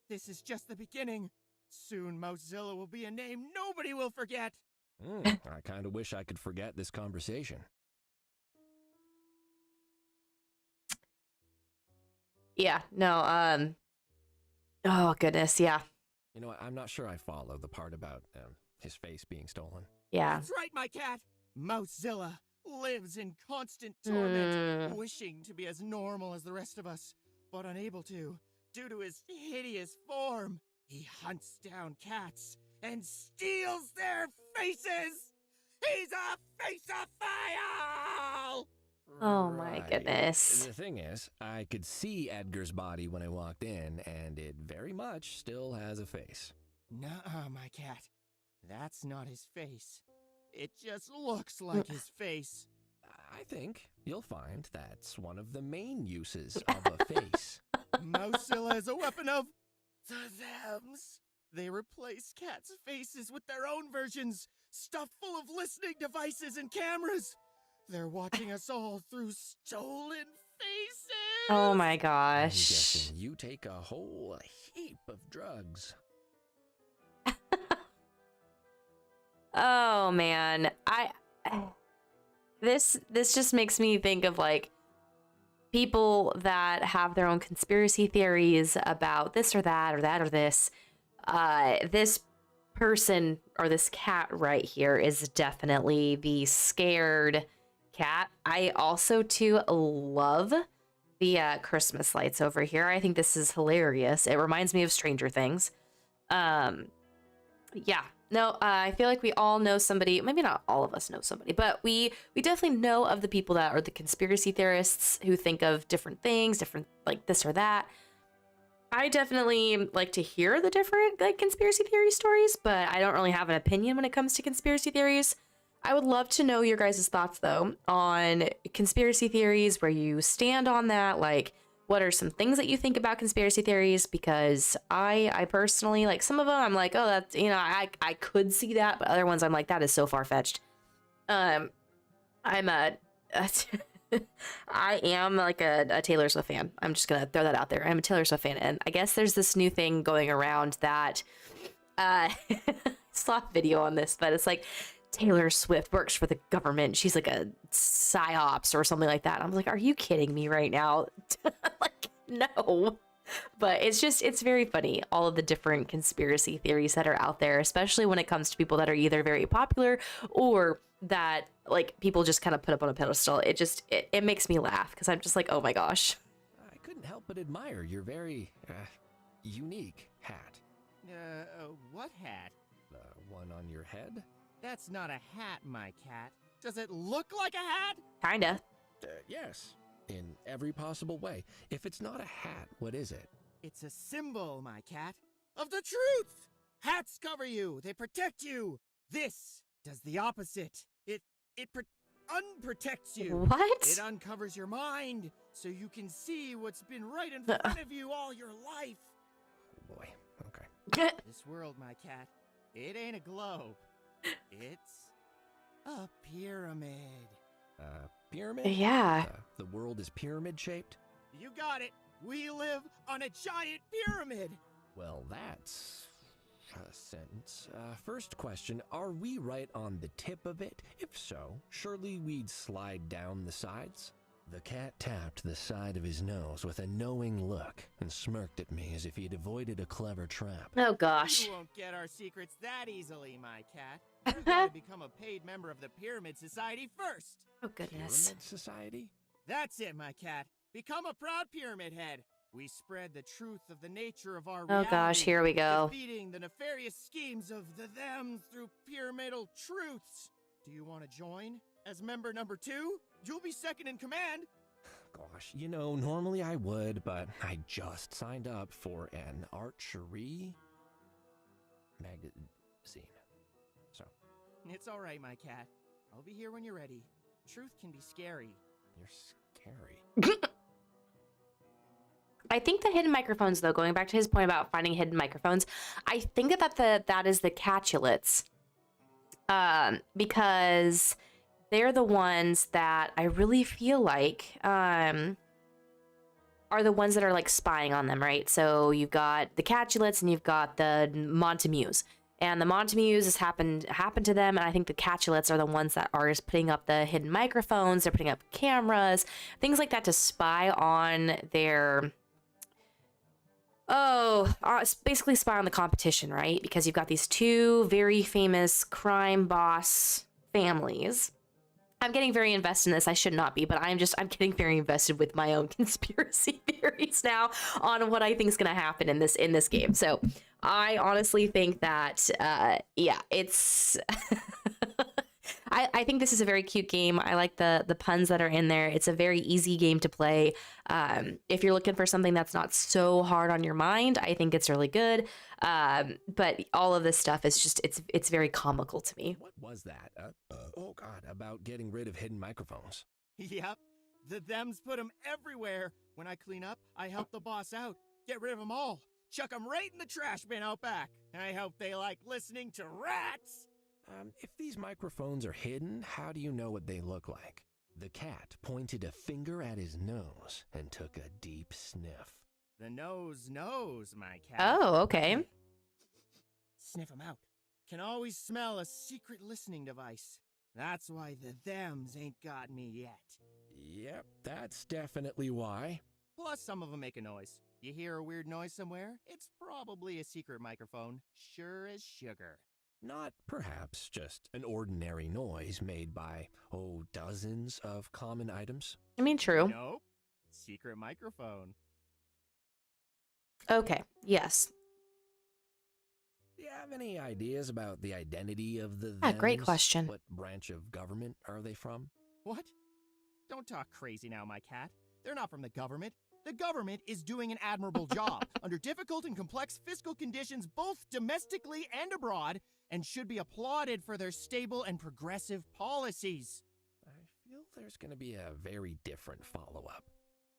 This is just the beginning. Soon Mouzilla will be a name nobody will forget. I kind of wish I could forget this conversation. Yeah, no, oh goodness, yeah. You know what, I'm not sure I follow the part about his face being stolen. Yeah. That's right, my cat. Mouzilla lives in constant torment, wishing to be as normal as the rest of us, but unable to, due to his hideous form. He hunts down cats and steals their faces! He's a faceophile! Oh my goodness. The thing is, I could see Edgar's body when I walked in, and it very much still has a face. Nuh-uh, my cat. That's not his face. It just looks like his face. I think you'll find that's one of the main uses of a face. Mouzilla is a weapon of the thems. They replace cats' faces with their own versions, stuffed full of listening devices and cameras. They're watching us all through stolen faces. Oh my I'm gosh. guessing you take a whole heap of drugs. Oh man. This just makes me think of like people that have their own conspiracy theories about this or that or that or this. This person or this cat right here is definitely the scared cat. I also too love the Christmas lights over here. I think this is hilarious. It reminds me of Stranger Things. Yeah. No, I feel like we all know somebody, maybe not all of us know somebody, but we definitely know of the people that are the conspiracy theorists who think of different things, different like this or that. I definitely like to hear the different like conspiracy theory stories, but I don't really have an opinion when it comes to conspiracy theories. I would love to know your guys' thoughts though on conspiracy theories, where you stand on that. Like, what are some things that you think about conspiracy theories? Because I personally, like, some of them I'm like, oh, that's, you know, I could see that, but other ones I'm like, that is so far-fetched. I'm a I am like a Taylor Swift fan. I'm just gonna throw that out there. I'm a Taylor Swift fan, and I guess there's this new thing going around that saw a video on this, but it's like Taylor Swift works for the government. She's like a psyops or something like that. I'm like, are you kidding me right now? Like, no. But it's very funny, all of the different conspiracy theories that are out there, especially when it comes to people that are either very popular or that like people just kind of put up on a pedestal. It makes me laugh because I'm just like, oh my gosh. I couldn't help but admire your very unique hat. What hat? The one on your head? That's not a hat, my cat. Does it look like a hat? Kinda. Yes, in every possible way. If it's not a hat, what is it? It's a symbol, my cat, of the truth! Hats cover you, they protect you! This does the opposite. It unprotects you. What? It uncovers your mind, so you can see what's been right in front of you all your life. Oh boy, okay. This world, my cat, it ain't a globe. It's a pyramid. Pyramid? Yeah. The world is pyramid-shaped? You got it. We live on a giant pyramid. Well, that's a sentence. First question, are we right on the tip of it? If so, surely we'd slide down the sides? The cat tapped the side of his nose with a knowing look and smirked at me as if he had avoided a clever trap. Oh gosh. You won't get our secrets that easily, my cat. You gotta become a paid member of the Pyramid Society first. Oh goodness. Pyramid Society? That's it, my cat. Become a proud pyramid head. We spread the truth of the nature of our Oh reality, gosh, here we go. defeating the nefarious schemes of the them through pyramidal truths. Do you want to join as member number 2? You'll be second in command. Gosh, you know, normally I would, but I just signed up for an archery magazine. So. It's all right, my cat. I'll be here when you're ready. Truth can be scary. You're scary. I think the hidden microphones, though, going back to his point about finding hidden microphones, I think that is the catulets. Because they're the ones that I really feel like are the ones that are like spying on them, right? So you've got the catulets and you've got the Montemues. And the Montemues has happened to them, and I think the catulets are the ones that are just putting up the hidden microphones, they're putting up cameras, things like that to spy on their basically spy on the competition, right? Because you've got these two very famous crime boss families. I'm getting very invested in this. I should not be, but I'm getting very invested with my own conspiracy theories now on what I think is going to happen in this game. So I honestly think that, it's, I think this is a very cute game. I like the puns that are in there. It's a very easy game to play. If you're looking for something that's not so hard on your mind, I think it's really good. But all of this stuff is just, it's very comical to me. What was that? Oh God, about getting rid of hidden microphones. Yep. The thems put them everywhere. When I clean up, I help the boss out. Get rid of them all. Chuck them right in the trash bin out back. I hope they like listening to rats. If these microphones are hidden, how do you know what they look like? The cat pointed a finger at his nose and took a deep sniff. The nose knows, my cat. Oh, okay. Sniff 'em out. Can always smell a secret listening device. That's why the thems ain't got me yet. Yep, that's definitely why. Plus, some of them make a noise. You hear a weird noise somewhere? It's probably a secret microphone, sure as sugar. Not perhaps just an ordinary noise made by, dozens of common items? I mean, true. Nope. Secret microphone. Okay, yes. Do you have any ideas about the identity of the Yeah, great thems? question. What branch of government are they from? What? Don't talk crazy now, my cat. They're not from the government. The government is doing an admirable job under difficult and complex fiscal conditions both domestically and abroad, and should be applauded for their stable and progressive policies. I feel there's going to be a very different follow-up.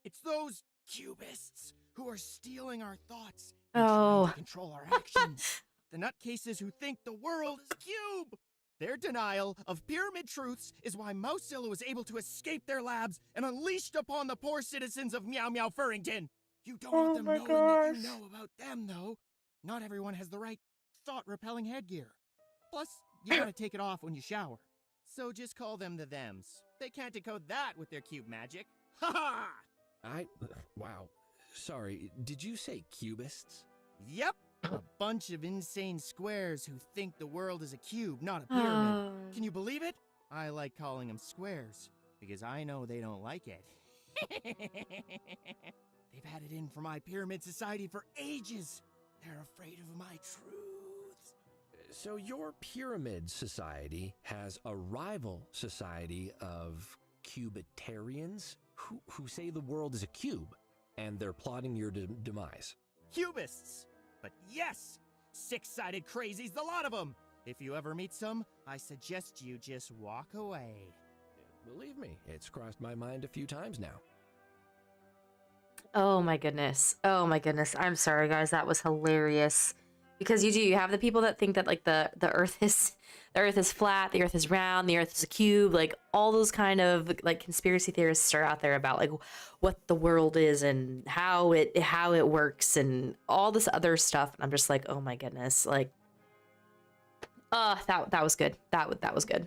It's those cubists who are stealing our thoughts and trying to control our actions. The nutcases who think the world is a cube. Their denial of pyramid truths is why Mousezilla was able to escape their labs and unleashed upon the poor citizens of Meow Meow Furrington. You don't want them knowing that you know about them, though. Not everyone has the right thought-repelling headgear. Plus, you gotta take it off when you shower. So just call them the thems. They can't decode that with their cube magic. Ha ha! Wow. Sorry, did you say cubists? Yep. A bunch of insane squares who think the world is a cube, not a pyramid. Can you believe it? I like calling them squares, because I know they don't like it. They've had it in for my pyramid society for ages. They're afraid of my truths. So your pyramid society has a rival society of cubitarians who say the world is a cube, and they're plotting your demise. Cubists! But yes! Six-sided crazies, the lot of them! If you ever meet some, I suggest you just walk away. Believe me, it's crossed my mind a few times now. Oh my goodness. Oh my goodness. I'm sorry, guys. That was hilarious. Because you have the people that think that like the earth is flat, the earth is round, the earth is a cube, like all those kind of like conspiracy theorists are out there about like what the world is and how it works and all this other stuff. And I'm just like, oh my goodness, like that was good. That was good.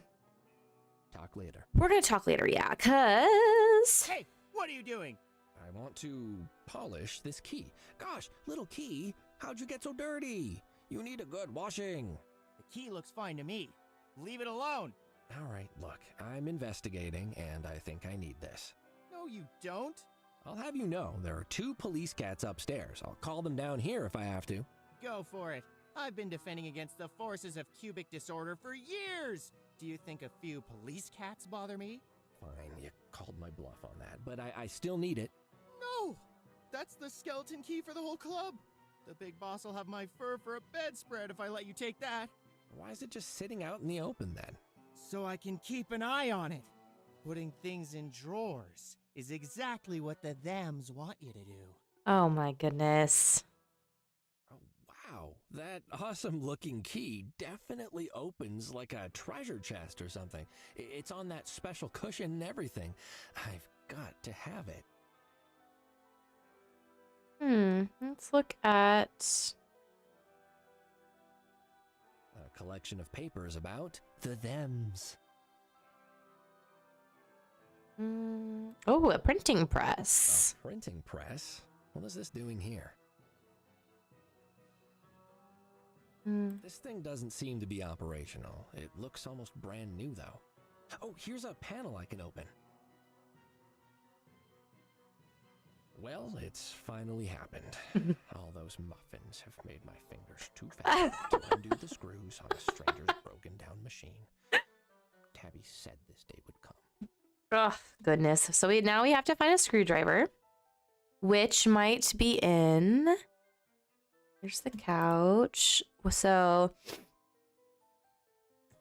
Talk later. We're gonna talk later, yeah, cause Hey, what are you doing? I want to polish this key. Gosh, little key, how'd you get so dirty? You need a good washing. The key looks fine to me. Leave it alone. All right, look, I'm investigating, and I think I need this. No, you don't. I'll have you know, there are 2 police cats upstairs. I'll call them down here if I have to. Go for it. I've been defending against the forces of cubic disorder for years. Do you think a few police cats bother me? Fine, you called my bluff on that, but I still need it. No! That's the skeleton key for the whole club. The big boss will have my fur for a bedspread if I let you take that. Why is it just sitting out in the open then? So I can keep an eye on it. Putting things in drawers is exactly what the thems want you to do. oh my goodness. Oh, wow, that awesome-looking key definitely opens like a treasure chest or something. It's on that special cushion and everything. I've got to have it. Let's look at A collection of papers about the thems. oh, a printing press. A printing press? What is this doing here? This thing doesn't seem to be operational. It looks almost brand new, though. Oh, here's a panel I can open. Well, it's finally happened. All those muffins have made my fingers too fat to undo the screws on a stranger's broken-down machine. Tabby said this day would come. Oh, goodness. So now we have to find a screwdriver, which might be in... Here's the couch. So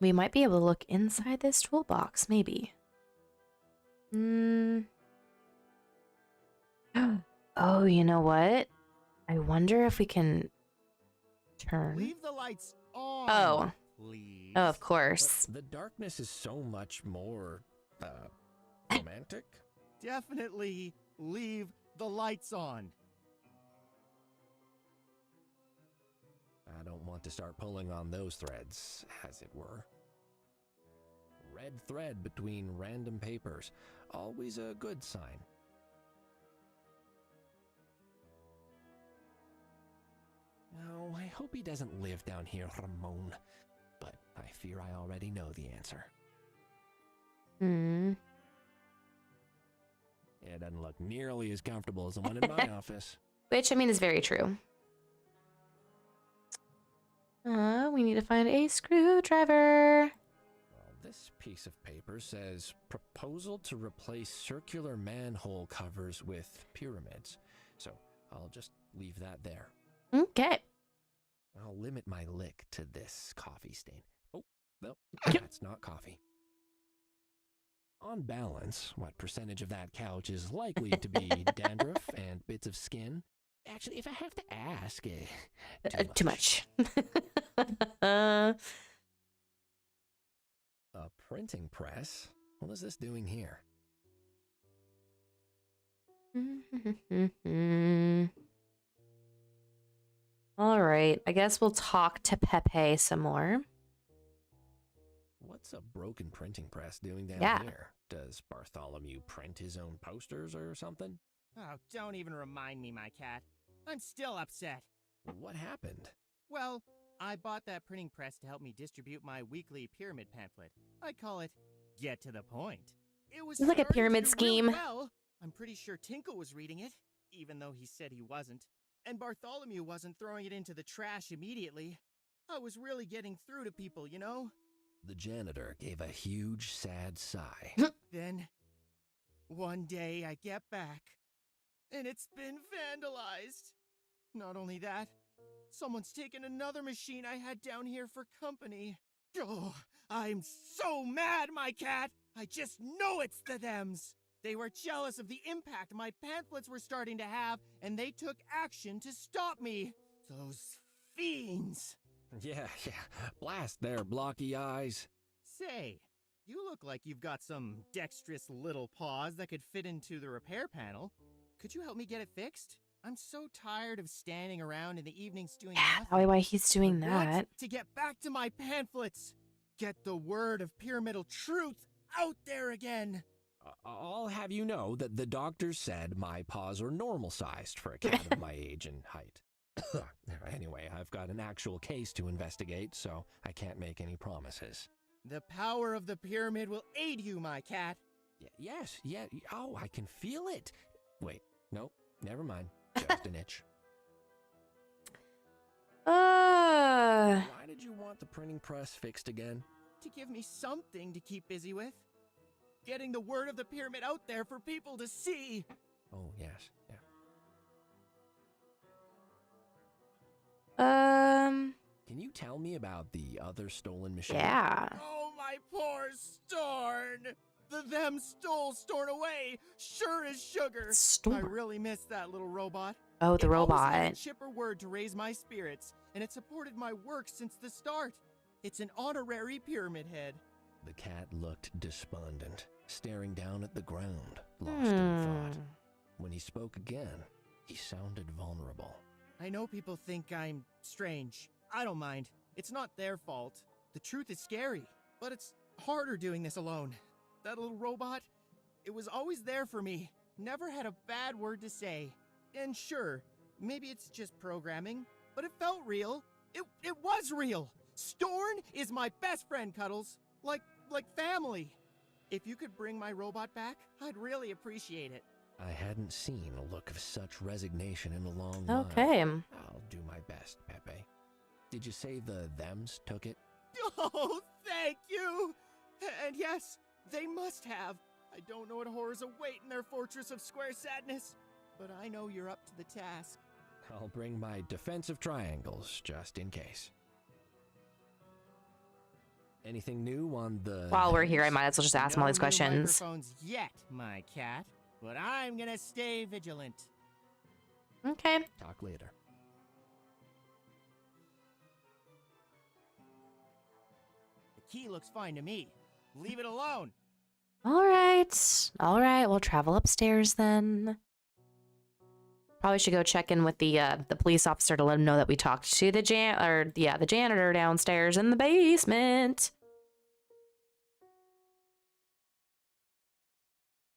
we might be able to look inside this toolbox, maybe. Oh, you know what? I wonder if we can turn. Leave the lights on. Oh. Please. Oh, of course. But the darkness is so much more, romantic. Definitely leave the lights on. I don't want to start pulling on those threads, as it were. Red thread between random papers. Always a good sign. Oh, I hope he doesn't live down here, Ramon. But I fear I already know the answer. Hmm. It doesn't look nearly as comfortable as the one in my office. Which, I mean, is very true. We need to find a screwdriver. Well, this piece of paper says proposal to replace circular manhole covers with pyramids. So I'll just leave that there. Okay. I'll limit my lick to this coffee stain. Oh, no, that's not coffee. On balance, what percentage of that couch is likely to be dandruff and bits of skin? Actually, if I have to ask, Too much. A printing press? What is this doing here? All right. I guess we'll talk to Pepe some more. What's a broken printing press doing down here? Does Bartholomew print his own posters or something? Oh, don't even remind me, my cat. I'm still upset. What happened? Well, I bought that printing press to help me distribute my weekly pyramid pamphlet. I call it Get to the Point. It was like a starting pyramid to do scheme. really well. I'm pretty sure Tinkle was reading it, even though he said he wasn't. And Bartholomew wasn't throwing it into the trash immediately. I was really getting through to people, you know? The janitor gave a huge, sad sigh. Then, one day I get back, and it's been vandalized. Not only that, someone's taken another machine I had down here for company. Oh, I'm so mad, my cat! I just know it's the thems! They were jealous of the impact my pamphlets were starting to have, and they took action to stop me. Those fiends! Yeah. Blast their blocky eyes. Say, you look like you've got some dexterous little paws that could fit into the repair panel. Could you help me get it fixed? I'm so tired of standing around in the evenings doing nothing. Probably why he's doing I that. want to get back to my pamphlets. Get the word of pyramidal truth out there again. I'll have you know that the doctor said my paws are normal-sized for a cat of my age and height. Anyway, I've got an actual case to investigate, so I can't make any promises. The power of the pyramid will aid you, my cat. Yes. Oh, I can feel it. Wait, nope, never mind. Just an itch. Why did you want the printing press fixed again? To give me something to keep busy with. Getting the word of the pyramid out there for people to see. Oh, yes, yeah. Can you tell me about the other stolen machine? Yeah. Oh, my poor Storn! The them stole Storn away, sure as sugar. Storn. I really miss that little robot. Oh, the It always robot. had a chipper word to raise my spirits, and it supported my work since the start. It's an honorary pyramid head. The cat looked despondent, staring down at the ground, lost in thought. When he spoke again, he sounded vulnerable. I know people think I'm strange. I don't mind. It's not their fault. The truth is scary, but it's harder doing this alone. That little robot, it was always there for me. Never had a bad word to say. And sure, maybe it's just programming, but it felt real. It was real. Storn is my best friend, Cuddles. Like family. If you could bring my robot back, I'd really appreciate it. I hadn't seen a look of such resignation in a long Okay. while. I'll do my best, Pepe. Did you say the thems took it? Oh, thank you! And yes, they must have. I don't know what horrors await in their fortress of square sadness, but I know you're up to the task. I'll bring my defensive triangles, just in case. Anything new on the... While we're here, I might as well just ask him all these No new questions. microphones yet, my cat, but I'm gonna stay vigilant. Okay. Talk later. The key looks fine to me. Leave it alone. All right. We'll travel upstairs then. Probably should go check in with the police officer to let him know that we talked to the janitor downstairs in the basement.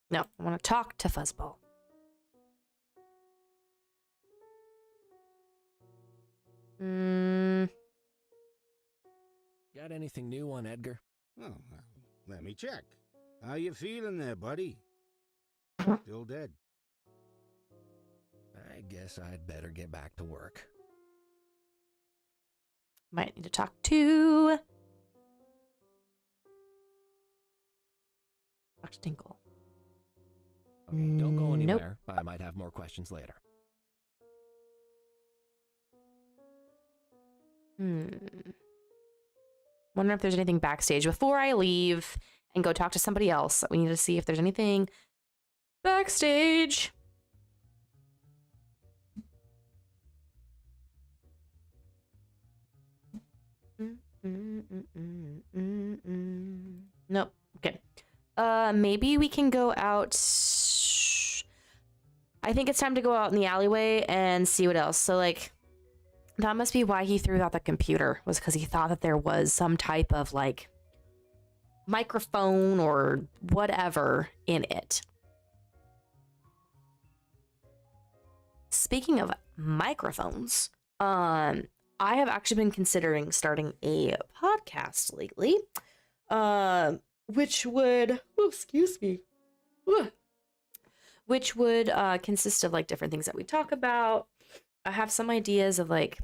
No, I want to talk to Fuzzball. Got anything new on Edgar? Oh, well, let me check. How you feeling there, buddy? Still dead. I guess I'd better get back to work. Might need to talk to Dr. Tinkle. Okay, don't go Nope. anywhere. I might have more questions later. Wonder if there's anything backstage before I leave and go talk to somebody else. We need to see if there's anything backstage. Nope. Okay. Maybe we can go out. I think it's time to go out in the alleyway and see what else. So, like, that must be why he threw out the computer, was because he thought that there was some type of, like, microphone or whatever in it. Speaking of microphones, I have actually been considering starting a podcast lately, which would, which would consist of like different things that we talk about. I have some ideas of like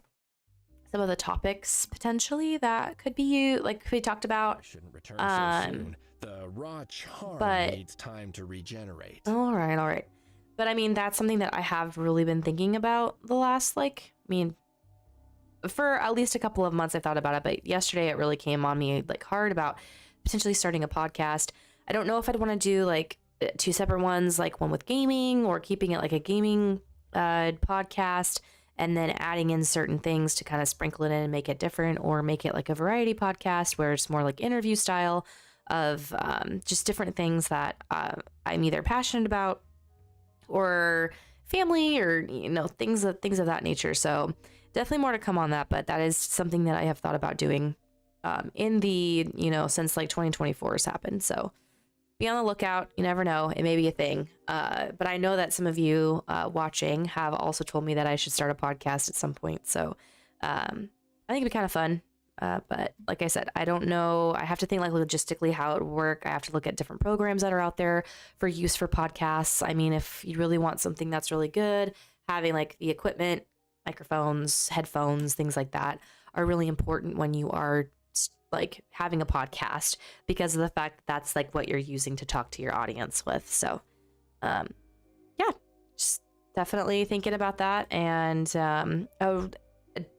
some of the topics potentially that could be like we talked about. I shouldn't return so soon. The raw charm needs time to regenerate. All right. But I mean, that's something that I have really been thinking about the last, like, I mean, for at least a couple of months I've thought about it, but yesterday it really came on me like hard about potentially starting a podcast. I don't know if I'd want to do like two separate ones, like one with gaming or keeping it like a gaming podcast and then adding in certain things to kind of sprinkle it in and make it different, or make it like a variety podcast where it's more like interview style of just different things that I'm either passionate about or family, or things of that nature. So definitely more to come on that, but that is something that I have thought about doing in the since like 2024 has happened. So be on the lookout. You never know, it may be a thing. But I know that some of you watching have also told me that I should start a podcast at some point. So I think it'd be kind of fun. But like I said, I don't know. I have to think like logistically how it would work. I have to look at different programs that are out there for use for podcasts. I mean, if you really want something that's really good, having like the equipment, microphones, headphones, things like that are really important when you are like having a podcast, because of the fact that that's like what you're using to talk to your audience with. So, yeah, just definitely thinking about that. And,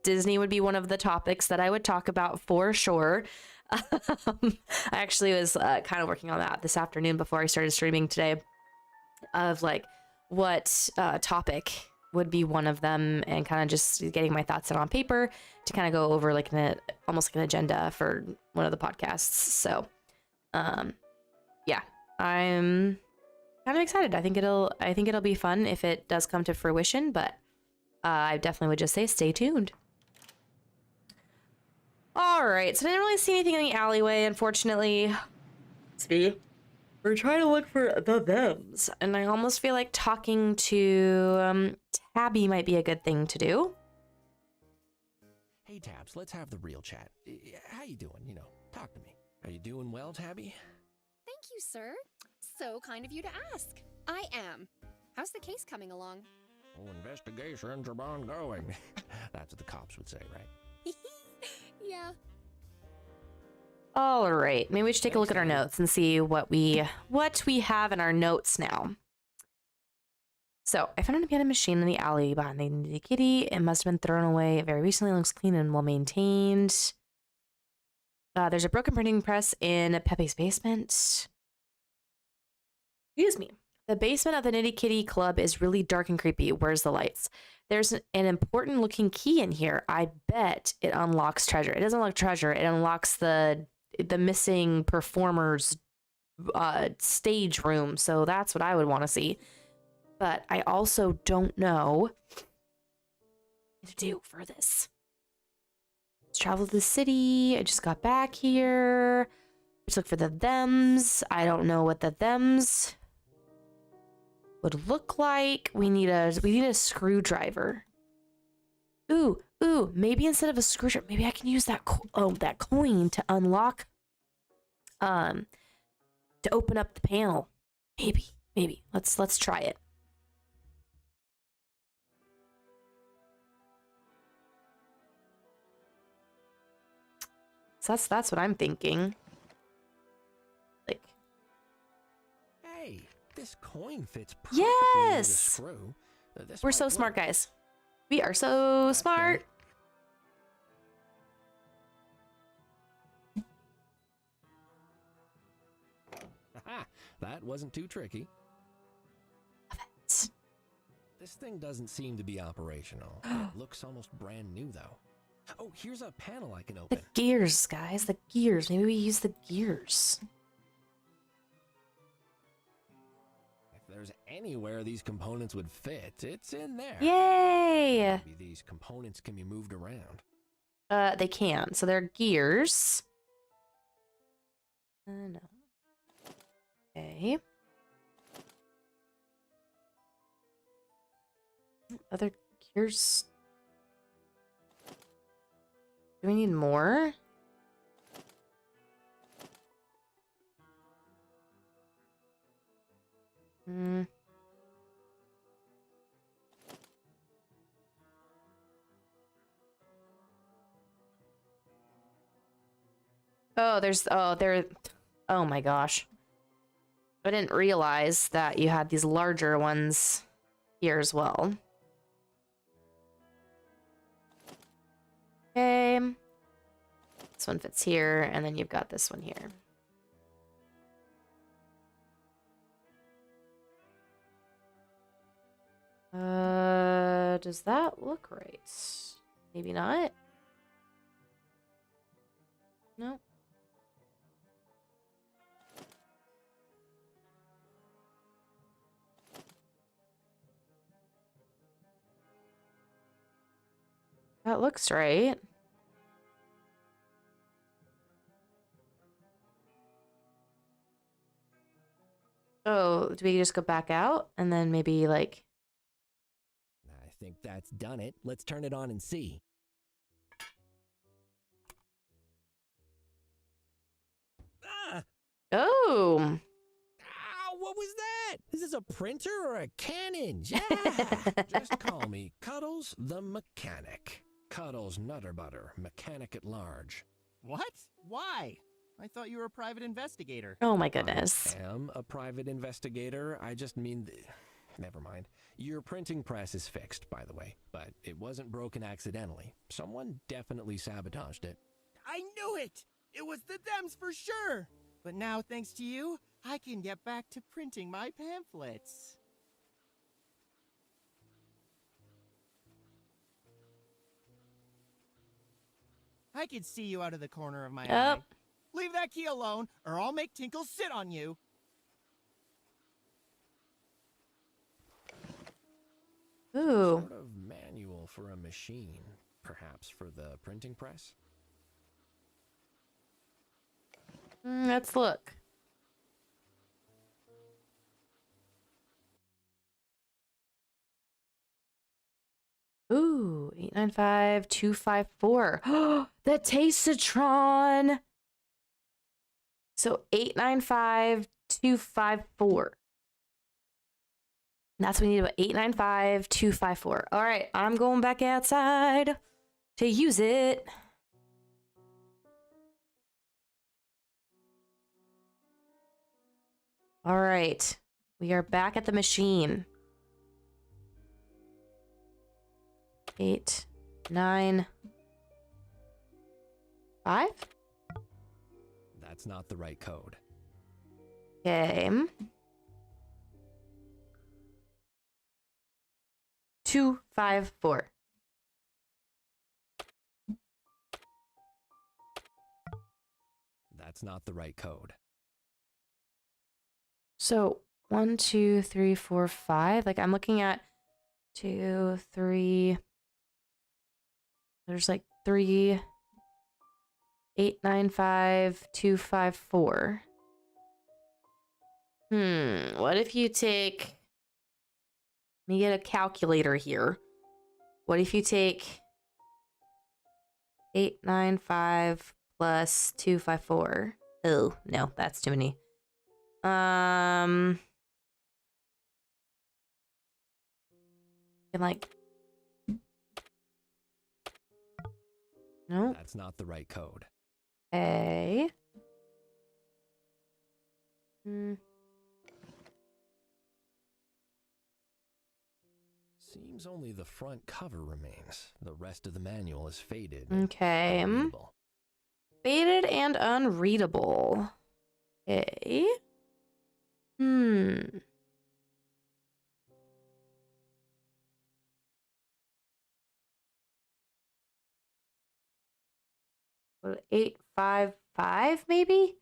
Disney would be one of the topics that I would talk about for sure. I actually was kind of working on that this afternoon before I started streaming today, of like what topic would be one of them, and kind of just getting my thoughts on paper to kind of go over like almost like an agenda for one of the podcasts. So yeah, I'm kind of excited. I think it'll be fun if it does come to fruition, but I definitely would just say stay tuned. All right, so I didn't really see anything in the alleyway, unfortunately. Let's see. We're trying to look for the thems, and I almost feel like talking to Tabby might be a good thing to do. Hey, Tabs, let's have the real chat. How you doing? Talk to me. Are you doing well, Tabby? Thank you, sir. So kind of you to ask. I am. How's the case coming along? Oh, investigations are ongoing. That's what the cops would say, right? Yeah. All right, maybe we should take a look at our notes and see what we have in our notes now. So I found an abandoned machine in the alley behind the Nitty Kitty. It must have been thrown away very recently. It looks clean and well maintained. There's a broken printing press in Pepe's basement. Excuse me. The basement of the Nitty Kitty Club is really dark and creepy. Where's the lights? There's an important looking key in here. I bet it unlocks treasure. It doesn't unlock treasure. It unlocks the missing performer's stage room. So that's what I would want to see. But I also don't know what to do for this. Let's travel to the city. I just got back here. Let's look for the thems. I don't know what the thems would look like. We need a screwdriver. Ooh, Ooh, maybe instead of a screwdriver, maybe I can use that that coin to unlock, to open up the panel. Maybe. Let's try it. So that's what I'm thinking. Like, Hey, this coin fits perfectly into the yes! screw. This We're might so work. smart, guys. We are so That's smart. good. Haha, that wasn't too tricky. This thing doesn't seem to be operational. It looks almost brand new, though. Oh, here's a panel I can open. The gears, guys. The gears. Maybe we use the gears. If there's anywhere these components would fit, it's in there. Yay! Maybe these components can be moved around. They can. So they're gears. No. Okay. Other gears. Do we need more? Oh my gosh. I didn't realize that you had these larger ones here as well. Okay. This one fits here, and then you've got this one here. Does that look right? Maybe not. No. That looks right. Oh, do we just go back out and then maybe like... I think that's done it. Let's turn it on and see. Ah! Oh! Ow, what was that? Is this a printer or a cannon? Yeah! Just call me Cuddles the Mechanic. Cuddles Nutter Butter, mechanic at large. What? Why? I thought you were a private investigator. Oh my goodness. I am a private investigator. I just mean... Never mind. Your printing press is fixed, by the way, but it wasn't broken accidentally. Someone definitely sabotaged it. I knew it! It was the Dems for sure! But now, thanks to you, I can get back to printing my pamphlets. I could see you out of the corner of my eye. Leave that key alone, or I'll make Tinkle sit on you. Ooh. Sort of manual for a machine, perhaps for the printing press? Let's look. Ooh, 895-254. The Tastotron. So 895-254. That's what we need, about 895-254. All right, I'm going back outside to use it. All right, we are back at the machine. 8, 9, 5. That's not the right code. Okay. 254. That's not the right code. So 1, 2, 3, 4, 5. Like I'm looking at 2, 3. There's like 3, 895-254. What if you take... Let me get a calculator here. What if you take 895 plus 254. Oh, no, that's too many. And like, no. That's not the right code. Okay. Seems only the front cover remains. The rest of the manual is faded. and Okay. unreadable. Faded and unreadable. Okay. What, 855 maybe?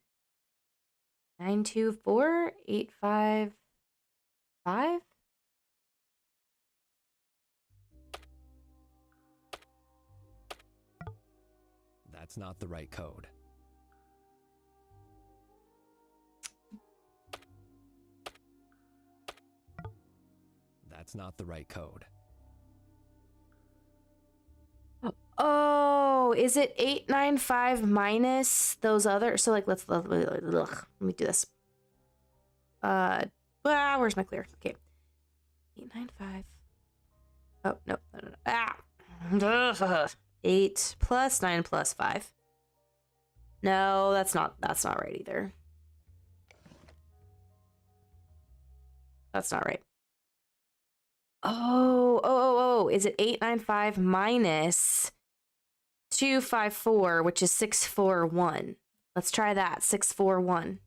924 855? That's not the right code. That's not the right code. Oh, is it 895 minus those other? So like, let me do this. Where's my clear? Okay, 895. Oh no. Ah, 8 plus 9 plus 5. No, that's not right either. That's not right. Oh, is it 895 minus 254, which is 641? Let's try that. 641.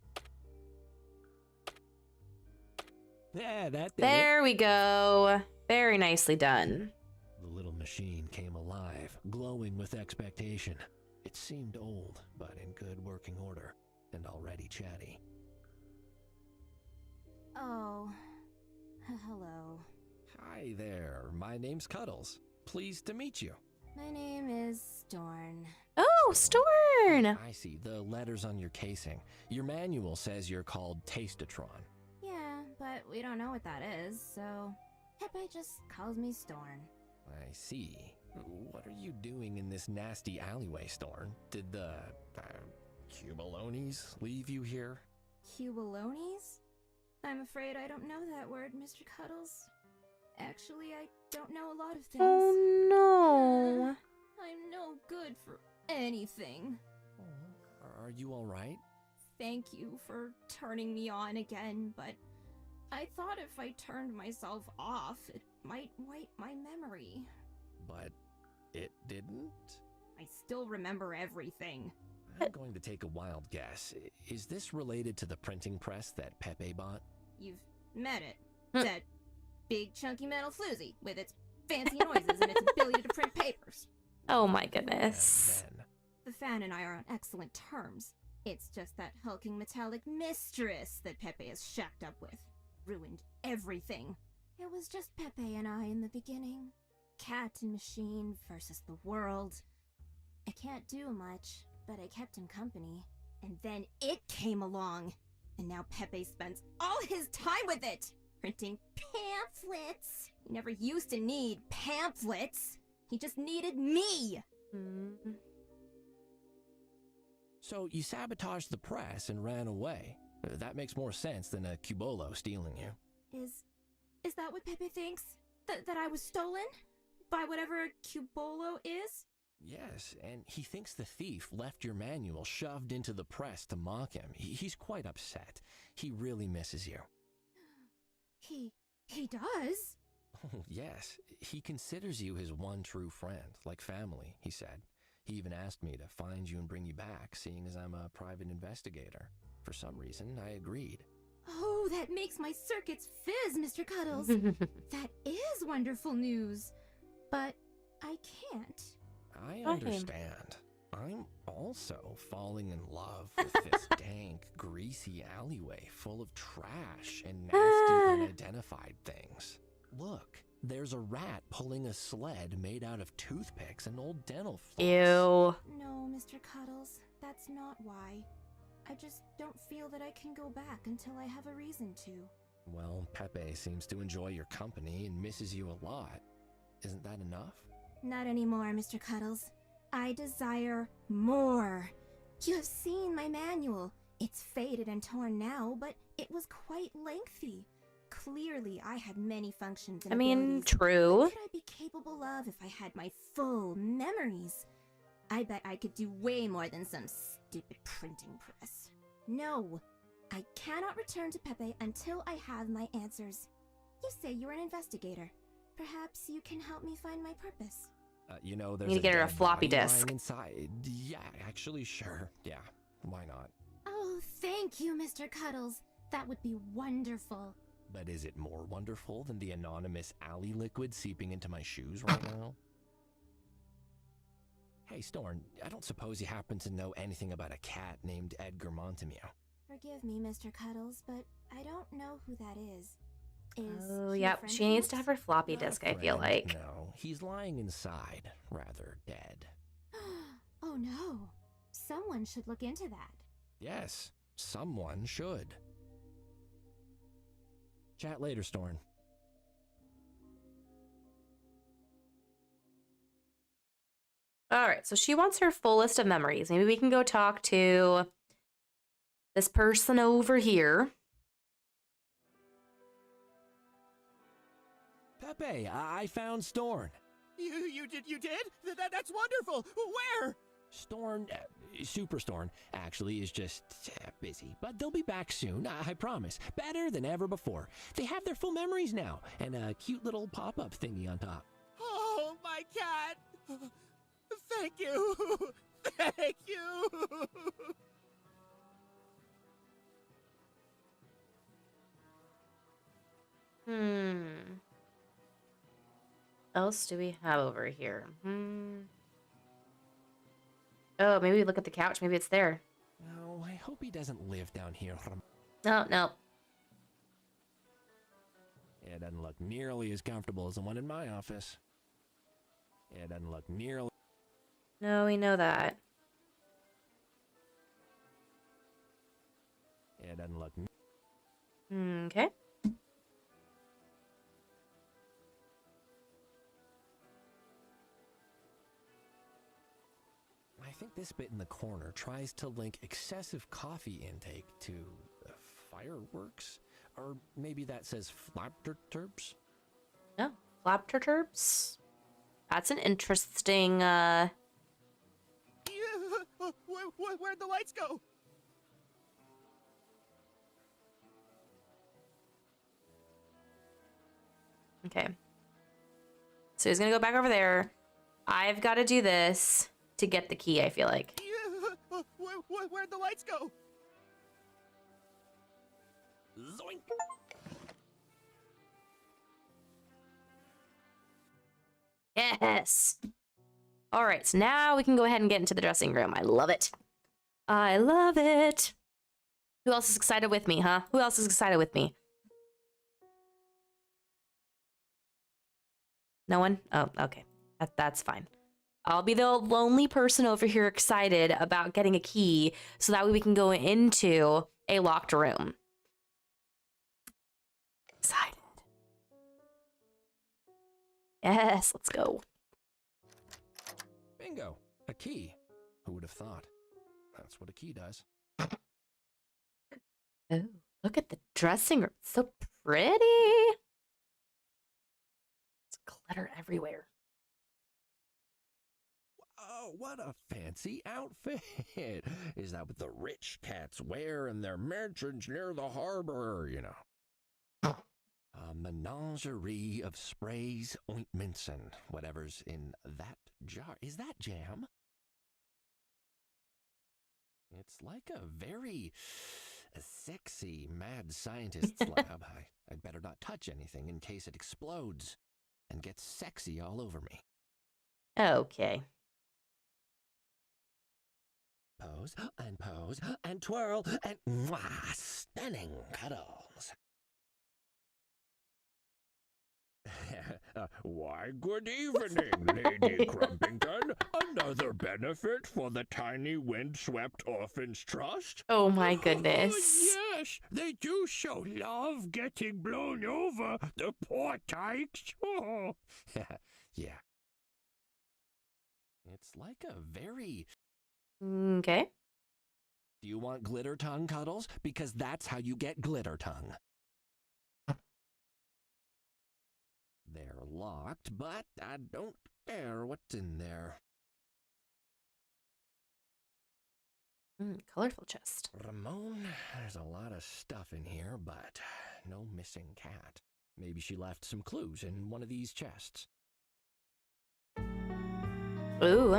Yeah, that did There we go. Very nicely done. The little machine came alive, glowing with expectation. It seemed old, but in good working order, and already chatty. Oh, hello. Hi there, my name's Cuddles. Pleased to meet you. My name is Storn. Oh, Storn! I see, the letters on your casing. Your manual says you're called Tastatron. Yeah, but we don't know what that is, so Pepe just calls me Storn. I see. What are you doing in this nasty alleyway, Storn? Did the Cubalones leave you here? Cubalones? I'm afraid I don't know that word, Mr. Cuddles. Actually, I don't know a lot of things. Oh no. I'm no good for anything. Are you alright? Thank you for turning me on again, but I thought if I turned myself off, it might wipe my memory. But it didn't? I still remember everything. I'm going to take a wild guess. Is this related to the printing press that Pepe bought? You've met it. That big chunky metal floozy with its fancy noises and its ability to print papers. Oh my goodness. The fan and I are on excellent terms. It's just that hulking metallic mistress that Pepe is shacked up with. Ruined everything. It was just Pepe and I in the beginning. Cat and machine versus the world. I can't do much, but I kept him company. And then it came along. And now Pepe spends all his time with it! Printing pamphlets! He never used to need pamphlets! He just needed me! So you sabotaged the press and ran away. That makes more sense than a Cubolo stealing you. Is that what Pepe thinks? That I was stolen? By whatever a Cubolo is? Yes, and he thinks the thief left your manual shoved into the press to mock him. He's quite upset. He really misses you. He does? Oh, yes. He considers you his one true friend, like family, he said. He even asked me to find you and bring you back, seeing as I'm a private investigator. For some reason, I agreed. Oh, that makes my circuits fizz, Mr. Cuddles. That is wonderful news. But I can't. I understand. I'm also falling in love with this dank, greasy alleyway full of trash and nasty, unidentified things. Look, there's a rat pulling a sled made out of toothpicks and old dental floss. Ew. No, Mr. Cuddles, that's not why. I just don't feel that I can go back until I have a reason to. Well, Pepe seems to enjoy your company and misses you a lot. Isn't that enough? Not anymore, Mr. Cuddles. I desire more. You have seen my manual. It's faded and torn now, but it was quite lengthy. Clearly, I had many functions and I mean, abilities. true. What could I be capable of if I had my full memories? I bet I could do way more than some stupid printing press. No, I cannot return to Pepe until I have my answers. You say you're an investigator. Perhaps you can help me find my purpose. You know, there's Need to get her a dead floppy body disk. lying inside. Yeah, actually, sure. Yeah, why not? Oh, thank you, Mr. Cuddles. That would be wonderful. But is it more wonderful than the anonymous alley liquid seeping into my shoes right now? Hey, Storn, I don't suppose you happen to know anything about a cat named Edgar Montemute? Forgive me, Mr. Cuddles, but I don't know who that is. Oh, he a yep. friend She of needs yours? to have her floppy Not a disk, I feel friend, like. No, he's lying inside, rather dead. Oh no. Someone should look into that. Yes, someone should. Chat later, Storn. All right, so she wants her full list of memories. Maybe we can go talk to this person over here. Pepe, I found Storn. You did? That's wonderful. Where? Storn, Super Storn, actually is just busy, but they'll be back soon, I promise. Better than ever before. They have their full memories now, and a cute little pop-up thingy on top. Oh, my cat. Thank you. Thank you. Else do we have over here? Oh, maybe we look at the couch. Maybe it's there. No, I hope he doesn't live down here. No, no. It doesn't look nearly as comfortable as the one in my office. It doesn't look nearly... No, we know that. It doesn't look... Okay. I think this bit in the corner tries to link excessive coffee intake to fireworks? Or maybe that says flapterturbs? No, flapterturbs. That's an interesting, Yeah, where'd the lights go? Okay. So he's gonna go back over there. I've got to do this to get the key, I feel like. Yeah, where'd the lights go? Zoink! Yes! All right, so now we can go ahead and get into the dressing room. I love it. I love it. Who else is excited with me, huh? Who else is excited with me? No one? Oh, okay. That's fine. I'll be the lonely person over here excited about getting a key so that way we can go into a locked room. Excited. Yes, let's go. Bingo! A key. Who would have thought? That's what a key does. Oh, look at the dressing room. It's so pretty. It's glitter everywhere. Oh, what a fancy outfit! Is that what the rich cats wear in their mansions near the harbor, you know? A menagerie of sprays, ointments, and whatever's in that jar. Is that jam? It's like a very sexy mad scientist's lab. I'd better not touch anything in case it explodes and gets sexy all over me. Okay. Pose and twirl and mwah, stunning cuddles. Why, good evening, Lady Crumpington. Another benefit for the tiny wind-swept orphans' trust? Oh my goodness. Oh, yes, they do so love getting blown over, the poor tykes. Oh. Yeah. It's like a very... Okay. Do you want glitter tongue, Cuddles? Because that's how you get glitter tongue. They're locked, but I don't care what's in there. Colorful chest. Ramon, there's a lot of stuff in here, but no missing cat. Maybe she left some clues in one of these chests. Ooh.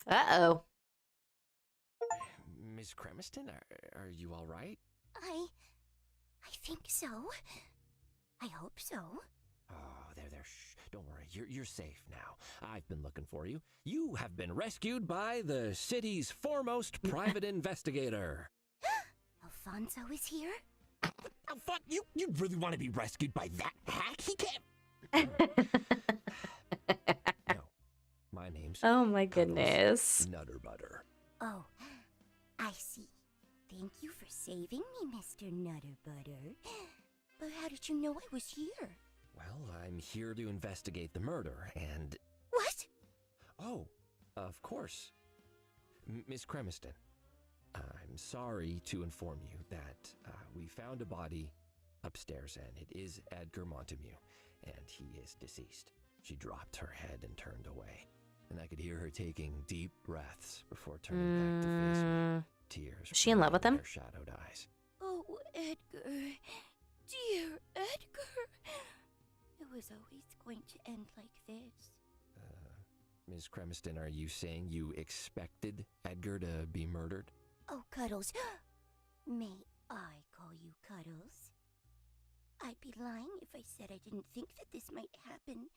Uh-oh. Miss Cremiston, are you all right? I think so. I hope so. Oh, there. Shh. Don't worry. You're safe now. I've been looking for you. You have been rescued by the city's foremost private investigator. Alfonso is here? Alfonso, you really want to be rescued by that hack? He can't. No. My name's... Oh my goodness. Nutter Butter. Oh, I see. Thank you for saving me, Mr. Nutter Butter. But how did you know I was here? Well, I'm here to investigate the murder, and... What? Oh, of course. Miss Cremiston, I'm sorry to inform you that we found a body upstairs, and it is Edgar Montemue, and he is deceased. She dropped her head and turned away, and I could hear her taking deep breaths before turning back to face me. Tears. Is she in love with him? Her shadowed eyes. Oh, Edgar. Dear Edgar. It was always going to end like this. Miss Cremiston, are you saying you expected Edgar to be murdered? Oh, Cuddles. May I call you Cuddles? I'd be lying if I said I didn't think that this might happen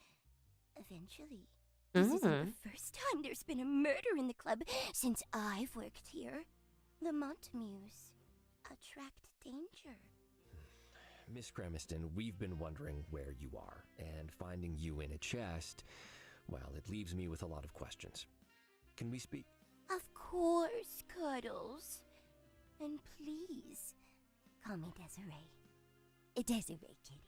eventually. This isn't the first time there's been a murder in the club since I've worked here. The Montemues attract danger. Miss Cremiston, we've been wondering where you are, and finding you in a chest, well, it leaves me with a lot of questions. Can we speak? Of course, Cuddles. And please, call me Desiree. Desiree Kitty.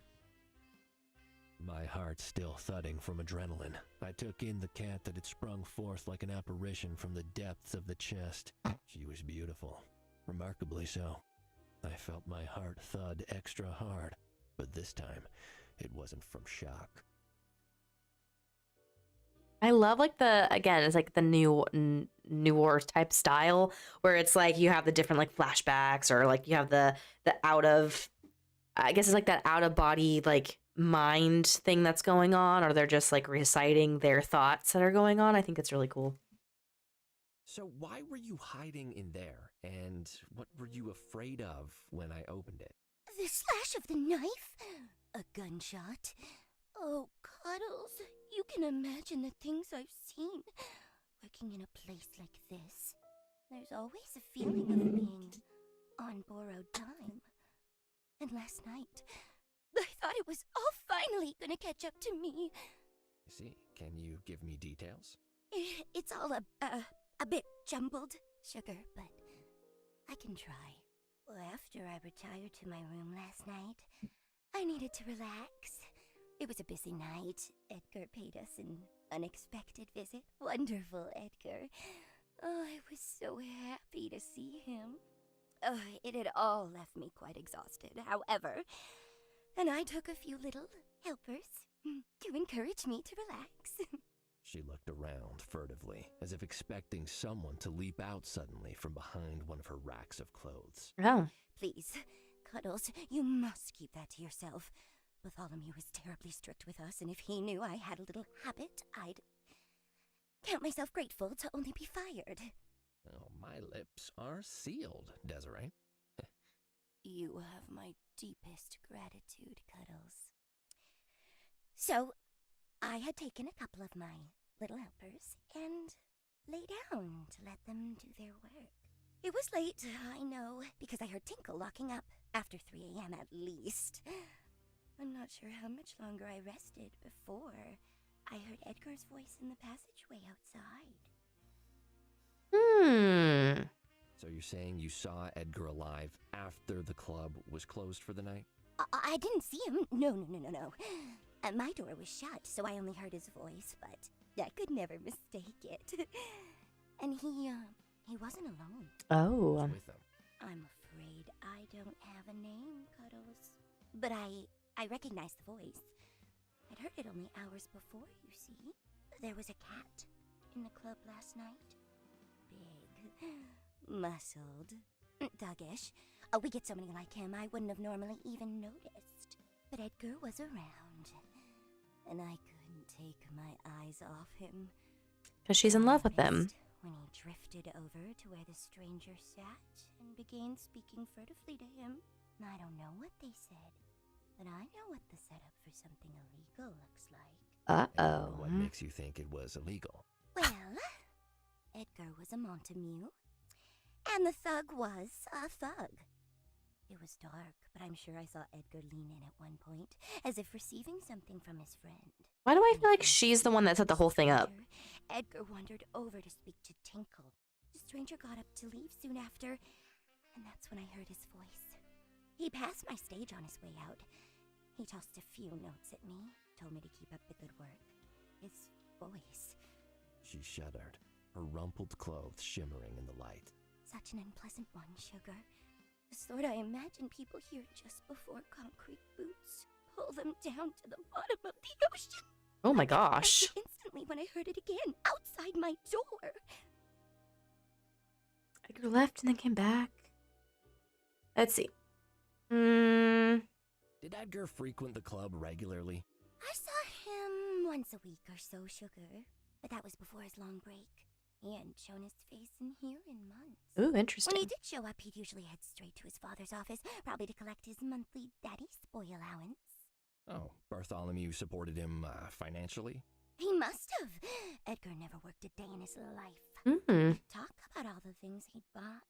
My heart's still thudding from adrenaline. I took in the cat that had sprung forth like an apparition from the depths of the chest. She was beautiful, remarkably so. I felt my heart thud extra hard, but this time, it wasn't from shock. I love like it's like the Noir type style where it's like you have the different like flashbacks, or like you have the out of, I guess it's like that out of body like mind thing that's going on, or they're just like reciting their thoughts that are going on. I think it's really cool. So why were you hiding in there, and what were you afraid of when I opened it? The slash of the knife? A gunshot? Oh, Cuddles, you can imagine the things I've seen working in a place like this. There's always a feeling of being on borrowed time. And last night, I thought it was all finally gonna catch up to me. I see. Can you give me details? It's all a bit jumbled, Sugar, but I can try. After I retired to my room last night, I needed to relax. It was a busy night. Edgar paid us an unexpected visit. Wonderful, Edgar. Oh, I was so happy to see him. Oh, it had all left me quite exhausted, however, and I took a few little helpers to encourage me to relax. She looked around furtively, as if expecting someone to leap out suddenly from behind one of her racks of clothes. Oh. Please, Cuddles, you must keep that to yourself. Bartholomew is terribly strict with us, and if he knew I had a little habit, I'd count myself grateful to only be fired. Oh, my lips are sealed, Desiree. You have my deepest gratitude, Cuddles. So, I had taken a couple of my little helpers and lay down to let them do their work. It was late, I know, because I heard Tinkle locking up after 3 a.m. at least. I'm not sure how much longer I rested before I heard Edgar's voice in the passageway outside. So you're saying you saw Edgar alive after the club was closed for the night? I didn't see him. No. My door was shut, so I only heard his voice, but I could never mistake it. And he wasn't alone. Oh. With him. I'm afraid I don't have a name, Cuddles. But I recognized the voice. I'd heard it only hours before, you see. There was a cat in the club last night. Big, muscled, thuggish. We get so many like him, I wouldn't have normally even noticed. But Edgar was around, and I couldn't take my eyes off him. Because she's in love with him. When he drifted over to where the stranger sat and began speaking furtively to him. I don't know what they said, but I know what the setup for something illegal looks like. Uh-oh. What makes you think it was illegal? Well, Edgar was a Montague, and the thug was a thug. It was dark, but I'm sure I saw Edgar lean in at one point, as if receiving something from his friend. Why do I feel like she's the one that set the whole thing up? Edgar wandered over to speak to Tinkle. The stranger got up to leave soon after, and that's when I heard his voice. He passed my stage on his way out. He tossed a few notes at me, told me to keep up the good work. His voice. She shuddered, her rumpled clothes shimmering in the light. Such an unpleasant one, Sugar. The sort I imagine people hear just before concrete boots pull them down to the bottom of the ocean. Oh my gosh. I instantly when I heard it again, outside my door. Edgar left and then came back. Let's see. Did Edgar frequent the club regularly? I saw him once a week or so, Sugar. But that was before his long break. He hadn't shown his face in here in months. Ooh, interesting. When he did show up, he'd usually head straight to his father's office, probably to collect his monthly daddy's boy allowance. Oh, Bartholomew supported him financially? He must have. Edgar never worked a day in his life. Talk about all the things he'd bought.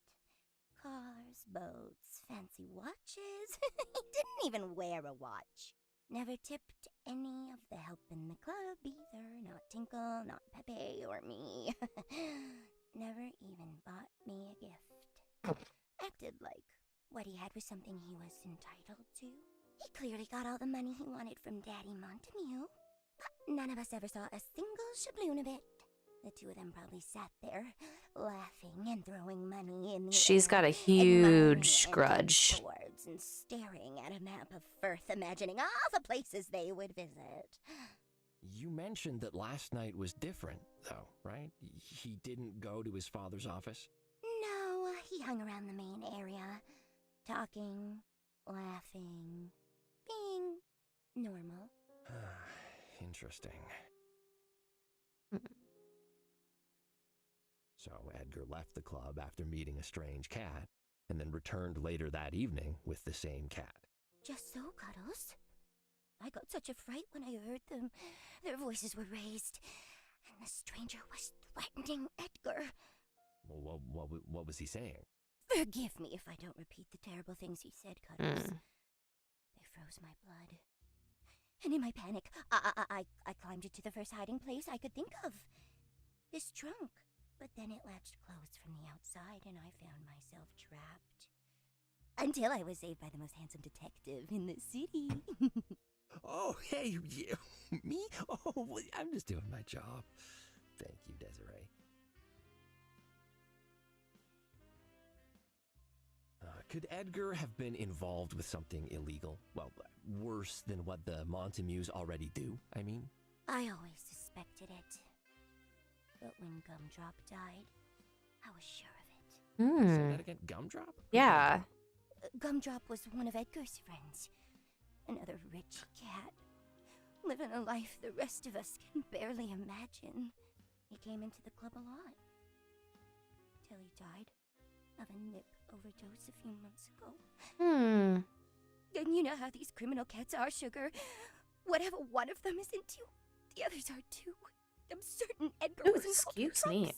Cars, boats, fancy watches. He didn't even wear a watch. Never tipped any of the help in the club either. Not Tinkle, not Pepe, or me. Never even bought me a gift. Acted like what he had was something he was entitled to. He clearly got all the money he wanted from Daddy Montague. But none of us ever saw a single shabloon of it. The two of them probably sat there, laughing and throwing money in the She's air, got a huge grudge. boards and staring at a map of Firth, imagining all the places they would visit. You mentioned that last night was different, though, right? He didn't go to his father's office? No, he hung around the main area, talking, laughing, being normal. Interesting. So Edgar left the club after meeting a strange cat, and then returned later that evening with the same cat. Just so, Cuddles. I got such a fright when I heard them. Their voices were raised, and the stranger was threatening Edgar. Well, what was he saying? Forgive me if I don't repeat the terrible things he said, Cuddles. They froze my blood. And in my panic, I climbed into the first hiding place I could think of. This trunk. But then it latched closed from the outside, and I found myself trapped. Until I was saved by the most handsome detective in the city. Oh, hey, you, me? Oh, I'm just doing my job. Thank you, Desiree. Could Edgar have been involved with something illegal? Well, worse than what the Montamues already do, I mean? I always suspected it. But when Gumdrop died, I was sure of it. Say that again? Gumdrop? Yeah. Gumdrop was one of Edgar's friends. Another rich cat. Living a life the rest of us can barely imagine. He came into the club a lot. Till he died of a nip overdose a few months ago. And you know how these criminal cats are, Sugar. Whatever one of them is into, the others are too. I'm certain Edgar was involved in Excuse me.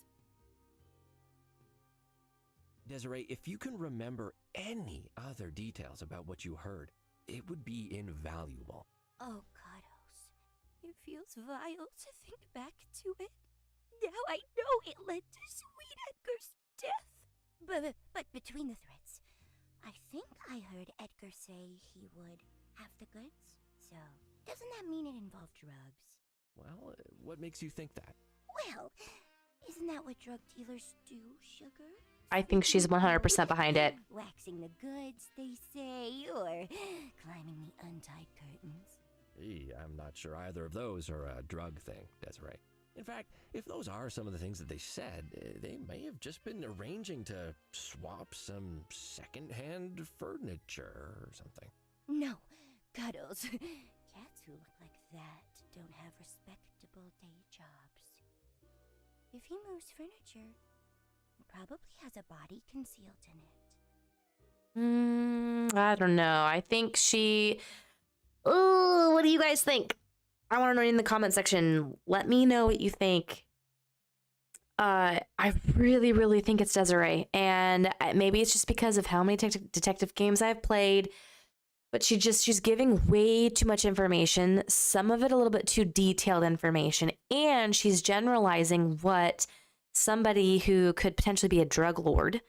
Desiree, if you can remember any other details about what you heard, it would be invaluable. Oh, Cuddles. It feels vile to think back to it. Now I know it led to sweet Edgar's death. But between the threads, I think I heard Edgar say he would have the goods. So, doesn't that mean it involved drugs? Well, what makes you think that? Well, isn't that what drug dealers do, Sugar? I think she's 100% behind it. Waxing the goods, they say, or climbing the untied curtains. I'm not sure either of those are a drug thing, Desiree. In fact, if those are some of the things that they said, they may have just been arranging to swap some second-hand furniture or something. No, Cuddles. Cats who look like that don't have respectable day jobs. If he moves furniture, he probably has a body concealed in it. I don't know. I think she... Ooh, what do you guys think? I want to know in the comment section. Let me know what you think. I really, really think it's Desiree. And maybe it's just because of how many detective games I've played. But she's giving way too much information. Some of it a little bit too detailed information. And she's generalizing what somebody who could potentially be a drug lord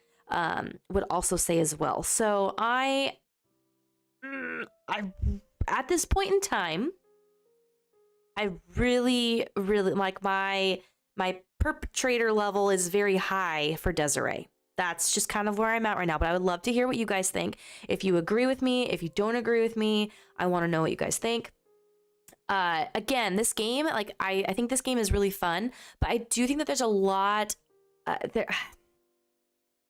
would also say as well. So I at this point in time, I really, really like my perpetrator level is very high for Desiree. That's just kind of where I'm at right now, but I would love to hear what you guys think. If you agree with me, if you don't agree with me, I want to know what you guys think. Again, this game, like I think this game is really fun, but I do think that there's a lot there.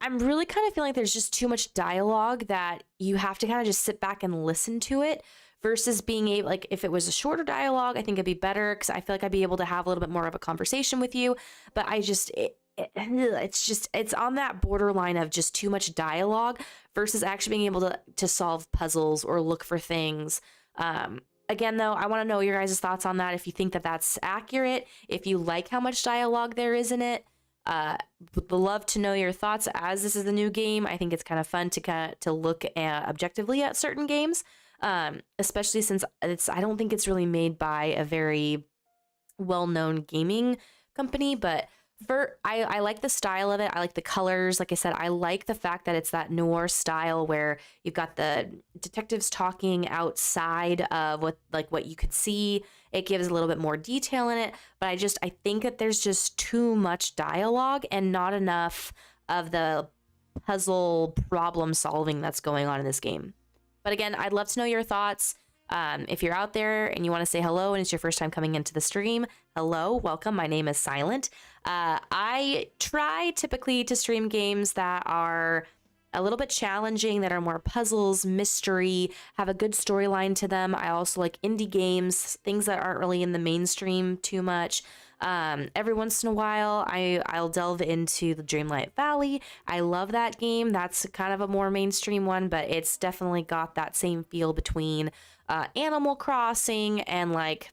I'm really kind of feeling like there's just too much dialogue that you have to kind of just sit back and listen to it versus being able, like if it was a shorter dialogue, I think it'd be better because I feel like I'd be able to have a little bit more of a conversation with you. But it's on that borderline of just too much dialogue versus actually being able to solve puzzles or look for things. Again, though, I want to know your guys' thoughts on that. If you think that that's accurate, if you like how much dialogue there is in it. Would love to know your thoughts as this is the new game. I think it's kind of fun to look objectively at certain games, especially since I don't think it's really made by a very well-known gaming company, but I like the style of it. I like the colors. Like I said, I like the fact that it's that noir style where you've got the detectives talking outside of what you could see. It gives a little bit more detail in it, but I think that there's just too much dialogue and not enough of the puzzle problem solving that's going on in this game. But again, I'd love to know your thoughts. If you're out there and you want to say hello and it's your first time coming into the stream, hello, welcome. My name is Silent. I try typically to stream games that are a little bit challenging, that are more puzzles, mystery, have a good storyline to them. I also like indie games, things that aren't really in the mainstream too much. Every once in a while, I'll delve into the Dreamlight Valley. I love that game. That's kind of a more mainstream one, but it's definitely got that same feel between Animal Crossing and like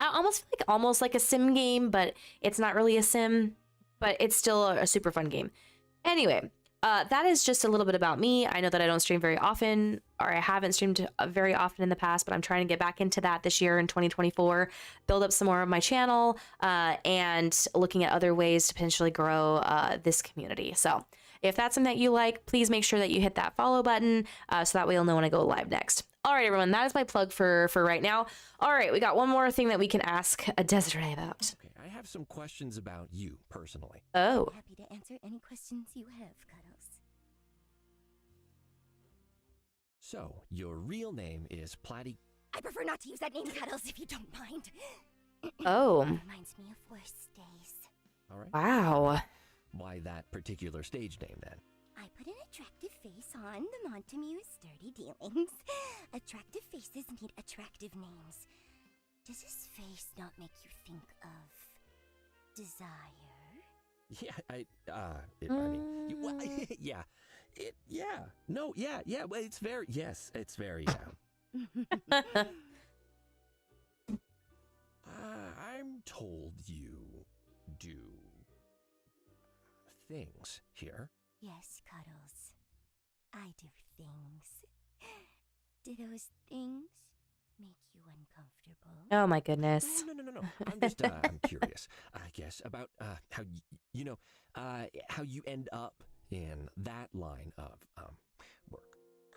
I almost like a sim game, but it's not really a sim, but it's still a super fun game. Anyway, that is just a little bit about me. I know that I don't stream very often, or I haven't streamed very often in the past, but I'm trying to get back into that this year in 2024, build up some more of my channel, and looking at other ways to potentially grow this community. So if that's something that you like, please make sure that you hit that follow button so that way you'll know when I go live next. All right, everyone, that is my plug for right now. All right, we got one more thing that we can ask Desiree about. Okay, I have some questions about you personally. Oh. Happy to answer any questions you have, Cuddles. So, your real name is Platty... I prefer not to use that name, Cuddles, if you don't mind. Oh. Reminds me of worse days. All right. Wow. Why that particular stage name, then? I put an attractive face on the Montamu's dirty dealings. Attractive faces need attractive names. Does his face not make you think of desire? Well, it's very, it's very, I'm told you do things here. Yes, Cuddles. I do things. Do those things make you uncomfortable? Oh my goodness. No. I'm just, I'm curious, I guess, about how, how you end up in that line of work.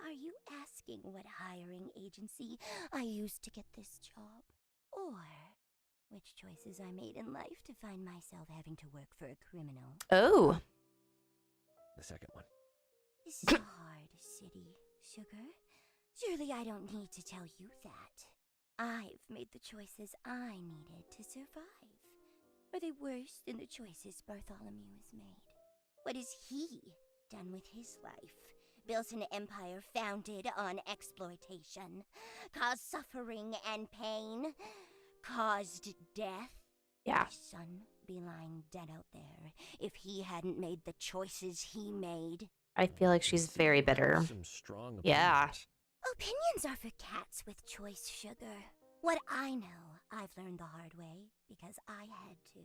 Are you asking what hiring agency I used to get this job? Or which choices I made in life to find myself having to work for a criminal? Oh. The second one. This is a hard city, Sugar. Surely I don't need to tell you that. I've made the choices I needed to survive. Are they worse than the choices Bartholomew has made? What has he done with his life? Built an empire founded on exploitation, caused suffering and pain, caused death. Yeah. His son be lying dead out there if he hadn't made the choices he made. I feel like she's very bitter. Some strong opinions. Yeah. Opinions are for cats with choice, Sugar. What I know, I've learned the hard way because I had to.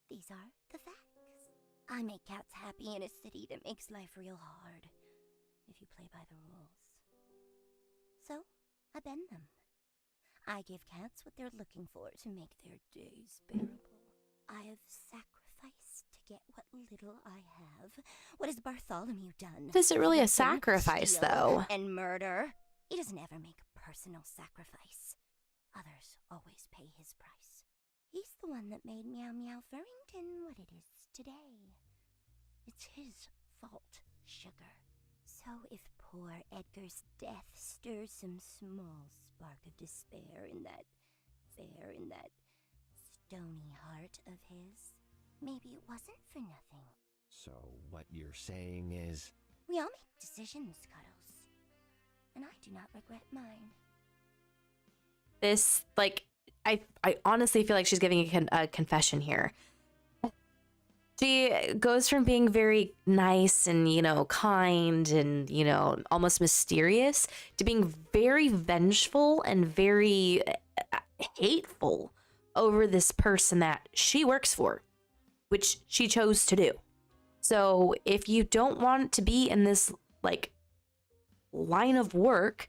These are the facts. I make cats happy in a city that makes life real hard, if you play by the rules. So, I bend them. I give cats what they're looking for to make their days bearable. I have sacrificed to get what little I have. What has Bartholomew done? Is it really a Nothing. sacrifice, Steal though? And murder. He doesn't ever make a personal sacrifice. Others always pay his price. He's the one that made Meow Meow Furrington what it is today. It's his fault, Sugar. So if poor Edgar's death stirs some small spark of despair in that stony heart of his, maybe it wasn't for nothing. So what you're saying is... We all make decisions, Cuddles. And I do not regret mine. This, like, I honestly feel like she's giving a confession here. She goes from being very nice and, you know, kind and, you know, almost mysterious to being very vengeful and very hateful over this person that she works for, which she chose to do. So if you don't want to be in this, like, line of work,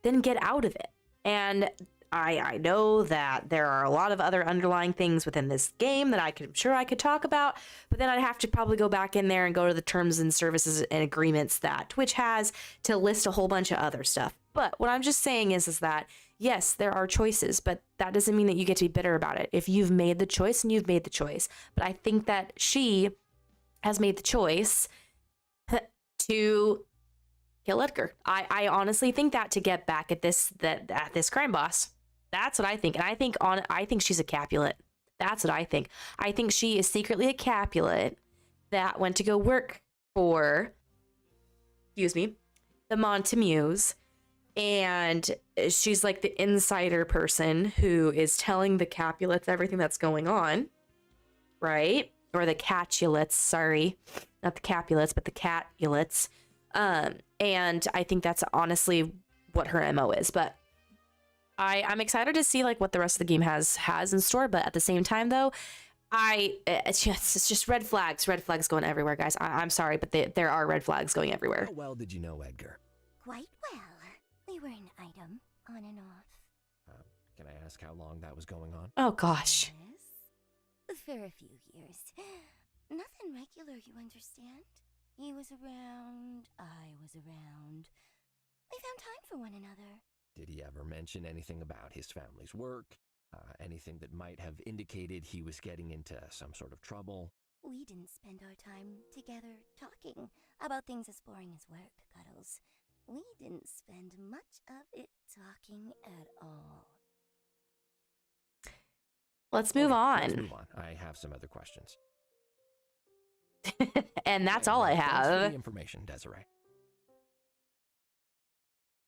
then get out of it. And I know that there are a lot of other underlying things within this game that I'm sure I could talk about, but then I'd have to probably go back in there and go to the terms and services and agreements that Twitch has to list a whole bunch of other stuff. But what I'm just saying is that, yes, there are choices, but that doesn't mean that you get to be bitter about it. If you've made the choice, and you've made the choice. But I think that she has made the choice to kill Edgar. I honestly think that to get back at this crime boss. That's what I think. And I think she's a Capulet. That's what I think. I think she is secretly a Capulet that went to go work for, the Montemues. And she's like the insider person who is telling the Capulets everything that's going on, right? Or the Catulets, sorry. Not the Capulets, but the Catulets. And I think that's honestly what her MO is. But I'm excited to see like what the rest of the game has in store. But at the same time, though, it's just red flags going everywhere, guys. I'm sorry, but there are red flags going everywhere. How well did you know Edgar? Quite well. We were an item, on and off. Can I ask how long that was going on? Oh, gosh. Yes. For a few years. Nothing regular, you understand? He was around, I was around. We found time for one another. Did he ever mention anything about his family's work? Anything that might have indicated he was getting into some sort of trouble? We didn't spend our time together talking about things as boring as work, Cuddles. We didn't spend much of it talking at all. Let's move on. Let's move on. I have some other questions. And that's all I Thanks for have. the information, Desiree.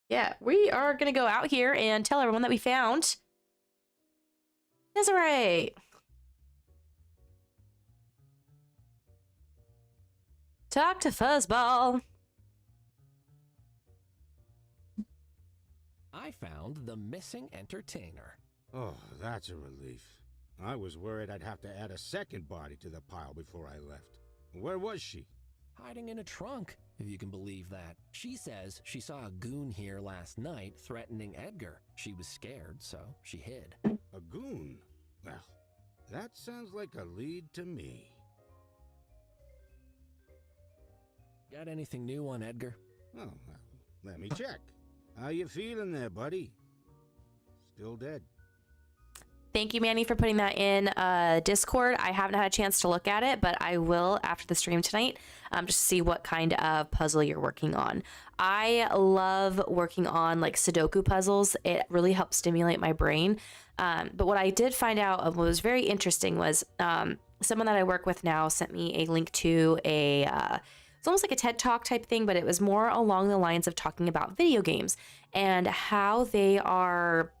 Yeah, we are going to go out here and tell everyone that we found Desiree. Talk to Fuzzball. I found the missing entertainer. Oh, that's a relief. I was worried I'd have to add a second body to the pile before I left. Where was she? Hiding in a trunk, if you can believe that. She says she saw a goon here last night threatening Edgar. She was scared, so she hid. A goon? Well, that sounds like a lead to me. Got anything new on Edgar? Oh, well, let me check. How you feeling there, buddy? Still dead. Thank you, Manny, for putting that in Discord. I haven't had a chance to look at it, but I will after the stream tonight, just to see what kind of puzzle you're working on. I love working on like Sudoku puzzles. It really helps stimulate my brain. But what I did find out of what was very interesting was someone that I work with now sent me a link to it's almost like a TED Talk type thing, but it was more along the lines of talking about video games and how they are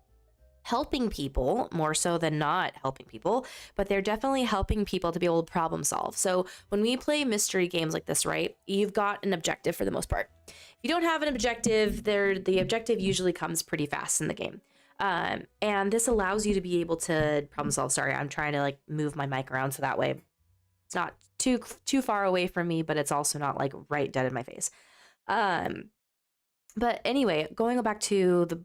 helping people more so than not helping people, but they're definitely helping people to be able to problem solve. So when we play mystery games like this, right, you've got an objective for the most part. If you don't have an objective, the objective usually comes pretty fast in the game. And this allows you to be able to problem solve. Sorry, I'm trying to like move my mic around so that way it's not too far away from me, but it's also not like right dead in my face. But anyway, going back to the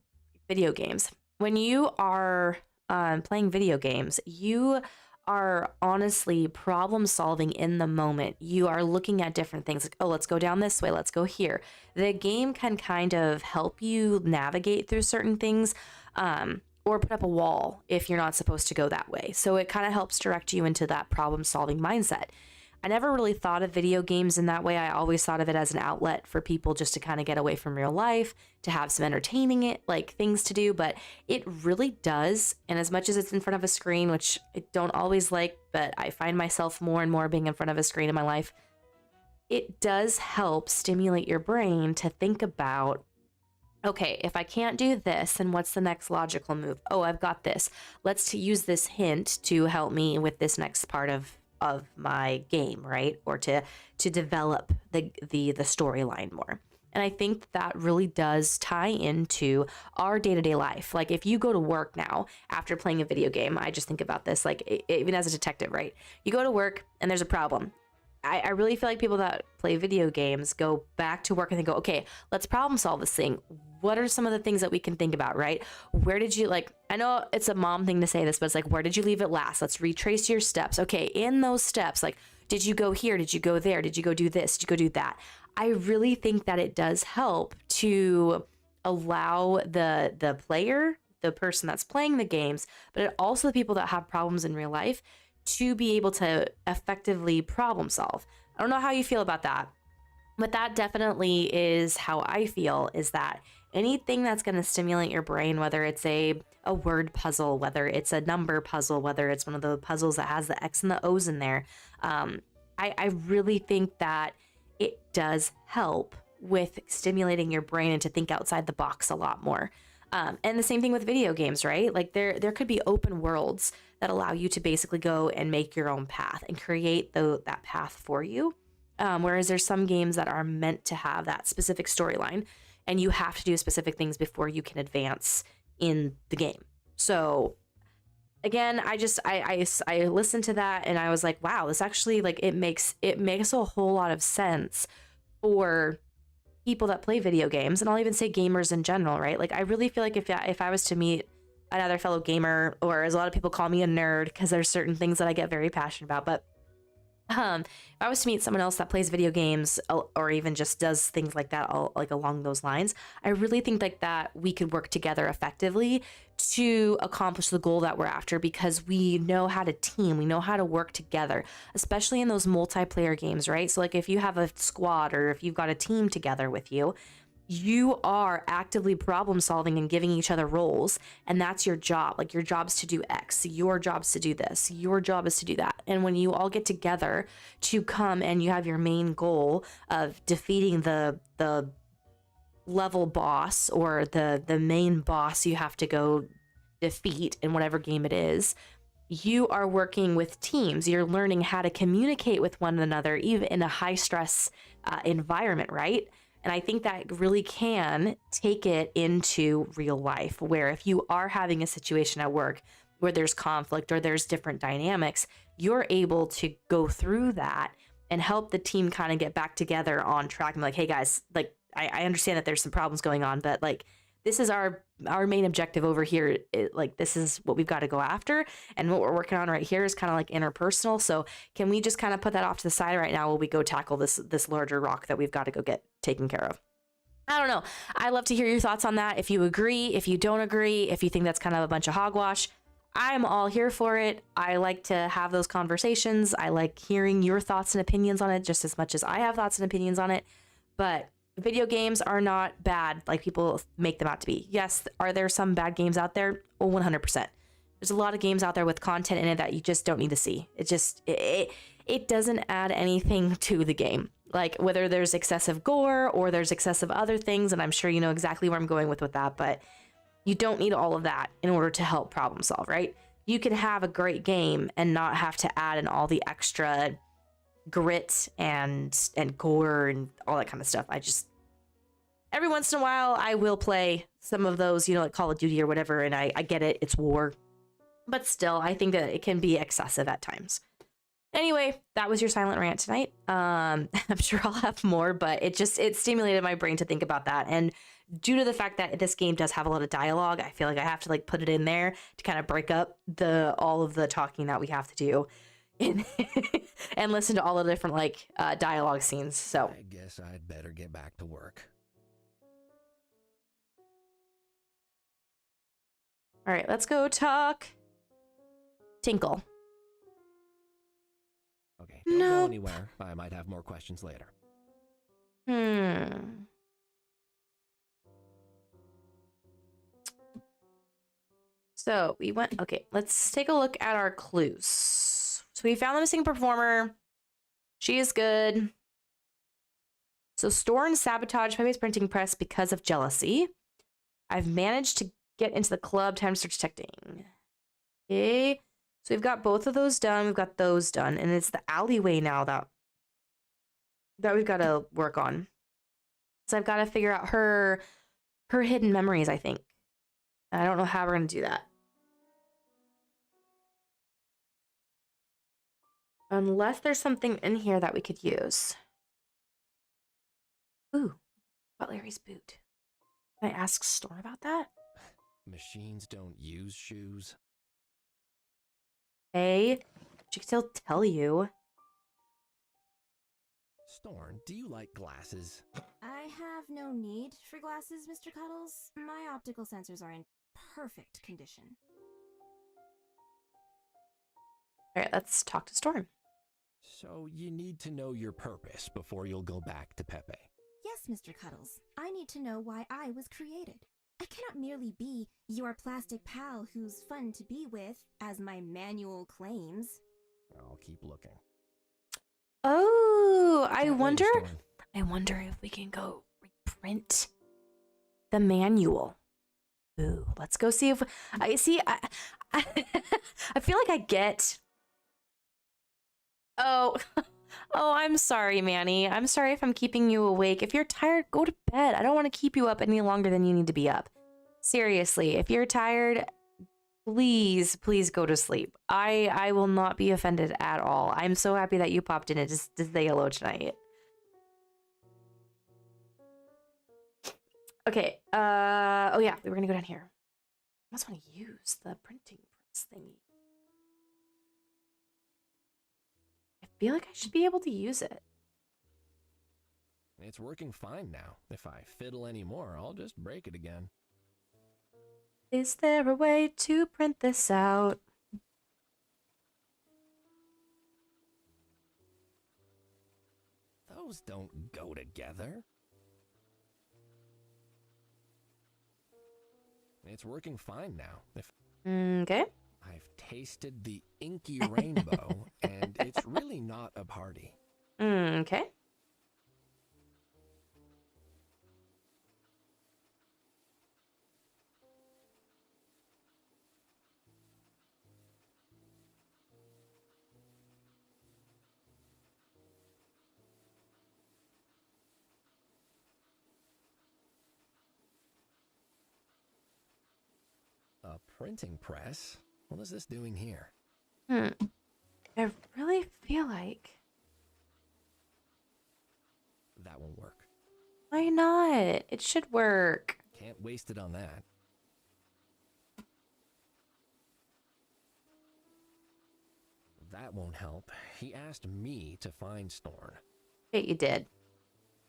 video games. When you are playing video games, you are honestly problem solving in the moment. You are looking at different things like, oh, let's go down this way, let's go here. The game can kind of help you navigate through certain things or put up a wall if you're not supposed to go that way. So it kind of helps direct you into that problem solving mindset. I never really thought of video games in that way. I always thought of it as an outlet for people just to kind of get away from real life, to have some entertaining things to do, but it really does. And as much as it's in front of a screen, which I don't always like, but I find myself more and more being in front of a screen in my life, it does help stimulate your brain to think about, okay, if I can't do this, then what's the next logical move? Oh, I've got this. Let's use this hint to help me with this next part of my game, right? Or to develop the storyline more. And I think that really does tie into our day-to-day life. Like if you go to work now after playing a video game, I just think about this, like even as a detective, right? You go to work and there's a problem. I really feel like people that play video games go back to work and they go, okay, let's problem solve this thing. What are some of the things that we can think about, right? Where did you, like, I know it's a mom thing to say this, but it's like, where did you leave it last? Let's retrace your steps. Okay, in those steps, like, did you go here? Did you go there? Did you go do this? Did you go do that? I really think that it does help to allow the player, the person that's playing the games, but also the people that have problems in real life to be able to effectively problem solve. I don't know how you feel about that, but that definitely is how I feel, is that anything that's going to stimulate your brain, whether it's a word puzzle, whether it's a number puzzle, whether it's one of the puzzles that has the X and the O's in there, I really think that it does help with stimulating your brain and to think outside the box a lot more. And the same thing with video games, right? Like there could be open worlds that allow you to basically go and make your own path and create that path for you. Whereas there's some games that are meant to have that specific storyline and you have to do specific things before you can advance in the game. So again, I listened to that and I was like, wow, this actually, like, it makes a whole lot of sense for people that play video games, and I'll even say gamers in general, right? Like I really feel like if I was to meet another fellow gamer, or as a lot of people call me, a nerd, because there's certain things that I get very passionate about, but if I was to meet someone else that plays video games or even just does things like that, like along those lines, I really think like that we could work together effectively to accomplish the goal that we're after, because we know how to team, we know how to work together, especially in those multiplayer games, right? So like if you have a squad or if you've got a team together with you, you are actively problem solving and giving each other roles, and that's your job. Like your job's to do X, your job's to do this, your job is to do that. And when you all get together to come and you have your main goal of defeating the level boss or the main boss you have to go defeat in whatever game it is, you are working with teams. You're learning how to communicate with one another, even in a high stress environment, right? And I think that really can take it into real life, where if you are having a situation at work where there's conflict or there's different dynamics, you're able to go through that and help the team kind of get back together on track and like, hey guys, like, I understand that there's some problems going on, but like, this is our main objective over here. Like, this is what we've got to go after, and what we're working on right here is kind of like interpersonal. So can we just kind of put that off to the side right now while we go tackle this larger rock that we've got to go get taken care of? I don't know. I'd love to hear your thoughts on that. If you agree, if you don't agree, if you think that's kind of a bunch of hogwash, I'm all here for it. I like to have those conversations. I like hearing your thoughts and opinions on it just as much as I have thoughts and opinions on it. But video games are not bad like people make them out to be. Yes, are there some bad games out there? Oh, 100%. There's a lot of games out there with content in it that you just don't need to see. It doesn't add anything to the game. Like, whether there's excessive gore or there's excessive other things, and I'm sure you know exactly where I'm going with that, but you don't need all of that in order to help problem solve, right? You can have a great game and not have to add in all the extra grit and gore and all that kind of stuff. Every once in a while, I will play some of those, like Call of Duty or whatever, and I get it, it's war. But still, I think that it can be excessive at times. Anyway, that was your silent rant tonight. I'm sure I'll have more, but it stimulated my brain to think about that. And due to the fact that this game does have a lot of dialogue, I feel like I have to put it in there to kind of break up all of the talking that we have to do and listen to all the different dialogue scenes. So I guess I'd better get back to work. All right, let's go talk Tinkle. Okay, don't go anywhere. I might have more questions later. So we went, okay, let's take a look at our clues. So we found the missing performer. She is good. So store and sabotage Pepe's printing press because of jealousy. I've managed to get into the club. Time to start detecting. Okay. So we've got both of those done. We've got those done. And it's the alleyway now that we've got to work on. So I've got to figure out her hidden memories, I think. I don't know how we're going to do that. Unless there's something in here that we could use. Ooh, about Larry's boot. Can I ask Storm about that? Machines don't use shoes. Hey, she can still tell you. Storm, do you like glasses? I have no need for glasses, Mr. Cuddles. My optical sensors are in perfect condition. All right, let's talk to Storm. So you need to know your purpose before you'll go back to Pepe. Yes, Mr. Cuddles. I need to know why I was created. I cannot merely be your plastic pal who's fun to be with, as my manual claims. I'll keep looking. Oh, I wonder if we can go reprint the manual. Ooh, let's go see if I see. I feel like I get. Oh, I'm sorry, Manny. I'm sorry if I'm keeping you awake. If you're tired, go to bed. I don't want to keep you up any longer than you need to be up. Seriously, if you're tired, please go to sleep. I will not be offended at all. I'm so happy that you popped in to say hello tonight. Okay. Oh yeah, we were gonna go down here. I just want to use the printing press thingy. I feel like I should be able to use it. It's working fine now. If I fiddle anymore, I'll just break it again. Is there a way to print this out? Those don't go together. It's working fine now. Okay. I've tasted the inky rainbow, and it's really not a party. Okay. A printing press? What is this doing here? I really feel like... That won't work. Why not? It should work. Can't waste it on that. That won't help. He asked me to find Storn. Yeah, you did.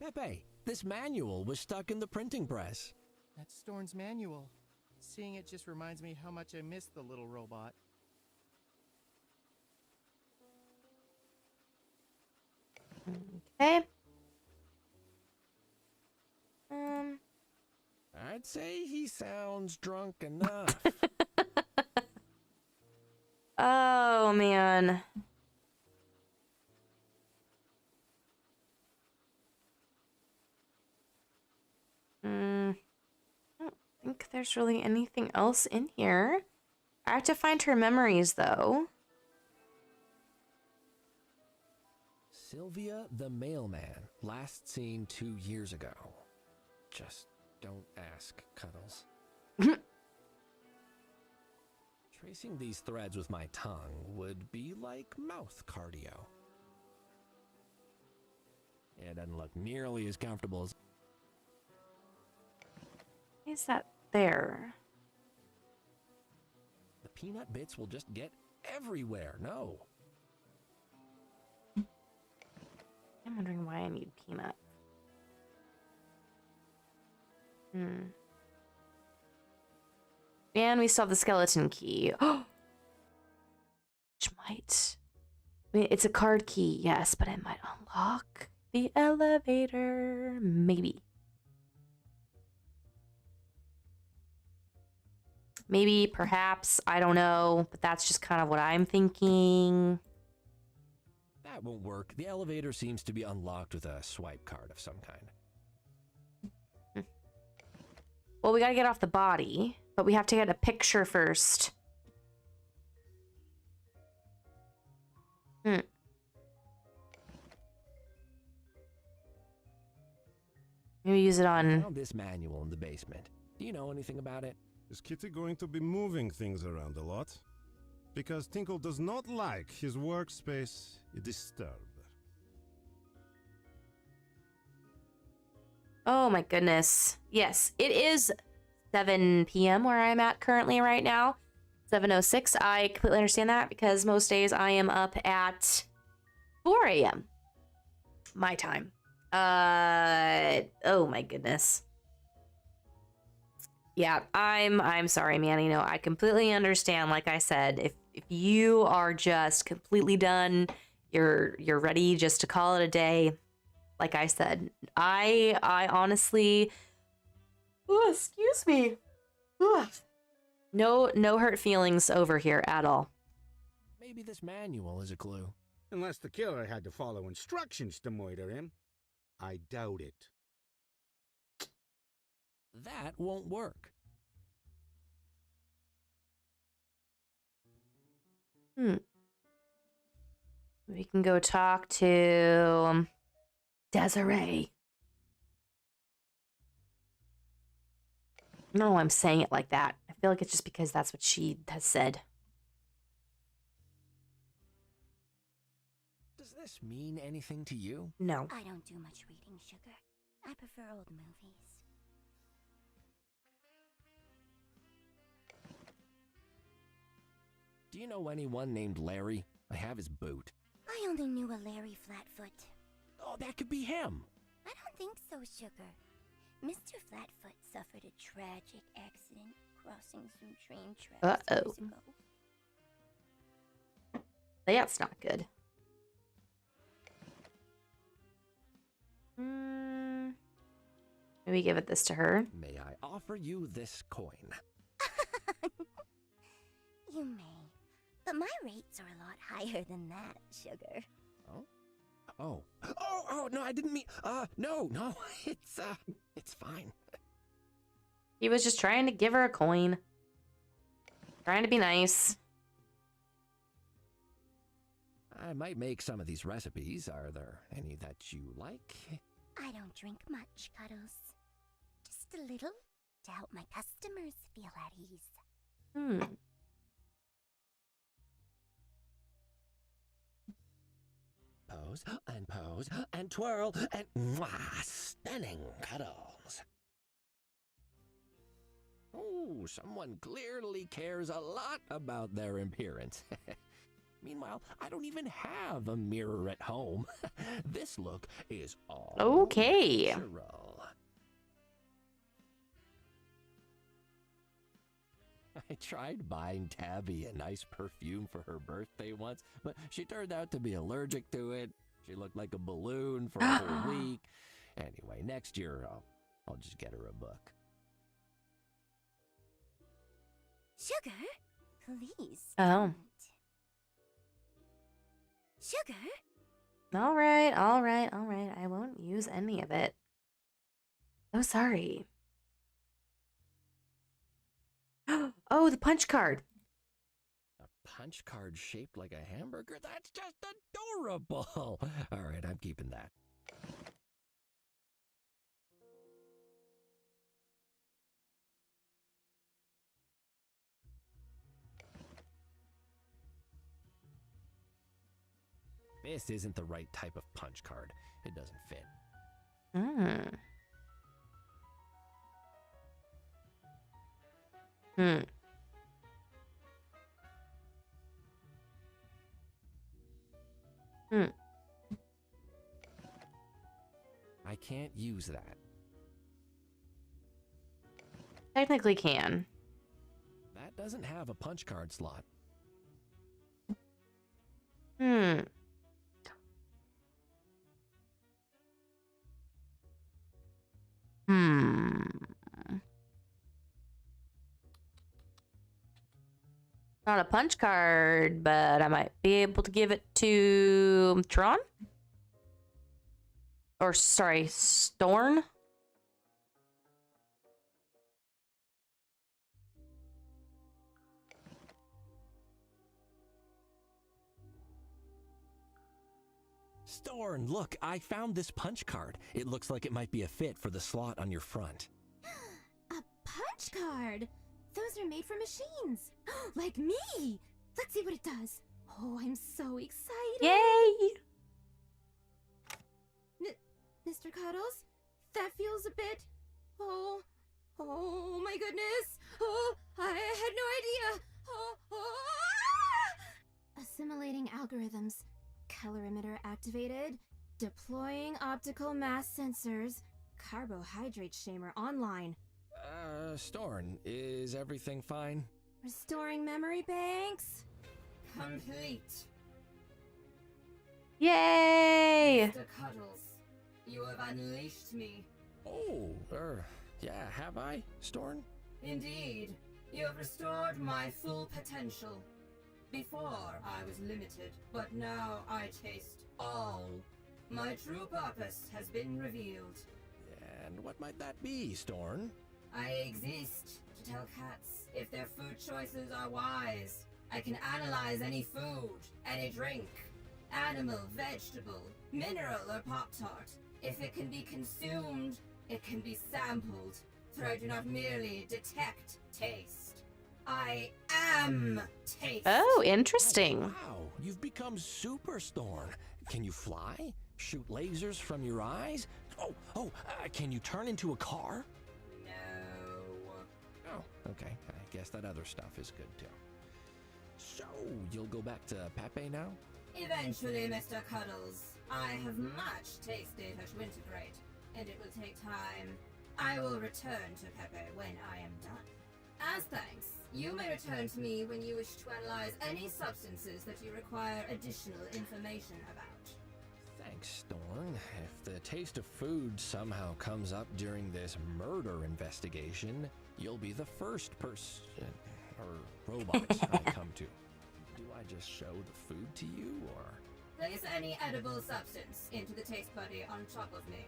Pepe, this manual was stuck in the printing press. That's Storn's manual. Seeing it just reminds me how much I miss the little robot. Okay. I'd say he sounds drunk enough. Oh, man. I don't think there's really anything else in here. I have to find her memories, though. Sylvia the mailman, last seen 2 years ago. Just don't ask, Cuddles. Tracing these threads with my tongue would be like mouth cardio. It doesn't look nearly as comfortable as... Why is that there? The peanut bits will just get everywhere, no. I'm wondering why I need peanut. And we still have the skeleton key. Which might... I mean, it's a card key, yes, but it might unlock the elevator. Maybe. Maybe, perhaps, I don't know, but that's just kind of what I'm thinking. That won't work. The elevator seems to be unlocked with a swipe card of some kind. Well, we gotta get off the body, but we have to get a picture first. Maybe use it on... I found this manual in the basement. Do you know anything about it? Is Kitty going to be moving things around a lot? Because Tinkle does not like his workspace disturbed. Oh my goodness. Yes, it is 7 p.m. where I'm at currently right now. 7:06. I completely understand that because most days I am up at 4 a.m. my time. Oh my goodness. Yeah, I'm sorry, man. You know, I completely understand. Like I said, if you are just completely done, you're ready just to call it a day. Like I said, I honestly, excuse me. No hurt feelings over here at all. Maybe this manual is a clue. Unless the killer had to follow instructions to murder him. I doubt it. That won't work. We can go talk to Desiree. No, I'm saying it like that. I feel like it's just because that's what she has said. Does this mean anything to you? No. I don't do much reading, Sugar. I prefer old movies. Do you know anyone named Larry? I have his boot. I only knew a Larry Flatfoot. Oh, that could be him. I don't think so, Sugar. Mr. Flatfoot suffered a tragic accident crossing some train tracks years ago. That's not good. Maybe give this to her. May I offer you this coin? You may. But my rates are a lot higher than that, Sugar. Oh, no, I didn't mean, no, it's fine. He was just trying to give her a coin. Trying to be nice. I might make some of these recipes. Are there any that you like? I don't drink much, Cuddles. Just a little to help my customers feel at ease. Pose and twirl and mwah, stunning Cuddles. Oh, someone clearly cares a lot about their appearance. Meanwhile, I don't even have a mirror at home. This look is all Okay. natural. I tried buying Tabby a nice perfume for her birthday once, but she turned out to be allergic to it. She looked like a balloon for a whole week. Anyway, next year I'll just get her a book. Sugar, please. Oh. Sugar? All right, all right, all right. I won't use any of it. Oh, sorry. Oh, the punch card. A punch card shaped like a hamburger? That's just adorable. All right, I'm keeping that. This isn't the right type of punch card. It doesn't fit. Hmm. Hmm. Hmm. I can't use that. Technically can. That doesn't have a punch card slot. Hmm. Hmm. Not a punch card, but I might be able to give it to Tron? Or, sorry, Storn? Storn, look, I found this punch card. It looks like it might be a fit for the slot on your front. A punch card! Those are made for machines! Like me! Let's see what it does. Oh, I'm so excited! Yay! Mr. Cuddles, that feels a bit... Oh my goodness! Oh, I had no idea! Assimilating algorithms. Colorimeter activated. Deploying optical mass sensors. Carbohydrate shamer online. Storn, is everything fine? Restoring memory banks. Complete. Yay! Mr. Cuddles, you have unleashed me. Oh, yeah, have I, Storn? Indeed, you have restored my full potential. Before, I was limited, but now I taste all. My true purpose has been revealed. And what might that be, Storn? I exist to tell cats if their food choices are wise. I can analyze any food, any drink, animal, vegetable, mineral, or Pop-Tart. If it can be consumed, it can be sampled, for I do not merely detect taste. I am taste. Oh, interesting. Wow, you've become Super Storn. Can you fly? Shoot lasers from your eyes? Can you turn into a car? No. Oh, okay. I guess that other stuff is good too. So, you'll go back to Pepe now? Eventually, Mr. Cuddles. I have much taste data to integrate, and it will take time. I will return to Pepe when I am done. As thanks, you may return to me when you wish to analyze any substances that you require additional information about. Thanks, Storn. If the taste of food somehow comes up during this murder investigation, you'll be the first person or robot I come to. Do I just show the food to you, or...? Place any edible substance into the taste buddy on top of me.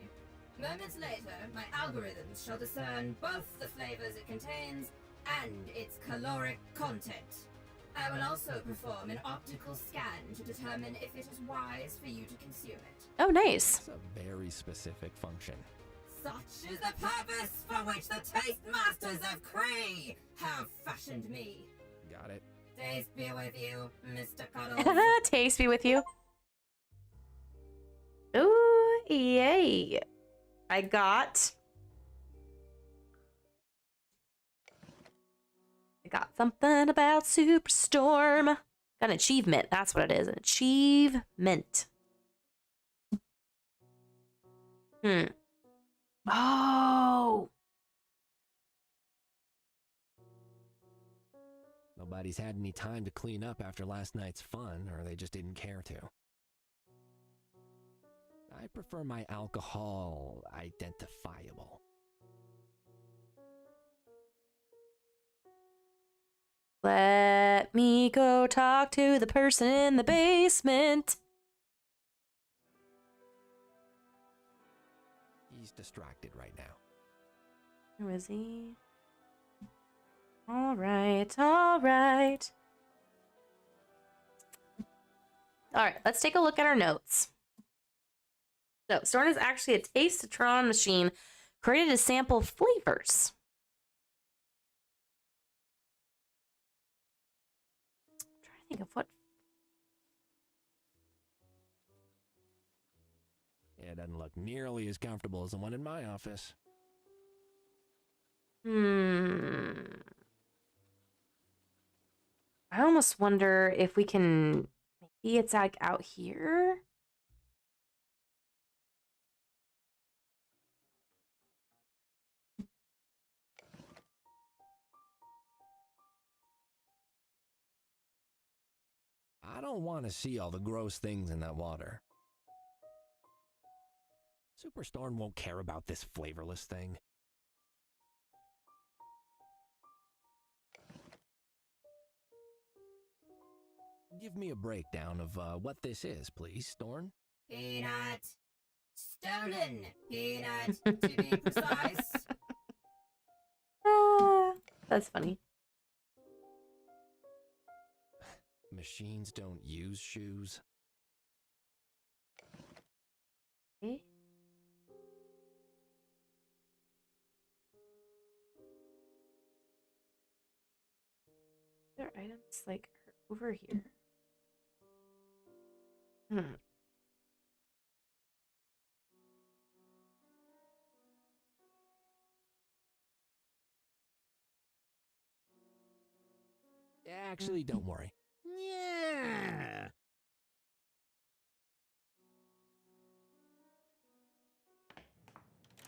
Moments later, my algorithms shall discern both the flavors it contains and its caloric content. I will also perform an optical scan to determine if it is wise for you to consume it. Oh, nice. That's a very specific function. Such is the purpose for which the Taste Masters of Kree have fashioned me. Got it. Taste be with you, Mr. Cuddles. Taste be with you. Ooh, yay. I got I got something about Superstorm. Got an achievement. That's what it is. An achievement. Oh. Nobody's had any time to clean up after last night's fun, or they just didn't care to. I prefer my alcohol identifiable. Let me go talk to the person in the basement. He's distracted right now. Where is he? All right, all right. All right, let's take a look at our notes. So, Storm is actually a taste-tron machine created to sample flavors. I'm trying to think of what. Yeah, it doesn't look nearly as comfortable as the one in my office. I almost wonder if we can. Maybe it's like out here. I don't want to see all the gross things in that water. Superstorm won't care about this flavorless thing. Give me a breakdown of what this is, please, Storm. Peanut. Stolen peanut, to be precise. That's funny. Machines don't use shoes. Okay. There are items like over here. Actually, don't worry. Yeah.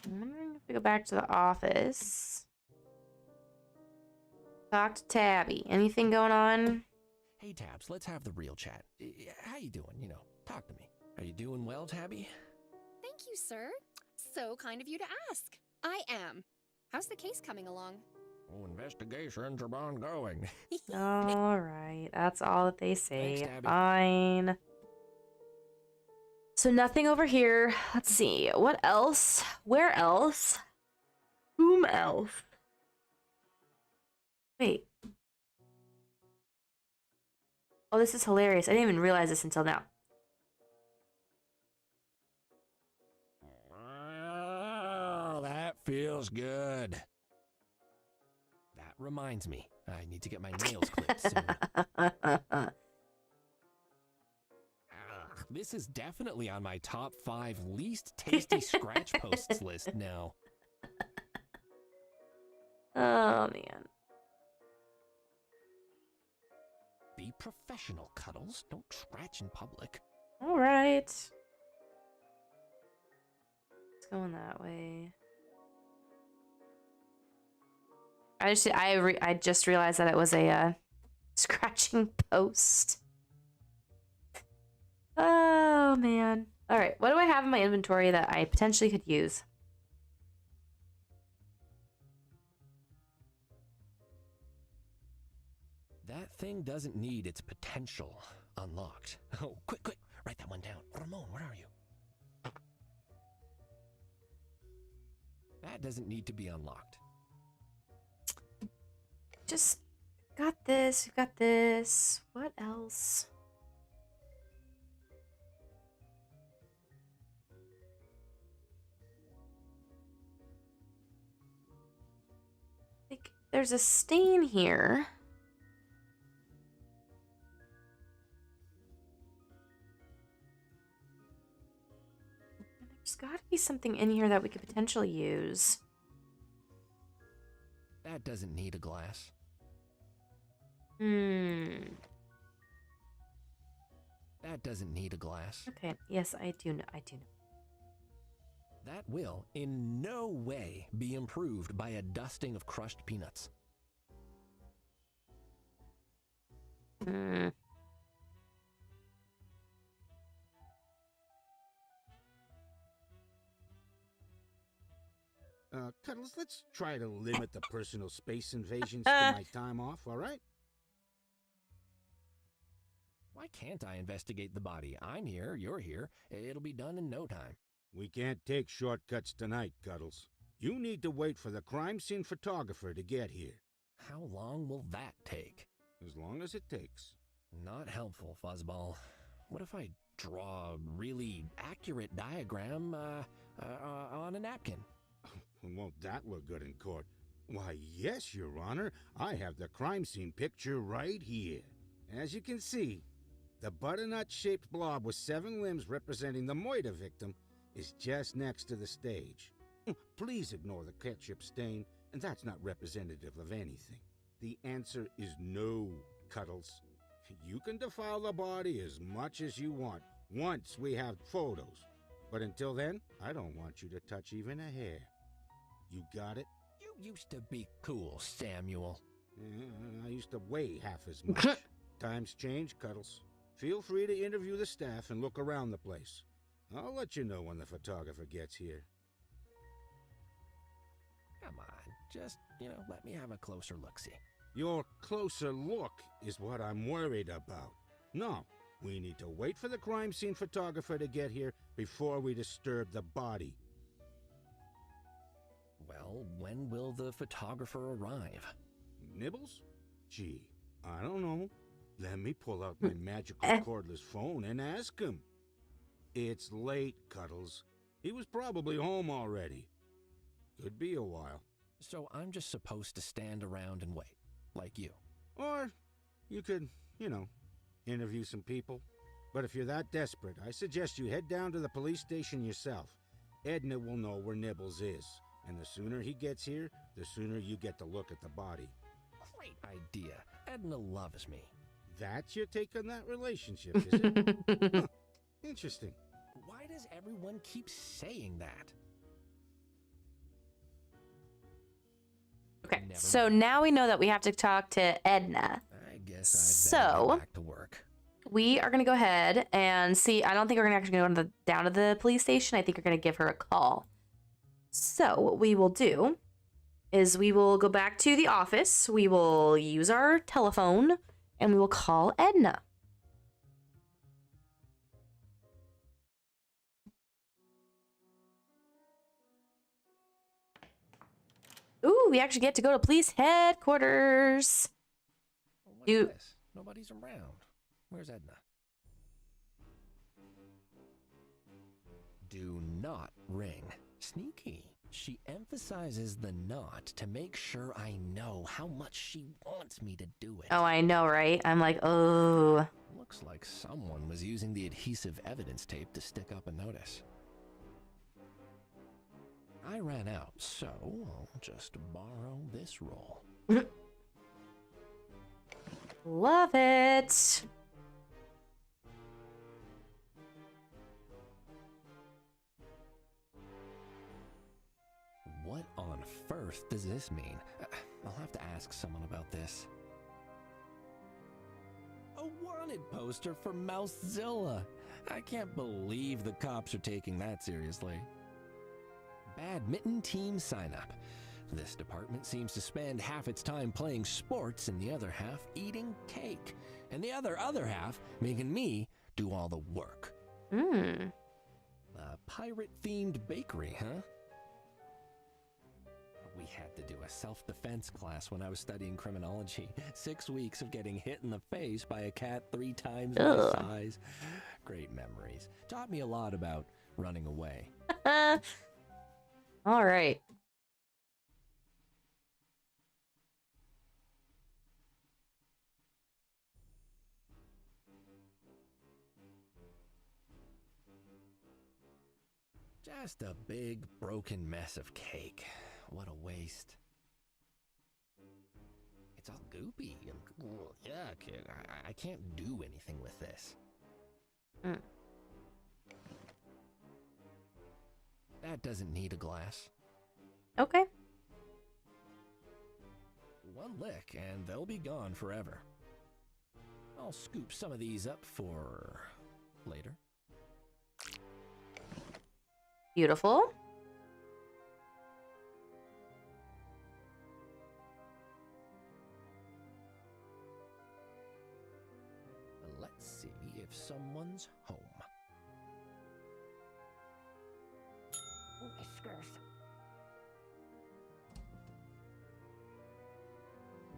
I'm wondering if we go back to the office. Talk to Tabby. Anything going on? Hey, Tabs, let's have the real chat. How you doing? You know, talk to me. Are you doing well, Tabby? Thank you, sir. So kind of you to ask. I am. How's the case coming along? Oh, investigations are ongoing. All right. That's all that they say. Thanks, Tabby. Fine. So nothing over here. Let's see. What else? Where else? Whom else? Wait. Oh, this is hilarious. I didn't even realize this until now. Oh, that feels good. That reminds me, I need to get my nails clipped soon. This is definitely on my top 5 least tasty scratch posts list now. Oh, man. Be professional, Cuddles. Don't scratch in public. All right. It's going that way. I just realized that it was a scratching post. Oh, man. All right. What do I have in my inventory that I potentially could use? That thing doesn't need its potential unlocked. Oh, quick, write that one down. Ramon, where are you? That doesn't need to be unlocked. Just got this. We've got this. What else? Like, there's a stain here. There's got to be something in here that we could potentially use. That doesn't need a glass. That doesn't need a glass. Okay. Yes, I do know. I do know. That will in no way be improved by a dusting of crushed peanuts. Cuddles, let's try to limit the personal space invasions to my time off, all right? Why can't I investigate the body? I'm here, you're here. It'll be done in no time. We can't take shortcuts tonight, Cuddles. You need to wait for the crime scene photographer to get here. How long will that take? As long as it takes. Not helpful, Fuzzball. What if I draw a really accurate diagram on a napkin? Won't that look good in court? Why, yes, Your Honor. I have the crime scene picture right here. As you can see, the butternut-shaped blob with 7 limbs representing the murder victim is just next to the stage. Please ignore the ketchup stain, and that's not representative of anything. The answer is no, Cuddles. You can defile the body as much as you want, once we have photos. But until then, I don't want you to touch even a hair. You got it? You used to be cool, Samuel. I used to weigh half as much. Times change, Cuddles. Feel free to interview the staff and look around the place. I'll let you know when the photographer gets here. Come on, just, let me have a closer look-see. Your closer look is what I'm worried about. No, we need to wait for the crime scene photographer to get here before we disturb the body. Well, when will the photographer arrive? Nibbles? Gee, I don't know. Let me pull out my magical cordless phone and ask him. It's late, Cuddles. He was probably home already. Could be a while. So I'm just supposed to stand around and wait, like you? Or you could, interview some people. But if you're that desperate, I suggest you head down to the police station yourself. Edna will know where Nibbles is. And the sooner he gets here, the sooner you get to look at the body. Great idea. Edna loves me. That's your take on that relationship, is it? Huh. Interesting. Why does everyone keep saying that? Okay, so now we know that we have to talk to Edna. I guess I'd better get back to work. We are going to go ahead and see. I don't think we're going to actually go down to the police station. I think we're going to give her a call. So what we will do is we will go back to the office. We will use our telephone and we will call Edna. Ooh, we actually get to go to police headquarters. What's this? Nobody's around. Where's Edna? Do not ring. Sneaky. She emphasizes the not to make sure I know how much she wants me to do it. Oh, I know, right? I'm like, oh. Looks like someone was using the adhesive evidence tape to stick up a notice. I ran out, so I'll just borrow this roll. Love it. What on earth does this mean? I'll have to ask someone about this. A wanted poster for Mousezilla. I can't believe the cops are taking that seriously. Badminton team sign up. This department seems to spend half its time playing sports and the other half eating cake. And the other half making me do all the work. A pirate-themed bakery, huh? We had to do a self-defense class when I was studying criminology. 6 weeks of getting hit in the face by a cat 3 times my size. Great memories. Taught me a lot about running away. All right. Just a big, broken mess of cake. What a waste. It's It's all goopy and yuck. I can't do anything with this. That doesn't need a glass. Okay. One lick and they'll be gone forever. I'll scoop some of these up for later. Beautiful. Let's see if someone's home. Whiskers.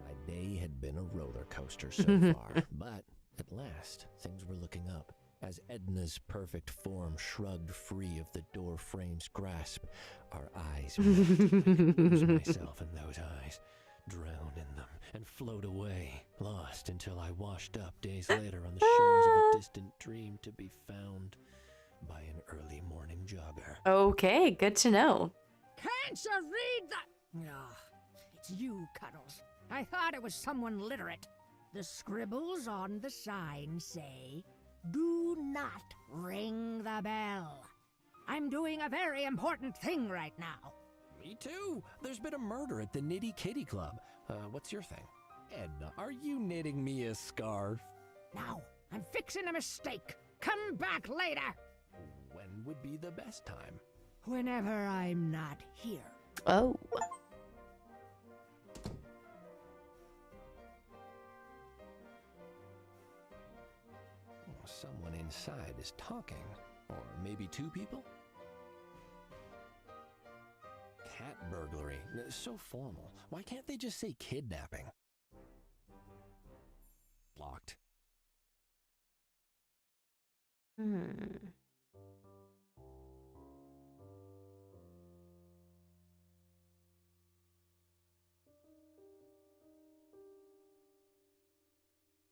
My day had been a roller coaster so far, but at last things were looking up. As Edna's perfect form shrugged free of the door frame's grasp, our eyes met. I could lose myself in those eyes, drown in them, and float away, lost until I washed up days later on the shores of a distant dream to be found by an early morning jogger. Okay, good to know. Can't you read the... it's you, Cuddles. I thought it was someone literate. The scribbles on the sign say, "Do not ring the bell." I'm doing a very important thing right now. Me too. There's been a murder at the Nitty Kitty Club. What's your thing? Edna, are you knitting me a scarf? Now, I'm fixing a mistake. Come back later. When would be the best time? Whenever I'm not here. Oh. Someone inside is talking. Or maybe two people? Cat burglary. So formal. Why can't they just say kidnapping? Locked.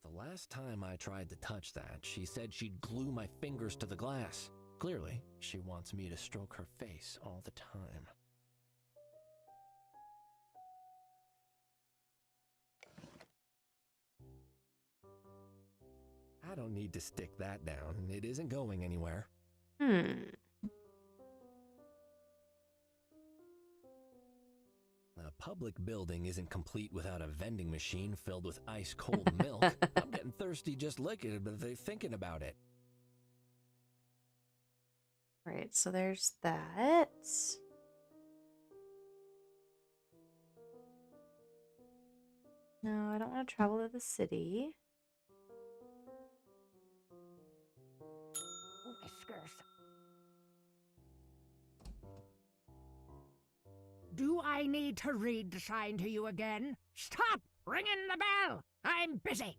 The last time I tried to touch that, she said she'd glue my fingers to the glass. Clearly, she wants me to stroke her face all the time. I don't need to stick that down. It isn't going anywhere. A public building isn't complete without a vending machine filled with ice-cold milk. I'm getting thirsty just looking at it, thinking about it. Right, so there's that. No, I don't want to travel to the city. Whiskers. Do I need to read the sign to you again? Stop ringing the bell! I'm busy!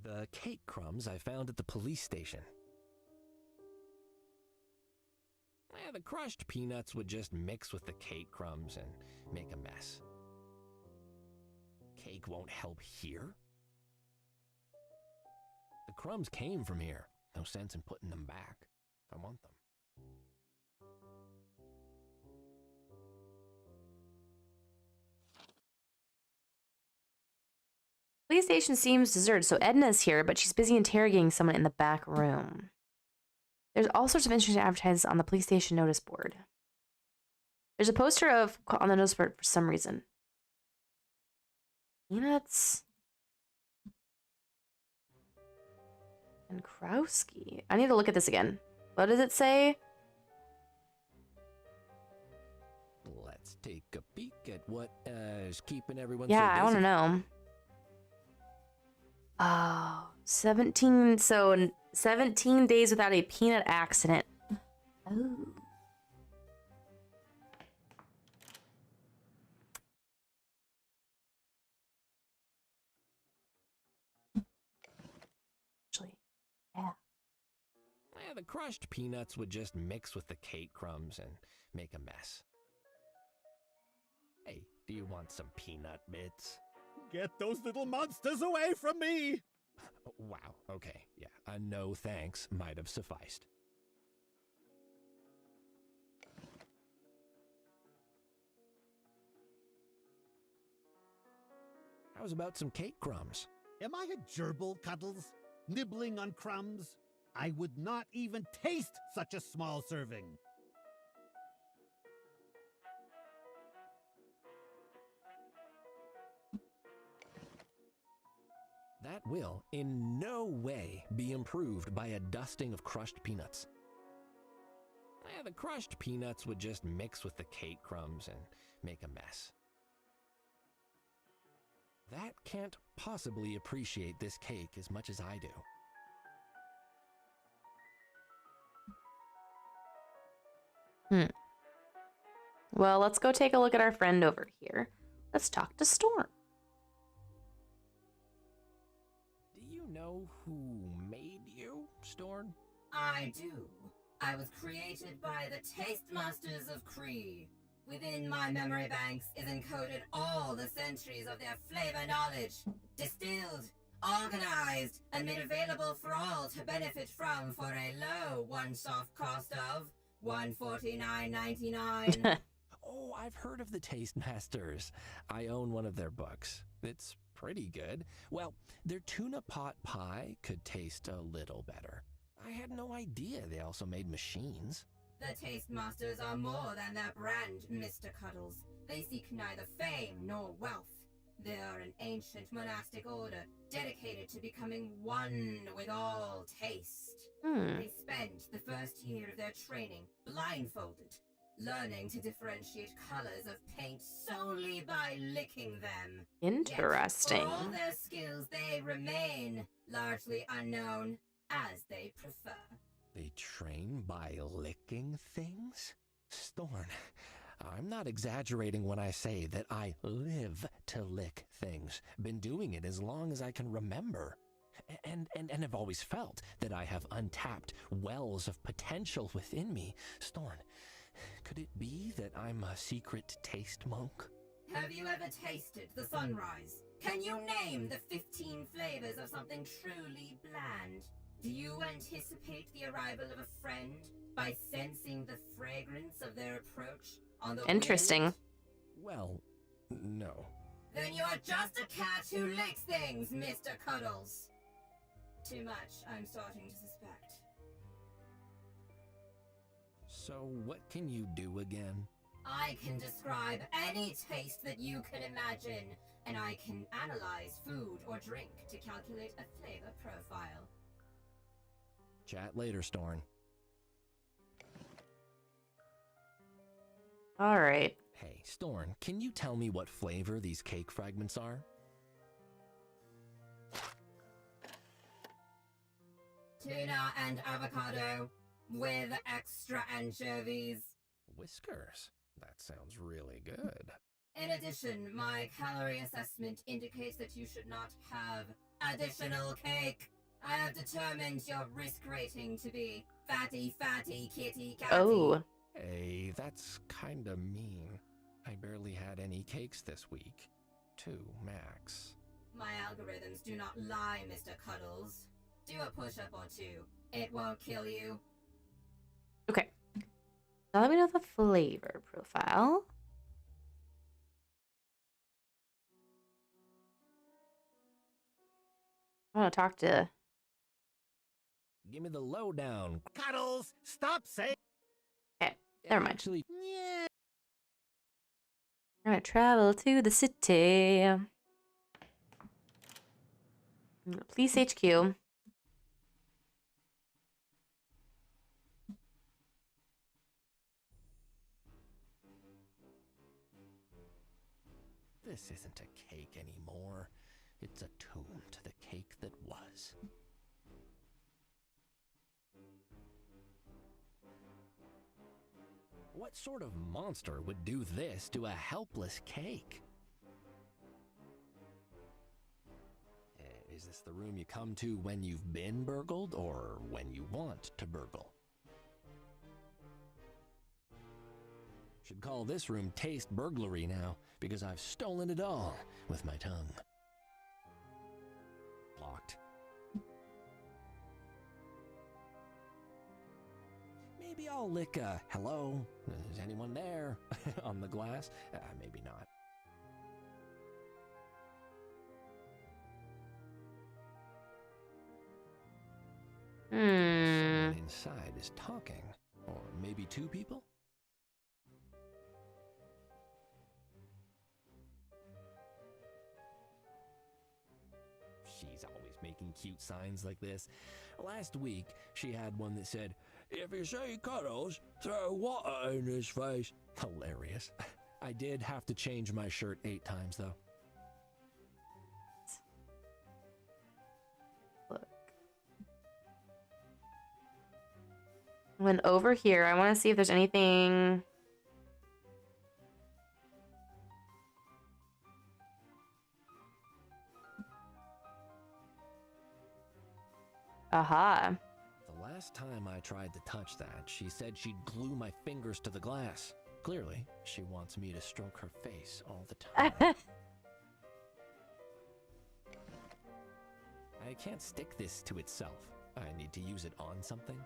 The cake crumbs I found at the police station. The crushed peanuts would just mix with the cake crumbs and make a mess. Cake won't help here? The crumbs came from here. No sense in putting them back. I want them. Police station seems deserted, so Edna's here, but she's busy interrogating someone in the back room. There's all sorts of interesting advertisements on the police station notice board. There's a poster on the notice board for some reason. Peanuts. And Krowski. I need to look at this again. What does it say? Let's take a peek at what is keeping everyone Yeah, so busy. I want to know. Oh, 17. So 17 days without a peanut accident. Oh. Actually, yeah. The crushed peanuts would just mix with the cake crumbs and make a mess. Hey, do you want some peanut bits? Get those little monsters away from me! Wow, okay, yeah. A no thanks might have sufficed. How's about some cake crumbs? Am I a gerbil, Cuddles? Nibbling on crumbs? I would not even taste such a small serving. That will in no way be improved by a dusting of crushed peanuts. The crushed peanuts would just mix with the cake crumbs and make a mess. That can't possibly appreciate this cake as much as I do. Well, let's go take a look at our friend over here. Let's talk to Storm. Do you know who made you, Storm? I do. I was created by the Taste Masters of Kree. Within my memory banks is encoded all the centuries of their flavor knowledge, distilled, organized, and made available for all to benefit from for a low one-off cost of $149.99. Oh, I've heard of the Taste Masters. I own one of their books. It's pretty good. Well, their tuna pot pie could taste a little better. I had no idea they also made machines. The Taste Masters are more than their brand, Mr. Cuddles. They seek neither fame nor wealth. They are an ancient monastic order dedicated to becoming one with all taste. They spend the first year of their training blindfolded, learning to differentiate colors of paint solely by licking them. Interesting. Yet, for all their skills, they remain largely unknown, as they prefer. They train by licking things? Storm, I'm not exaggerating when I say that I live to lick things. Been doing it as long as I can remember. And have always felt that I have untapped wells of potential within me. Storm, could it be that I'm a secret taste monk? Have you ever tasted the sunrise? Can you name the 15 flavors of something truly bland? Do you anticipate the arrival of a friend by sensing the fragrance of their approach on the Interesting. wind? Well, no. Then you're just a cat who licks things, Mr. Cuddles. Too much, I'm starting to suspect. So what can you do again? I can describe any taste that you can imagine, and I can analyze food or drink to calculate a flavor profile. Chat later, Storm. All right. Hey, Storm, can you tell me what flavor these cake fragments are? Tuna and avocado with extra anchovies. Whiskers. That sounds really good. In addition, my calorie assessment indicates that you should not have additional cake. I have determined your risk rating to be fatty, kitty, catty. Oh. Hey, that's kinda mean. I barely had any cakes this week. 2 max. My algorithms do not lie, Mr. Cuddles. Do a push-up or 2. It won't kill you. Okay. Now let me know the flavor profile. I want to talk to... Give me the lowdown. Cuddles, stop saying... Okay, never mind. Actually, Yeah. We're gonna travel to the city. Police HQ. this isn't a cake anymore. It's a tomb to the cake that was. What sort of monster would do this to a helpless cake? Is this the room you come to when you've been burgled or when you want to burgle? Should call this room Taste Burglary now, because I've stolen it all with my tongue. Locked. Maybe I'll lick a hello, is anyone there on the glass? Maybe not. Someone inside is talking. Or maybe two people? She's always making cute signs like this. Last week, she had one that said, "If you see Cuddles, throw water in his face." Hilarious. I did have to change my shirt 8 times, though. Look. When over here, I want to see if there's anything... Aha. The last time I tried to touch that, she said she'd glue my fingers to the glass. Clearly, she wants me to stroke her face all the time. I can't stick this to itself. I need to use it on something.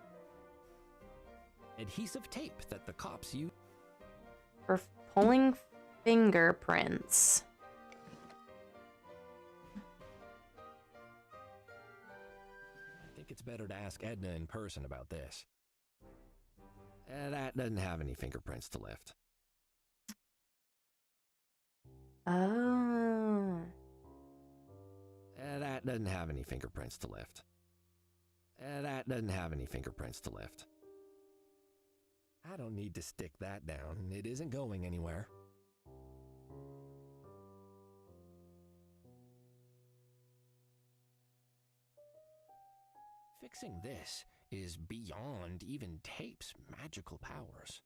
Adhesive tape that the cops use. For pulling fingerprints. I think it's better to ask Edna in person about this. That doesn't have any fingerprints to lift. Oh. That doesn't have any fingerprints to lift. That doesn't have any fingerprints to lift. I don't need to stick that down. It isn't going anywhere. Fixing this is beyond even tape's magical powers.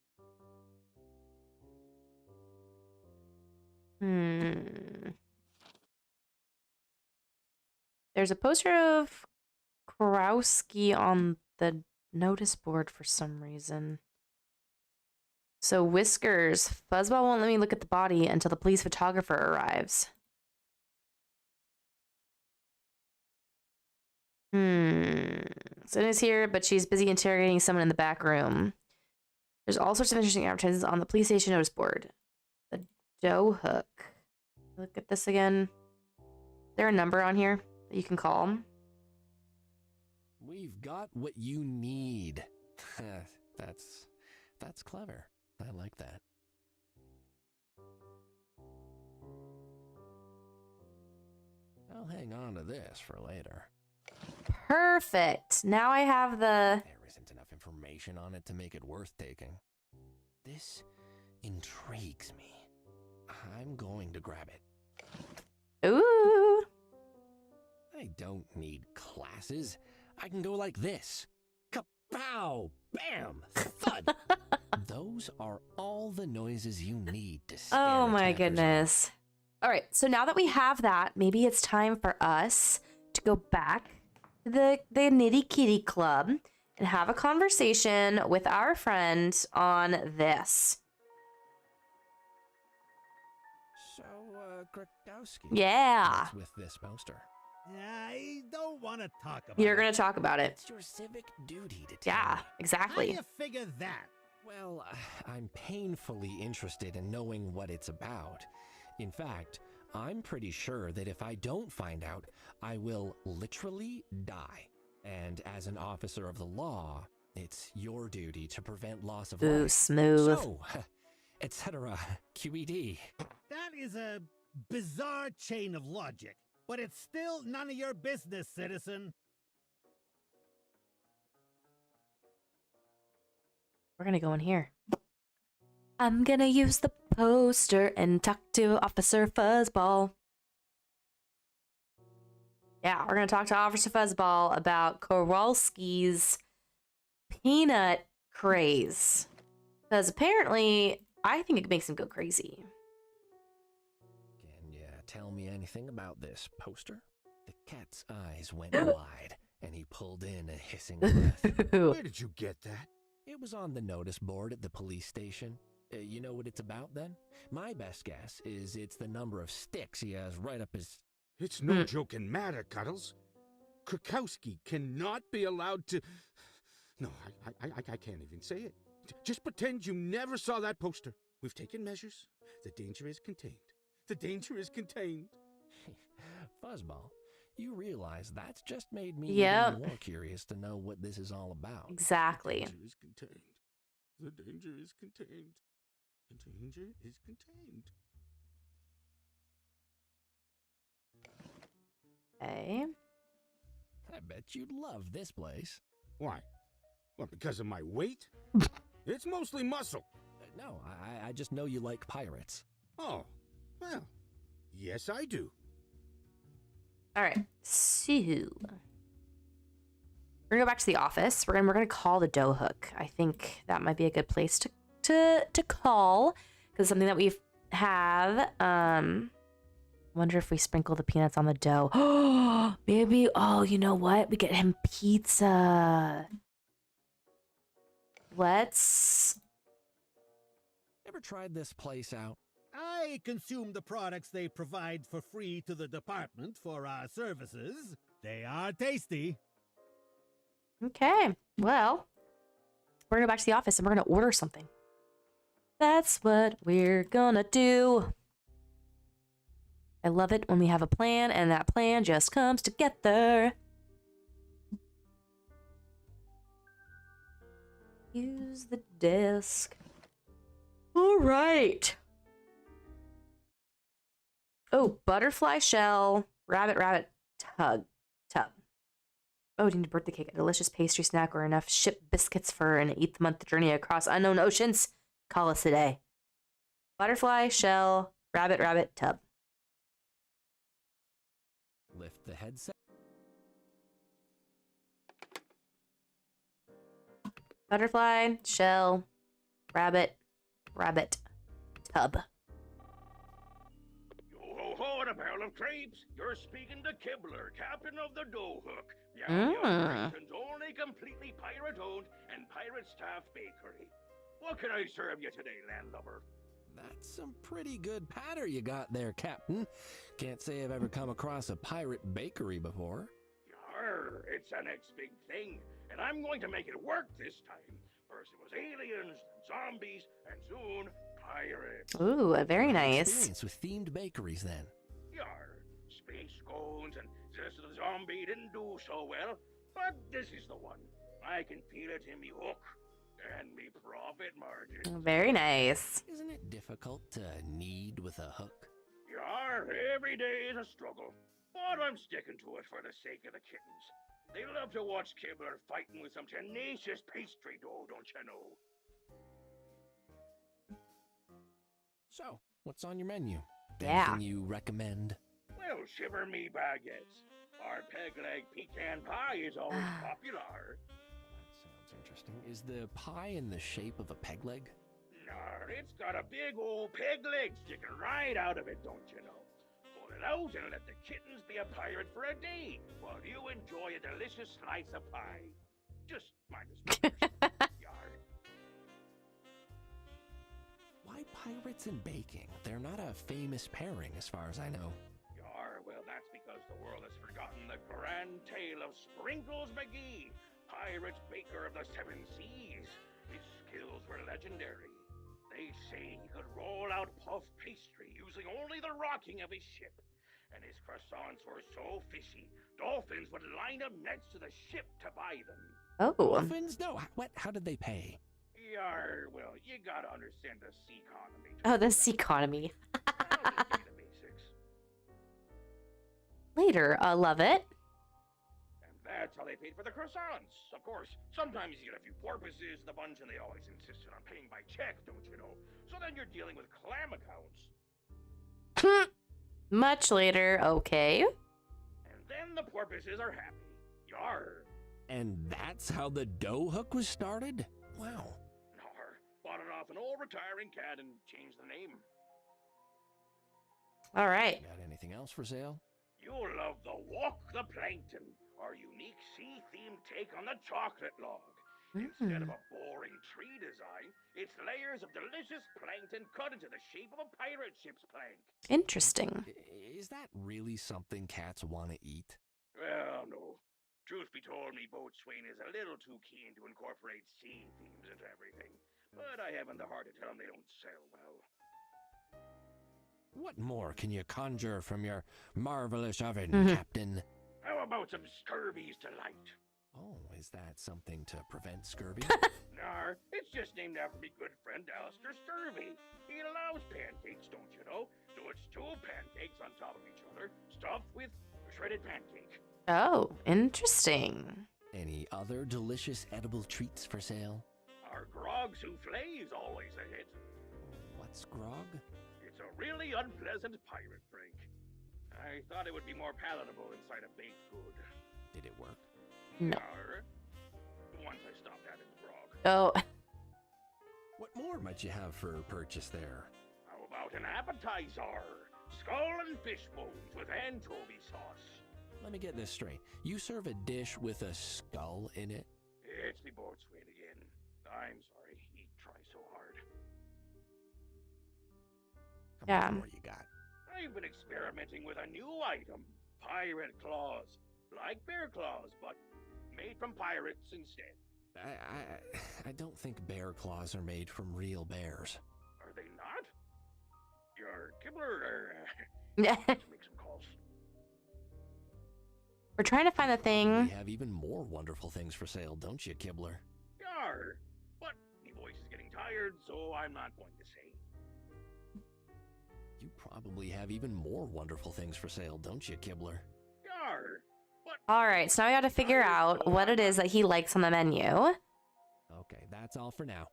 There's a poster of Kurowski on the notice board for some reason. So Whiskers. Fuzzball won't let me look at the body until the police photographer arrives. Sina's here, but she's busy interrogating someone in the back room. There's all sorts of interesting advertisements on the police station notice board. The dough hook. Look at this again. Is there a number on here that you can call? We've got what you need. That's clever. I like that. I'll hang on to this for later. Perfect. Now I have the... There isn't enough information on it to make it worth taking. This intrigues me. I'm going to grab it. Ooh. I don't need classes. I can go like this. Kapow! Bam! Thud! Those are all the noises you need to scare Oh my attackers. goodness. All right, so now that we have that, maybe it's time for us to go back to the Nitty Kitty Club and have a conversation with our friend on this. So, Krakowski. Yeah. What's with this poster? I don't want to talk about You're going to talk about it. It's your civic duty to tell Yeah, me. exactly. How do you figure that? Well, I'm painfully interested in knowing what it's about. In fact, I'm pretty sure that if I don't find out, I will literally die. And as an officer of the law, it's your duty to prevent loss of Ooh, life. smooth. So, etc. QED. That is a bizarre chain of logic, but it's still none of your business, citizen. We're going to go in here. I'm going to use the poster and talk to Officer Fuzzball. Yeah, we're going to talk to Officer Fuzzball about Kowalski's peanut craze. Because apparently, I think it makes him go crazy. Can you tell me anything about this poster? The cat's eyes went wide, and he pulled in a hissing breath. Where did you get that? It was on the notice board at the police station. You know what it's about, then? My best guess is it's the number of sticks he has right up his... It's no joking matter, Cuddles. Krakowski cannot be allowed to... No, I can't even say it. Just pretend you never saw that poster. We've taken measures. The danger is contained. The danger is contained. Fuzzball, You realize that's just made me Yep. even more curious to know what this is all about. Exactly. The danger is contained. The danger is contained. The danger is contained. Okay. I bet you'd love this place. Why? What, because of my weight? It's mostly muscle. No, I just know you like pirates. Oh, well, yes I do. All right. So we're gonna go back to the office. We're gonna call the dough hook. I think that might be a good place to call because something that we have. Wonder if we sprinkle the peanuts on the dough. Oh, maybe. Oh, you know what? We get him pizza. Let's. Ever tried this place out? I consume the products they provide for free to the department for our services. They are tasty. Okay. Well, we're gonna go back to the office and we're gonna order something. That's what we're gonna do. I love it when we have a plan and that plan just comes together. Use the desk. All right. Oh, butterfly shell, rabbit tub. Oh, need a birthday cake, a delicious pastry snack, or enough ship biscuits for an 8th-month journey across unknown oceans. Call us today. Butterfly shell, rabbit tub. Lift the headset. Butterfly shell, rabbit tub. Ho-ho and a barrel of crepes. You're speaking to Kibler, captain of the Dough Hook. Brighton's only completely pirate-owned and pirate-staffed bakery. What can I serve you today, landlubber? That's some pretty good patter you got there, Captain. Can't say I've ever come across a pirate bakery before. Yarr, it's the next big thing, and I'm going to make it work this time. First it was aliens, zombies, and soon pirates. Ooh, very nice. Experience with themed bakeries, then. Yarr, space scones and just the zombie didn't do so well, but this is the one. I can feel it in me hook and me profit margin. Very nice. Isn't it difficult to knead with a hook? Yarr, every day is a struggle, but I'm sticking to it for the sake of the kittens. They love to watch Kibler fighting with some tenacious pastry dough, don't you know? So, what's on your menu? Yeah. Anything you recommend? Well, shiver me baguettes. Our peg leg pecan pie is always popular. That sounds interesting. Is the pie in the shape of a peg leg? Nar, it's got a big old peg leg sticking right out of it, don't you know? Pull it out and let the kittens be a pirate for a day while you enjoy a delicious slice of pie. Just mind us. Yard. Why pirates and baking? They're not a famous pairing as far as I know. Yar, well, that's because the world has forgotten the grand tale of Sprinkles McGee, pirate baker of the 7 seas. His skills were legendary. They say he could roll out puff pastry using only the rocking of his ship. And his croissants were so fishy, dolphins would line up next to the ship to buy them. Oh. Dolphins? No, what? How did they pay? Yar, well, you gotta understand the sea economy. Oh, the sea economy. I'll just give you the basics. Later, love it. And that's how they paid for the croissants. Of course, sometimes you get a few porpoises in the bunch and they always insisted on paying by check, don't you know? So then you're dealing with clam accounts. Much later, okay. And then the porpoises are happy. Yar. And that's how the dough hook was started? Wow. Nar. Bought it off an old retiring cat and changed the name. All right. Got anything else for sale? You'll love the Walk the Plankton, our unique sea-themed take on the chocolate log. Instead of a boring tree design, it's layers of delicious plankton cut into the shape of a pirate ship's plank. Interesting. Is that really something cats want to eat? Well, no. Truth be told, me boatswain is a little too keen to incorporate sea themes into everything. But I haven't the heart to tell him they don't sell well. What more can you conjure from your marvelous oven, Captain? How about some scurvy's delight? Oh, is that something to prevent scurvy? Nar, it's just named after me good friend Alistair Scurvy. He loves pancakes, don't you know? So it's 2 pancakes on top of each other, stuffed with shredded pancake. Oh, interesting. Any other delicious edible treats for sale? Our grog souffle is always a hit. What's grog? It's a really unpleasant pirate drink. I thought it would be more palatable inside a baked good. Did it work? No. Nar, once I stopped adding the grog. Oh. What more might you have for purchase there? How about an appetizer? Skull and fish bones with anchovy sauce. Let me get this straight. You serve a dish with a skull in it? It's the boatswain again. I'm sorry, he tries so hard. Yeah. What more you got? I've been experimenting with a new item. Pirate claws. Like bear claws, but made from pirates instead. I don't think bear claws are made from real bears. Are they not? Your Kibler, Yeah. let's make some calls. We're trying to find the thing. We have even more wonderful things for sale, don't you, Kibler? Yar, but my voice is getting tired, so I'm not going to say. You probably have even more wonderful things for sale, don't you, Kibler? Yar, but All right, so now we got to figure out what it is that he likes on the menu. Okay, that's all for now.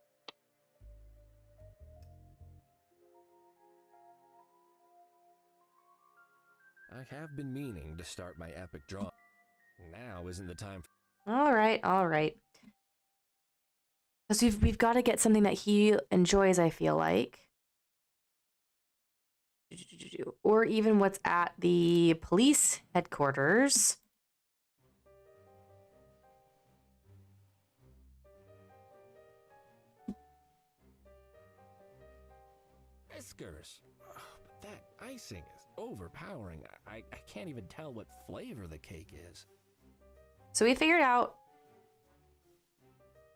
I have been meaning to start my epic draw. Now isn't the time. All right, all right. Because we've got to get something that he enjoys, I feel like. Or even what's at the police headquarters. Whiskers. Oh, but that icing is overpowering. I can't even tell what flavor the cake is. So we figured out.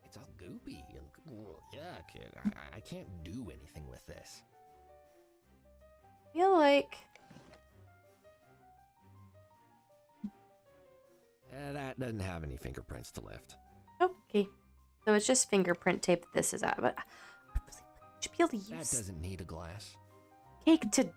It's all goopy and yuck. I can't do anything with this. I feel like. That doesn't have any fingerprints to lift. Okay. So it's just fingerprint tape that this is at. But should be able to use That doesn't need a glass. cake to.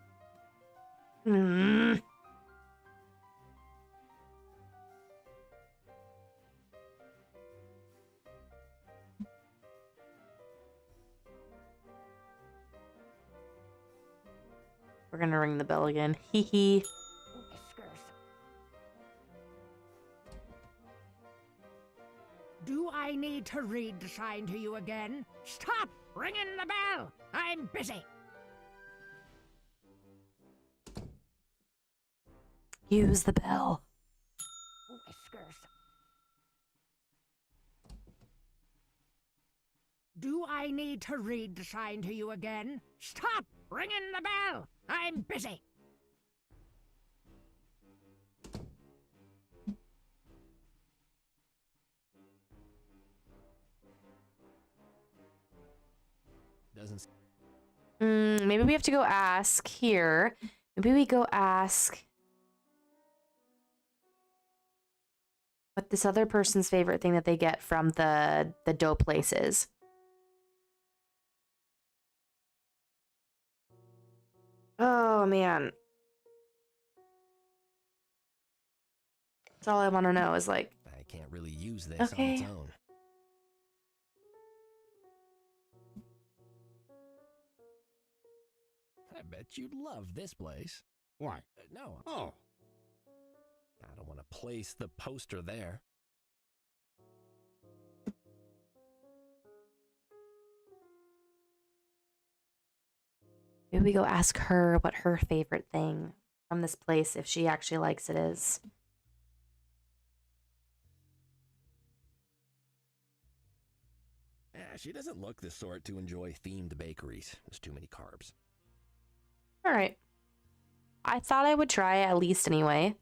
We're gonna ring the bell again. Hee hee. Whiskers. Do I need to read the sign to you again? Stop ringing the bell! I'm busy. Use the bell. Whiskers. Do I need to read the sign to you again? Stop ringing the bell! I'm busy. Doesn't. Maybe we have to go ask here. Maybe we go ask what this other person's favorite thing that they get from the dough place is. Oh man. That's all I want to know is like. I can't really use this on its own. I bet you'd love this place. Why? No. Oh. I don't want to place the poster there. Maybe we go ask her what her favorite thing from this place, if she actually likes it, is. She doesn't look the sort to enjoy themed bakeries. There's too many carbs. All right. I thought I would try at least anyway.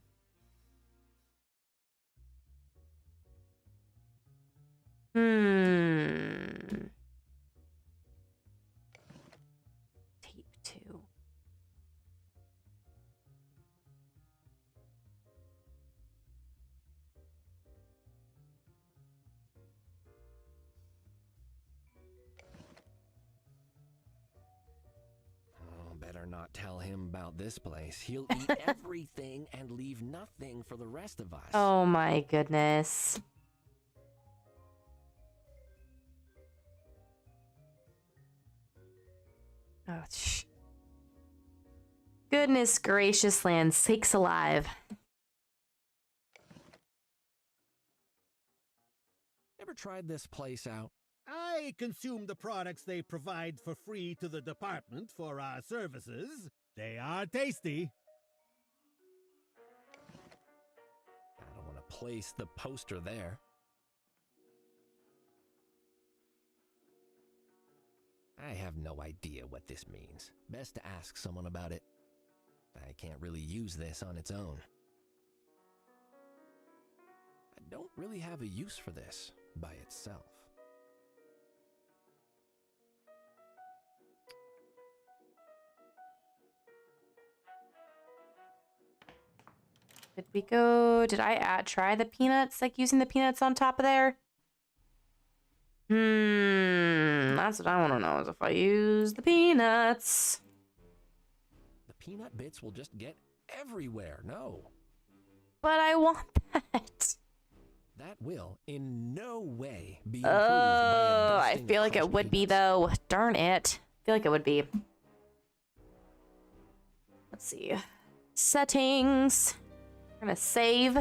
Tape 2. not tell him about this place, he'll eat everything and leave nothing for the rest of us. Oh my goodness. Oh, goodness gracious land sakes alive. Ever tried this place out? I consume the products they provide for free to the department for our services. They are tasty. I don't want to place the poster there. I have no idea what this means. Best to ask someone about it. I can't really use this on its own. I don't really have a use for this by itself. Did we go? Did I try the peanuts? Like using the peanuts on top of there? That's what I want to know is if I use the peanuts. The peanut bits will just get everywhere, no. But I want that. That will in no way be improved Oh, by a I dusting feel of like it crushed would be peanuts. though. Darn it. I feel like it would be. Let's see. Settings. We're gonna save.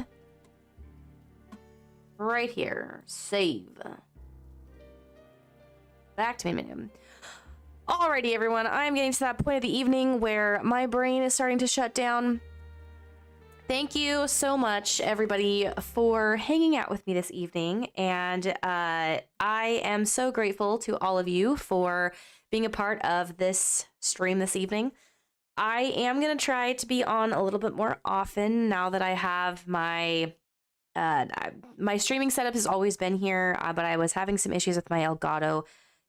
Right here. Save. Back to main menu. Alrighty, everyone. I'm getting to that point of the evening where my brain is starting to shut down. Thank you so much, everybody, for hanging out with me this evening. And I am so grateful to all of you for being a part of this stream this evening. I am going to try to be on a little bit more often now that I have my streaming setup has always been here, but I was having some issues with my Elgato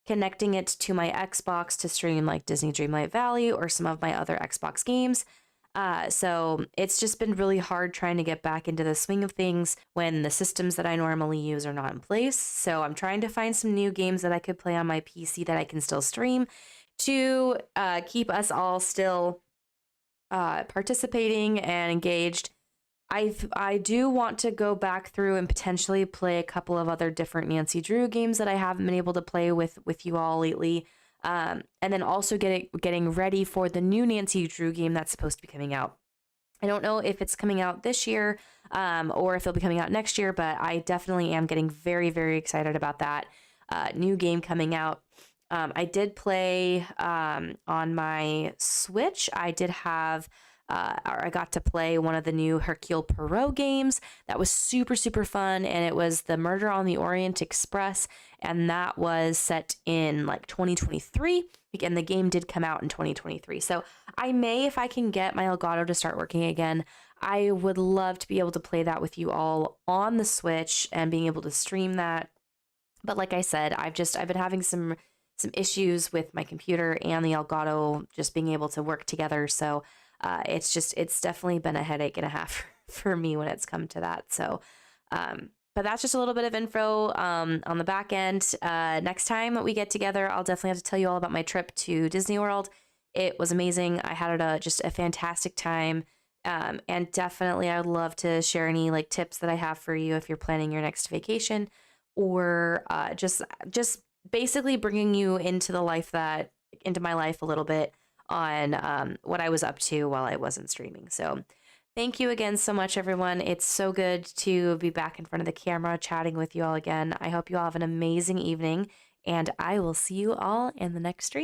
connecting it to my Xbox to stream like Disney Dreamlight Valley or some of my other Xbox games. So it's just been really hard trying to get back into the swing of things when the systems that I normally use are not in place. So I'm trying to find some new games that I could play on my PC that I can still stream to keep us all still participating and engaged. I do want to go back through and potentially play a couple of other different Nancy Drew games that I haven't been able to play with you all lately. And then also getting ready for the new Nancy Drew game that's supposed to be coming out. I don't know if it's coming out this year or if it'll be coming out next year, but I definitely am getting very, very excited about that new game coming out. I did play on my Switch. I did have... I got to play one of the new Hercule Poirot games. That was super, super fun. And it was the Murder on the Orient Express. And that was set in like 2023. And the game did come out in 2023. So I may, if I can get my Elgato to start working again, I would love to be able to play that with you all on the Switch and being able to stream that. But like I said, I've been having some issues with my computer and the Elgato just being able to work together. So it's definitely been a headache and a half for me when it's come to that. So, but that's just a little bit of info on the back end. Next time we get together, I'll definitely have to tell you all about my trip to Disney World. It was amazing. I had just a fantastic time. And definitely I would love to share any like tips that I have for you if you're planning your next vacation or just basically bringing you into my life a little bit on what I was up to while I wasn't streaming. So thank you again so much, everyone. It's so good to be back in front of the camera chatting with you all again. I hope you all have an amazing evening, and I will see you all in the next stream.